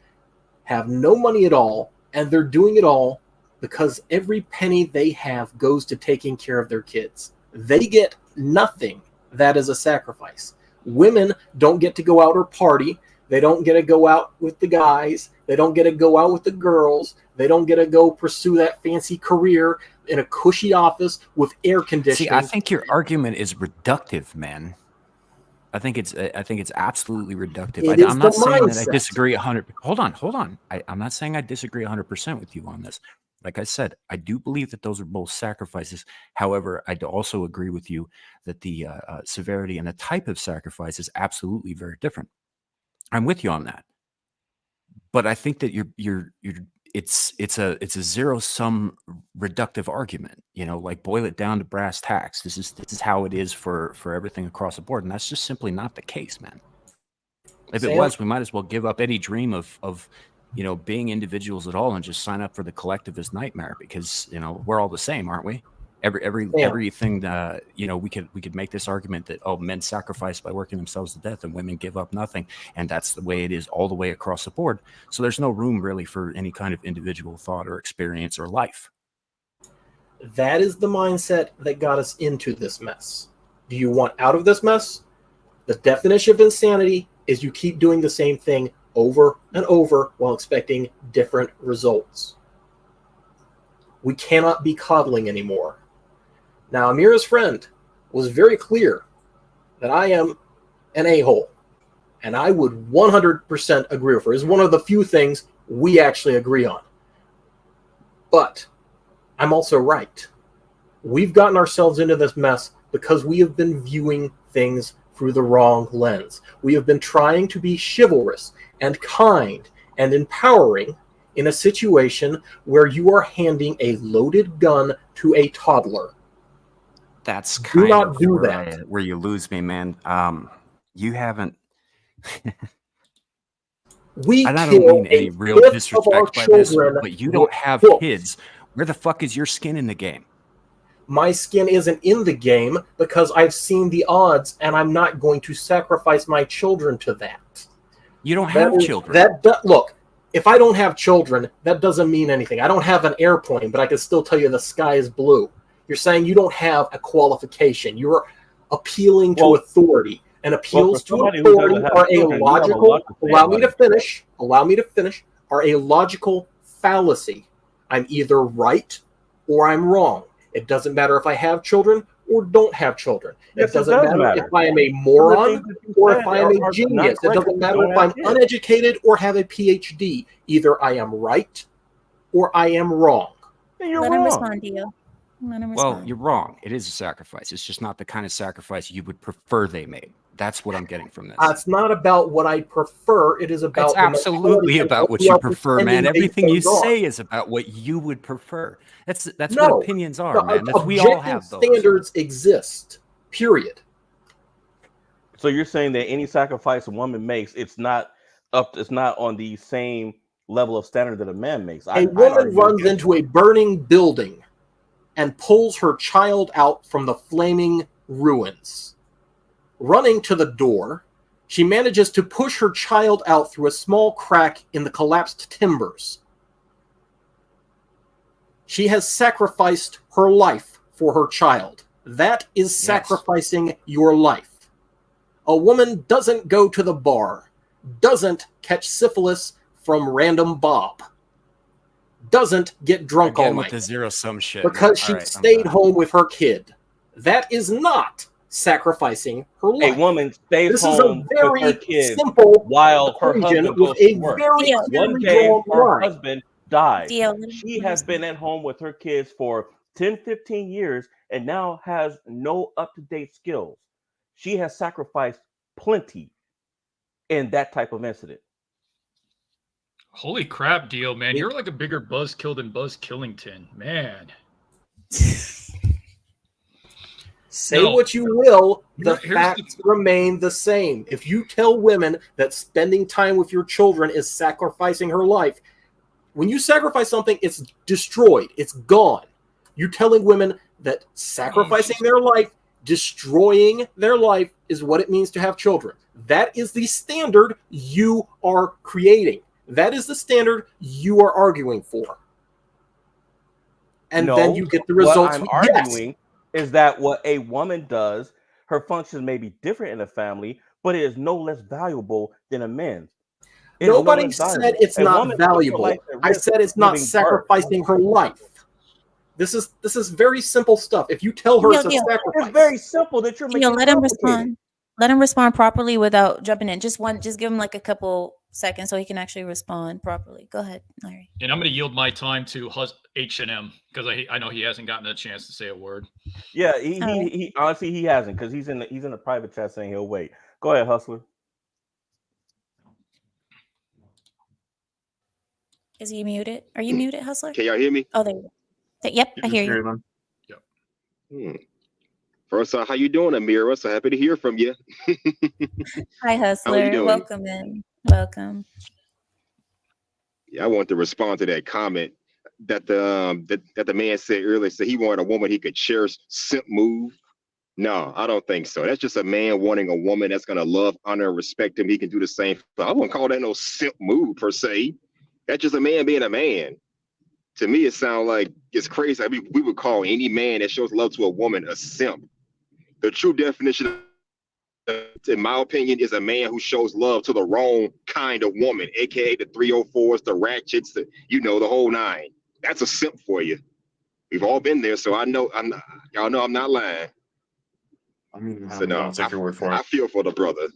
have no money at all, and they're doing it all because every penny they have goes to taking care of their kids. They get nothing. That is a sacrifice. Women don't get to go out or party. They don't get to go out with the guys. They don't get to go out with the girls. They don't get to go pursue that fancy career in a cushy office with air conditioning. See, I think your argument is reductive, man. I think it's absolutely reductive. I'm not saying that I disagree 100. Hold on. I'm not saying I disagree 100% with you on this. Like I said, I do believe that those are both sacrifices. However, I also agree with you that the severity and the type of sacrifice is absolutely very different. I'm with you on that. But I think that it's a zero-sum reductive argument, like boil it down to brass tacks. This is how it is for everything across the board, and that's just simply not the case, man. If it was, we might as well give up any dream of being individuals at all and just sign up for the collectivist nightmare, because we're all the same, aren't we? Everything we could make this argument that men sacrifice by working themselves to death and women give up nothing, and that's the way it is all the way across the board. So there's no room really for any kind of individual thought or experience or life. That is the mindset that got us into this mess. Do you want out of this mess? The definition of insanity is you keep doing the same thing over and over while expecting different results. We cannot be coddling anymore. Now, Amira's friend was very clear that I am an a-hole, and I would 100% agree with her. It's one of the few things we actually agree on. But I'm also right. We've gotten ourselves into this mess because we have been viewing things through the wrong lens. We have been trying to be chivalrous and kind and empowering in a situation where you are handing a loaded gun to a toddler. That's kind of where you lose me, man. You haven't. We And I kill don't mean a any real fifth of our disrespect by this, children but you with don't have books. kids. Where the fuck is your skin in the game? My skin isn't in the game because I've seen the odds, and I'm not going to sacrifice my children to that. You don't have children. Look, if I don't have children, that doesn't mean anything. I don't have an airplane, but I can still tell you the sky is blue. You're saying you don't have a qualification. You're appealing to authority. And appeals to authority are a logical, allow me to finish, are a logical fallacy. I'm either right or I'm wrong. It doesn't matter if I have children or don't have children. Yes, it doesn't matter if I am a moron or if I am a genius. It doesn't matter if I'm uneducated or have a PhD. Either I am right or I am wrong. Let him respond, Dio. Let him respond. Well, you're wrong. It is a sacrifice. It's just not the kind of sacrifice you would prefer they made. That's what I'm getting from this. It's not about what I prefer. It is about It's absolutely about what you prefer, man. Everything you say is about what you would prefer. That's what opinions are, man. We all have those. Standards exist. Period. So you're saying that any sacrifice a woman makes, it's not on the same level of standard that a man makes. A woman runs into a burning building and pulls her child out from the flaming ruins. Running to the door, she manages to push her child out through a small crack in the collapsed timbers. She has sacrificed her life for her child. That is sacrificing your life. A woman doesn't go to the bar, doesn't catch syphilis from random Bob, doesn't get drunk all night with the zero-sum shit because she stayed home with her kid. That is not sacrificing her life. A woman stays home with her kids simple while her husband goes to work. One day, her husband died. She has been at home with her kids for 10, 15 years and now has no up-to-date skills. She has sacrificed plenty in that type of incident. Holy crap, Dio, man. You're like a bigger buzzkill than Buzz Killington, man. Say what you will, the facts remain the same. If you tell women that spending time with your children is sacrificing her life, when you sacrifice something, it's destroyed. It's gone. You're telling women that sacrificing their life, destroying their life is what it means to have children. That is the standard you are creating. That is the standard you are arguing for. And then you get the results. What I'm arguing is that what a woman does, her functions may be different in a family, but it is no less valuable than a man's. Nobody said it's not valuable. I said it's not sacrificing her life. This is very simple stuff. If you tell her it's a sacrifice, it's very simple that you're making. Let him respond. Let him respond properly without jumping in. Just give him like a couple seconds so he can actually respond properly. Go ahead, Larry. And I'm going to yield my time to H&M because I know he hasn't gotten a chance to say a word. Yeah, he honestly he hasn't because he's in a private chat saying he'll wait. Go ahead, Hustler. Is he muted? Are you muted, Hustler? Can y'all hear me? Oh, there you go. Yep, I hear you. Yep. First off, how you doing, Amira? So happy to hear from you. Hi, Hustler. Welcome in. Welcome. Yeah, I want to respond to that comment that the man said earlier. So he wanted a woman he could cherish, simp move. No, I don't think so. That's just a man wanting a woman that's gonna love, honor, and respect him. He can do the same. I wouldn't call that no simp move per se. That's just a man being a man. To me, it sounds like it's crazy. I mean, we would call any man that shows love to a woman a simp. The true definition, in my opinion, is a man who shows love to the wrong kind of woman, aka the 304s, the ratchets, the whole nine. That's a simp for you. We've all been there, so I know y'all know I'm not lying. I mean, so no, I'll take your word for it. I feel for the brother.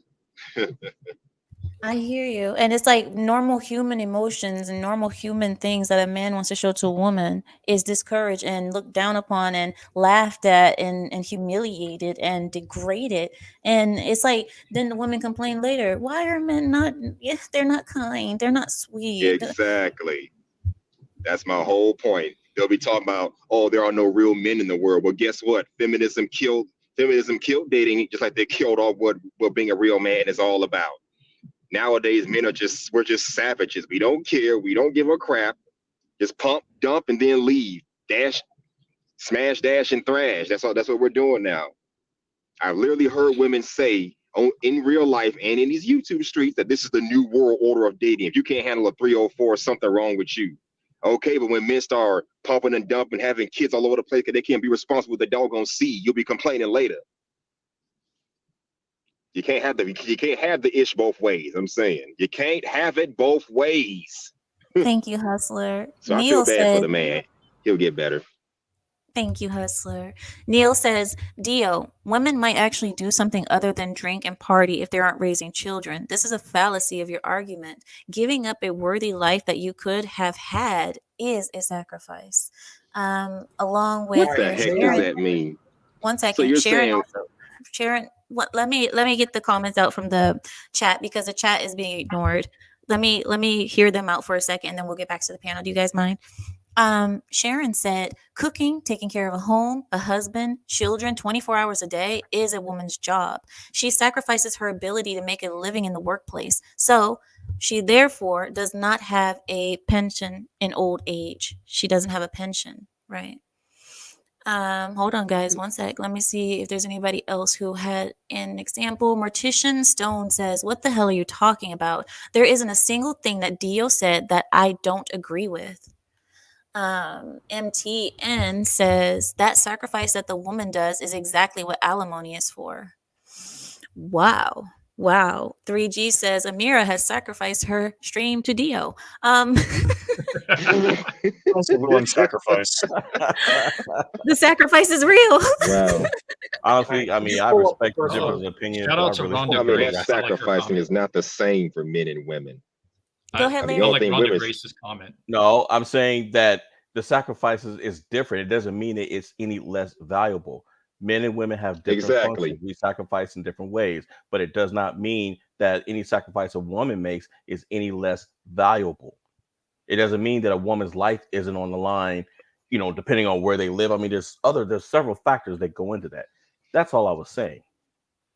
I hear you. And it's like normal human emotions and normal human things that a man wants to show to a woman is discouraged and looked down upon and laughed at and humiliated and degraded. And it's like, then the women complain later, why are men not, they're not kind, they're not sweet. Exactly. That's my whole point. They'll be talking about, oh, there are no real men in the world. Well, guess what? Feminism killed dating just like they killed off what being a real man is all about. Nowadays, men we're just savages. We don't care. We don't give a crap. Just pump, dump, and then leave. Dash, smash, dash, and thrash. That's what we're doing now. I've literally heard women say in real life and in these YouTube streets that this is the new world order of dating. If you can't handle a 304, something wrong with you. Okay, but when men start pumping and dumping, having kids all over the place because they can't be responsible with the doggone seed, you'll be complaining later. You can't have the ish both ways. I'm saying you can't have it both ways. Thank you, Hustler. So Neil I feel bad for says, the man. He'll get better. thank you, Hustler. Neil says, Dio, women might actually do something other than drink and party if they aren't raising children. This is a fallacy of your argument. Giving up a worthy life that you could have had is a sacrifice. Along with What the heck does that mean? One second. So you're saying Sharon, let me get the comments out from the chat because the chat is being ignored. Let me hear them out for a second and then we'll get back to the panel. Do you guys mind? Sharon said cooking, taking care of a home, a husband, children 24 hours a day is a woman's job. She sacrifices her ability to make a living in the workplace. So she therefore does not have a pension in old age. She doesn't have a pension, right? Hold on, guys, one sec. Let me see if there's anybody else who had an example. Mortician Stone says, what the hell are you talking about? There isn't a single thing that Dio said that I don't agree with. MTN says that sacrifice that the woman does is exactly what alimony is for. Wow. 3G says Amira has sacrificed her stream to Dio. That's a willing sacrifice. The sacrifice is real. Wow. Honestly, I mean, I respect the difference of opinion. Shout out to Rhonda I mean, Grace. that sacrificing is not the same for men and women. Go ahead, Larry. I like Rhonda Grace's comment. No, I'm saying that the sacrifices is different. It doesn't mean that it's any less valuable. Men and women have different functions. We sacrifice in different ways, but it does not mean that any sacrifice a woman makes is any less valuable. It doesn't mean that a woman's life isn't on the line, you know, depending on where they live. I mean, there's several factors that go into that. That's all I was saying.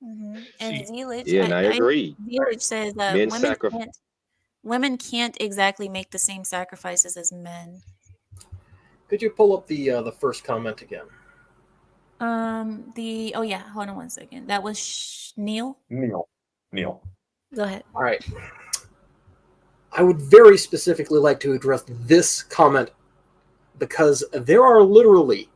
Mm-hmm. And Zelich, yeah, and I agree. Zelich says women can't exactly make the same sacrifices as men. Could you pull up the first comment again? Oh yeah, hold on one second. That was Neil. Neil. Go ahead. All right. I would very specifically like to address this comment because there are literally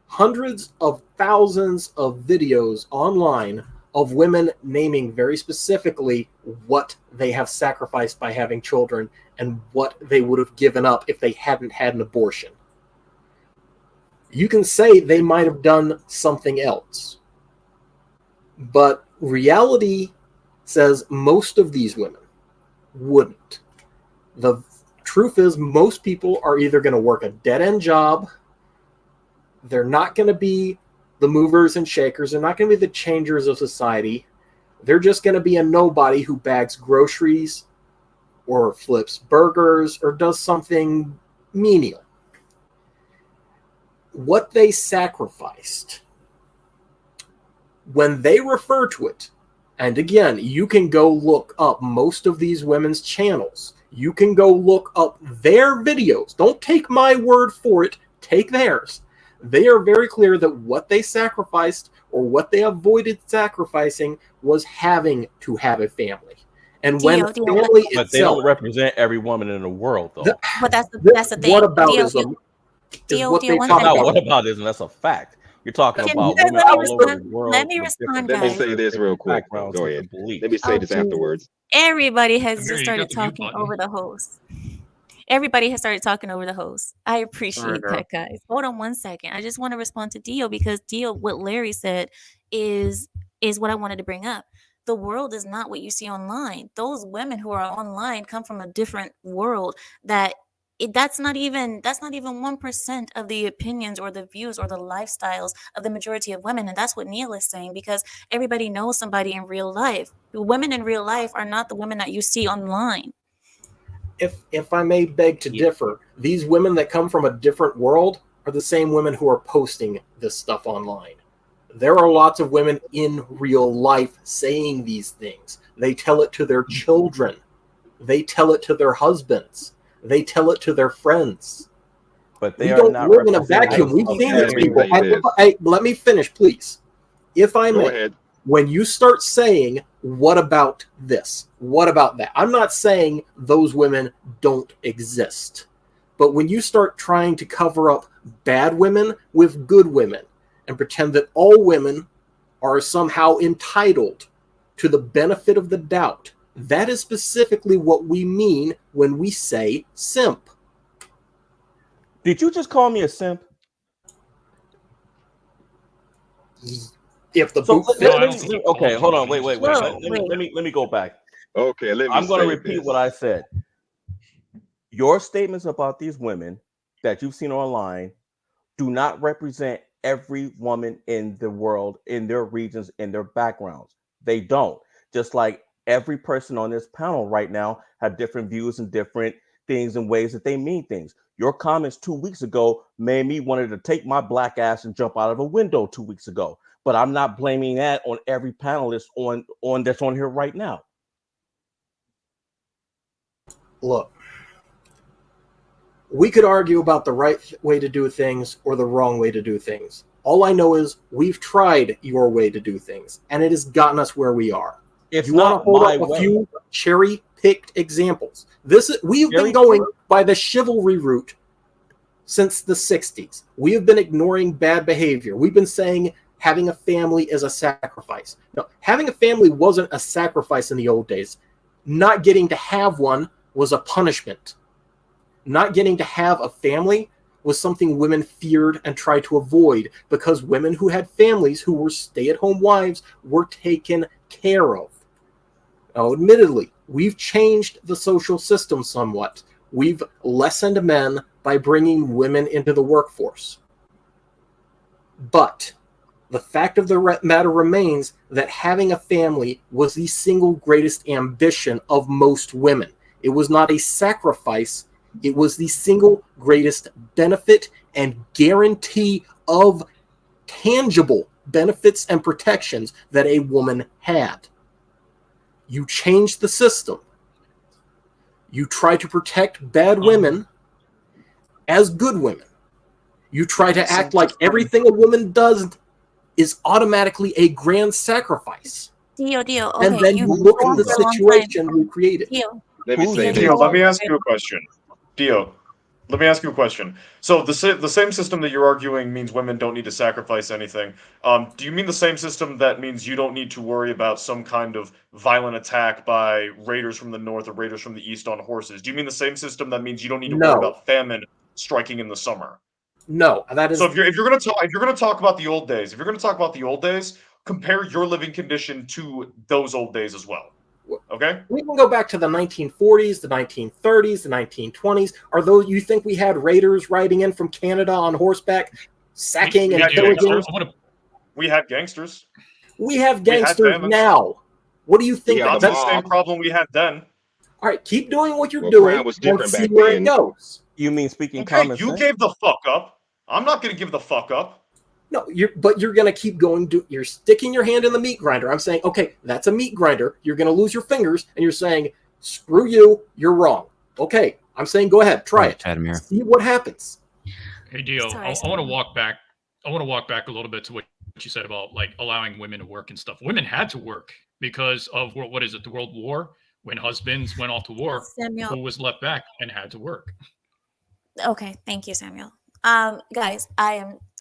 hundreds of thousands of videos online of women naming very specifically what they have sacrificed by having children and what they would have given up if they hadn't had an abortion. You can say they might have done something else, but reality says most of these women wouldn't. The truth is most people are either going to work a dead-end job, they're not going to be the movers and shakers, they're not going to be the changers of society, they're just going to be a nobody who bags groceries or flips burgers or does something menial. What they sacrificed, when they refer to it, and again, you can go look up most of these women's channels. You can go look up their videos. Don't take my word for it. Take theirs. They are very clear that what they sacrificed or what they avoided sacrificing was having to have a family. And when family but they don't represent every woman in the world, though. But that's the thing. What about is what they talk about. What about ism? That's a fact. You're talking about women all over the world. Let me respond, Let me guys. say this real quick. Go ahead. Let me say this afterwards. Everybody has Amira, just you started got the mute talking button. over the host. Everybody has started talking over the host. I appreciate girl. that, guys. Hold on one second. I just want to respond to Dio because Dio, what Larry said is what I wanted to bring up. The world is not what you see online. Those women who are online come from a different world that's not even 1% of the opinions or the views or the lifestyles of the majority of women. And that's what Neil is saying, because everybody knows somebody in real life. The women in real life are not the women that you see online. If I may beg to differ, these women that come from a different world are the same women who are posting this stuff online. There are lots of women in real life saying these things. They tell it to their children. They tell it to their husbands. They tell it to their friends. But they We are don't not live in a representing vacuum. We've those seen folks. these people. Let me finish, please. If I Go may, ahead. when you start saying, what about this? What about that? I'm not saying those women don't exist. But when you start trying to cover up bad women with good women and pretend that all women are somehow entitled to the benefit of the doubt, that is specifically what we mean when we say simp. Did you just call me a simp? If the So boot let fits. me, okay, hold on, wait. Whoa, Let me go back. Okay, let me I'm going to say repeat this. what I said. Your statements about these women that you've seen online do not represent every woman in the world, in their regions, in their backgrounds. They don't. Just like every person on this panel right now have different views and different things and ways that they mean things. Your comments 2 weeks ago made me wanted to take my black ass and jump out of a window 2 weeks ago. But I'm not blaming that on every panelist on that's on here right now. Look, we could argue about the right way to do things or the wrong way to do things. All I know is we've tried your way to do things, and it has gotten us where we are. It's you want to not hold my up a way. few cherry-picked examples. We've been Cherry going by the chivalry route since the 60s. We have been ignoring bad behavior. We've been saying having a family is a sacrifice. No, having a family wasn't a sacrifice in the old days. Not getting to have one was a punishment. Not getting to have a family was something women feared and tried to avoid because women who had families who were stay-at-home wives were taken care of. Now, admittedly, we've changed the social system somewhat. We've lessened men by bringing women into the workforce. But the fact of the matter remains that having a family was the single greatest ambition of most women. It was not a sacrifice. It was the single greatest benefit and guarantee of tangible benefits and protections that a woman had. You change the system. You try to protect bad women as good women. You try to act like everything a woman does is automatically a grand sacrifice. Dio, okay, and then you look at the situation we created. Dio, Let me say Dio, this. let me ask you a question. Dio, let me ask you a question. So the same system that you're arguing means women don't need to sacrifice anything. Do you mean the same system that means you don't need to worry about some kind of violent attack by raiders from the north or raiders from the east on horses? Do you mean the same system that means you don't need to worry about famine striking in the summer? No, that is. So if you're gonna talk about the old days, compare your living condition to those old days as well. Okay. We can go back to the 1940s, the 1930s, the 1920s. Are those you think we had raiders riding in from Canada on horseback, sacking and pillaging? We had gangsters. We have gangsters now. What do you think? Yeah, that's the same problem we had then. All right, keep doing what you're doing. Crime was different see back where then. it goes. You mean speaking Okay, common you sense? gave the fuck up. I'm not gonna give the fuck up. No, you're gonna keep going. You're sticking your hand in the meat grinder. I'm saying, okay, that's a meat grinder. You're gonna lose your fingers, and you're saying, screw you. You're wrong. Okay, I'm saying, go ahead, try it. Tadamir. See what happens. Hey Dio, I want to walk back. I want to walk back a little bit to what you said about like allowing women to work and stuff. Women had to work because of what is it, the World War? When husbands went off to war, Samuel. who was left back and had to work? Okay, thank you, Samuel. Guys,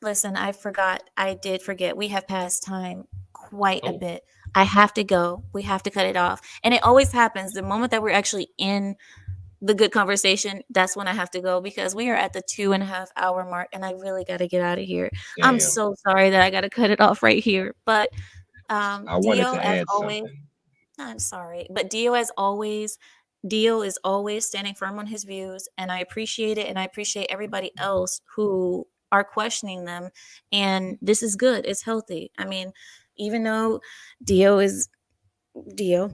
listen, I did forget. We have passed time quite a bit. I have to go. We have to cut it off. And it always happens the moment that we're actually in the good conversation, that's when I have to go because we are at the 2.5 hour mark and I really got to get out of here. I'm so sorry that I got to cut it off right here. But I wanted Dio, to as add always, something. I'm sorry, but Dio, as always, Dio is always standing firm on his views, and I appreciate it, and I appreciate everybody else who are questioning them. And this is good; it's healthy. I mean, even though Dio is Dio,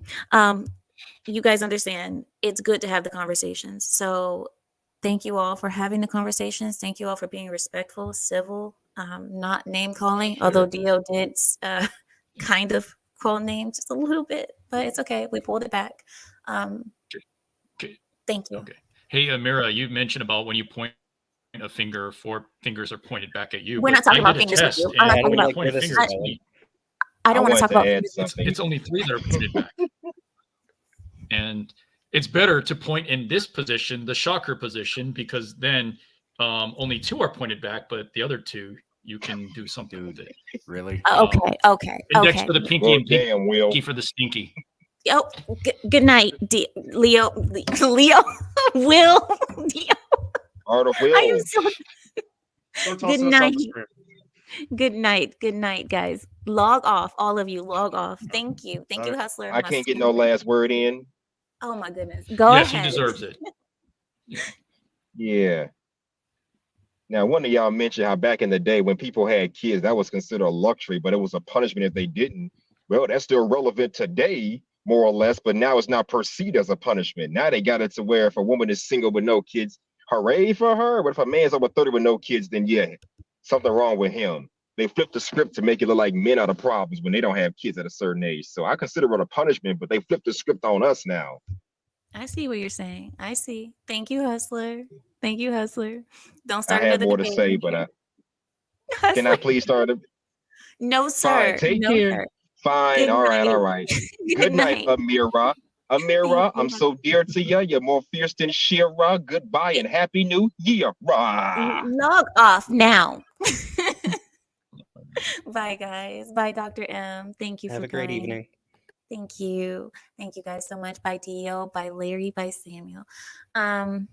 you guys understand it's good to have the conversations. So, thank you all for having the conversations. Thank you all for being respectful, civil, not name calling. Although Dio did kind of call names just a little bit. but it's okay. We pulled it back. Okay. Thank you. Okay. Hey, Amira, you mentioned about when you point a finger, 4 fingers are pointed back at you. We're But not talking I about did a fingers with test, you. I'm Yeah, not I and talking don't when you about. like point where a this finger is at I, me, going. I don't I want to wanted talk to about add fingers with you. something. it's only 3 that are pointed back. And it's better to point in this position, the shocker position, because then only 2 are pointed back, but the other 2 you can do something with it. Really? Index for the pinky Well, and damn, Will. pinky for the stinky. Oh, good night, Leo. Leo, Will. Art of I am Will. so. Good night. Good night. Good night, guys. Log off, all of you. Log off. Thank you. Thank you, Hustler. I can't get no last word in. Oh my goodness. Go Yes, ahead. he deserves it. Yeah. Now, one of y'all mentioned how back in the day when people had kids, that was considered a luxury, but it was a punishment if they didn't. Well, that's still relevant today, more or less, but now it's not perceived as a punishment. Now they got it to where if a woman is single with no kids, hooray for her. But if a man's over 30 with no kids, then yeah, something wrong with him. They flip the script to make it look like men are the problems when they don't have kids at a certain age. So I consider it a punishment, but they flip the script on us now. I see what you're saying. I see. Thank you, Hustler. Thank you, Hustler. Don't I start had another more to debate. say, but can I Hustler. please start? No, Fine, sir. take No, care. sir. Fine, Good all right, night. all right. Good Good night, night. Amira. Thank Amira, I'm you. so dear to you. You're more fierce than Shira. Goodbye and happy new year. Rah. Log off now. Bye, guys. Bye, Dr. M. Thank you Have for a great playing. evening. Thank you. Thank you guys so much. Bye, Dio. Bye, Larry. Bye, Samuel. Um,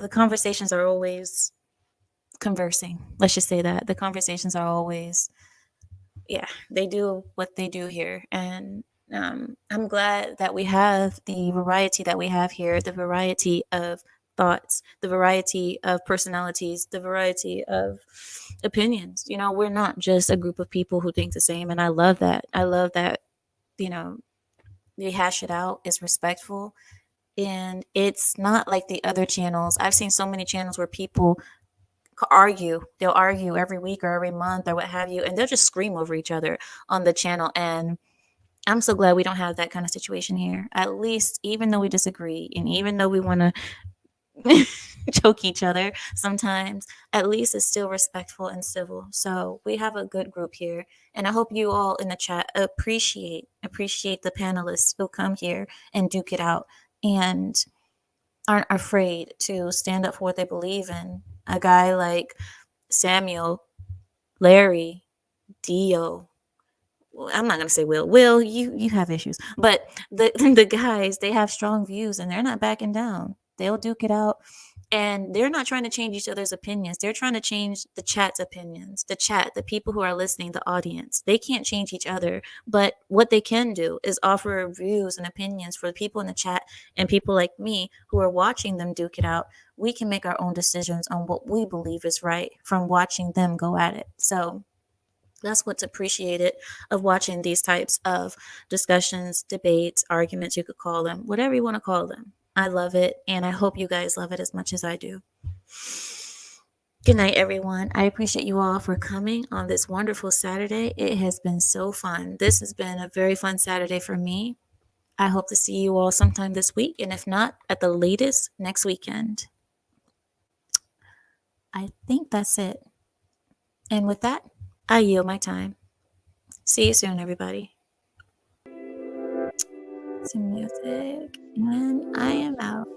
the conversations are always conversing. Let's just say that. The conversations are always, yeah, they do what they do here. And I'm glad that we have the variety that we have here, the variety of thoughts, the variety of personalities, the variety of opinions. You know, we're not just a group of people who think the same. And I love that. I love that, you know, we hash it out, it's respectful. And it's not like the other channels. I've seen so many channels where people argue. They'll argue every week or every month or what have you, and they'll just scream over each other on the channel. And I'm so glad we don't have that kind of situation here. At least, even though we disagree and even though we want to choke each other sometimes, at least it's still respectful and civil. So we have a good group here, and I hope you all in the chat appreciate the panelists who come here and duke it out and aren't afraid to stand up for what they believe in. A guy like Samuel, Larry, Dio. I'm not gonna say Will. Will, you have issues, but the the guys, they have strong views and they're not backing down. They'll duke it out, and they're not trying to change each other's opinions. They're trying to change the chat's opinions. The chat, the people who are listening, the audience. They can't change each other, but what they can do is offer views and opinions for the people in the chat and people like me who are watching them duke it out. We can make our own decisions on what we believe is right from watching them go at it. So that's what's appreciated of watching these types of discussions, debates, arguments, you could call them, whatever you want to call them. I love it, and I hope you guys love it as much as I do. Good night, everyone. I appreciate you all for coming on this wonderful Saturday. It has been so fun. This has been a very fun Saturday for me. I hope to see you all sometime this week, and if not, at the latest, next weekend. I think that's it. And with that, I yield my time. See you soon, everybody. Some music, and I am out.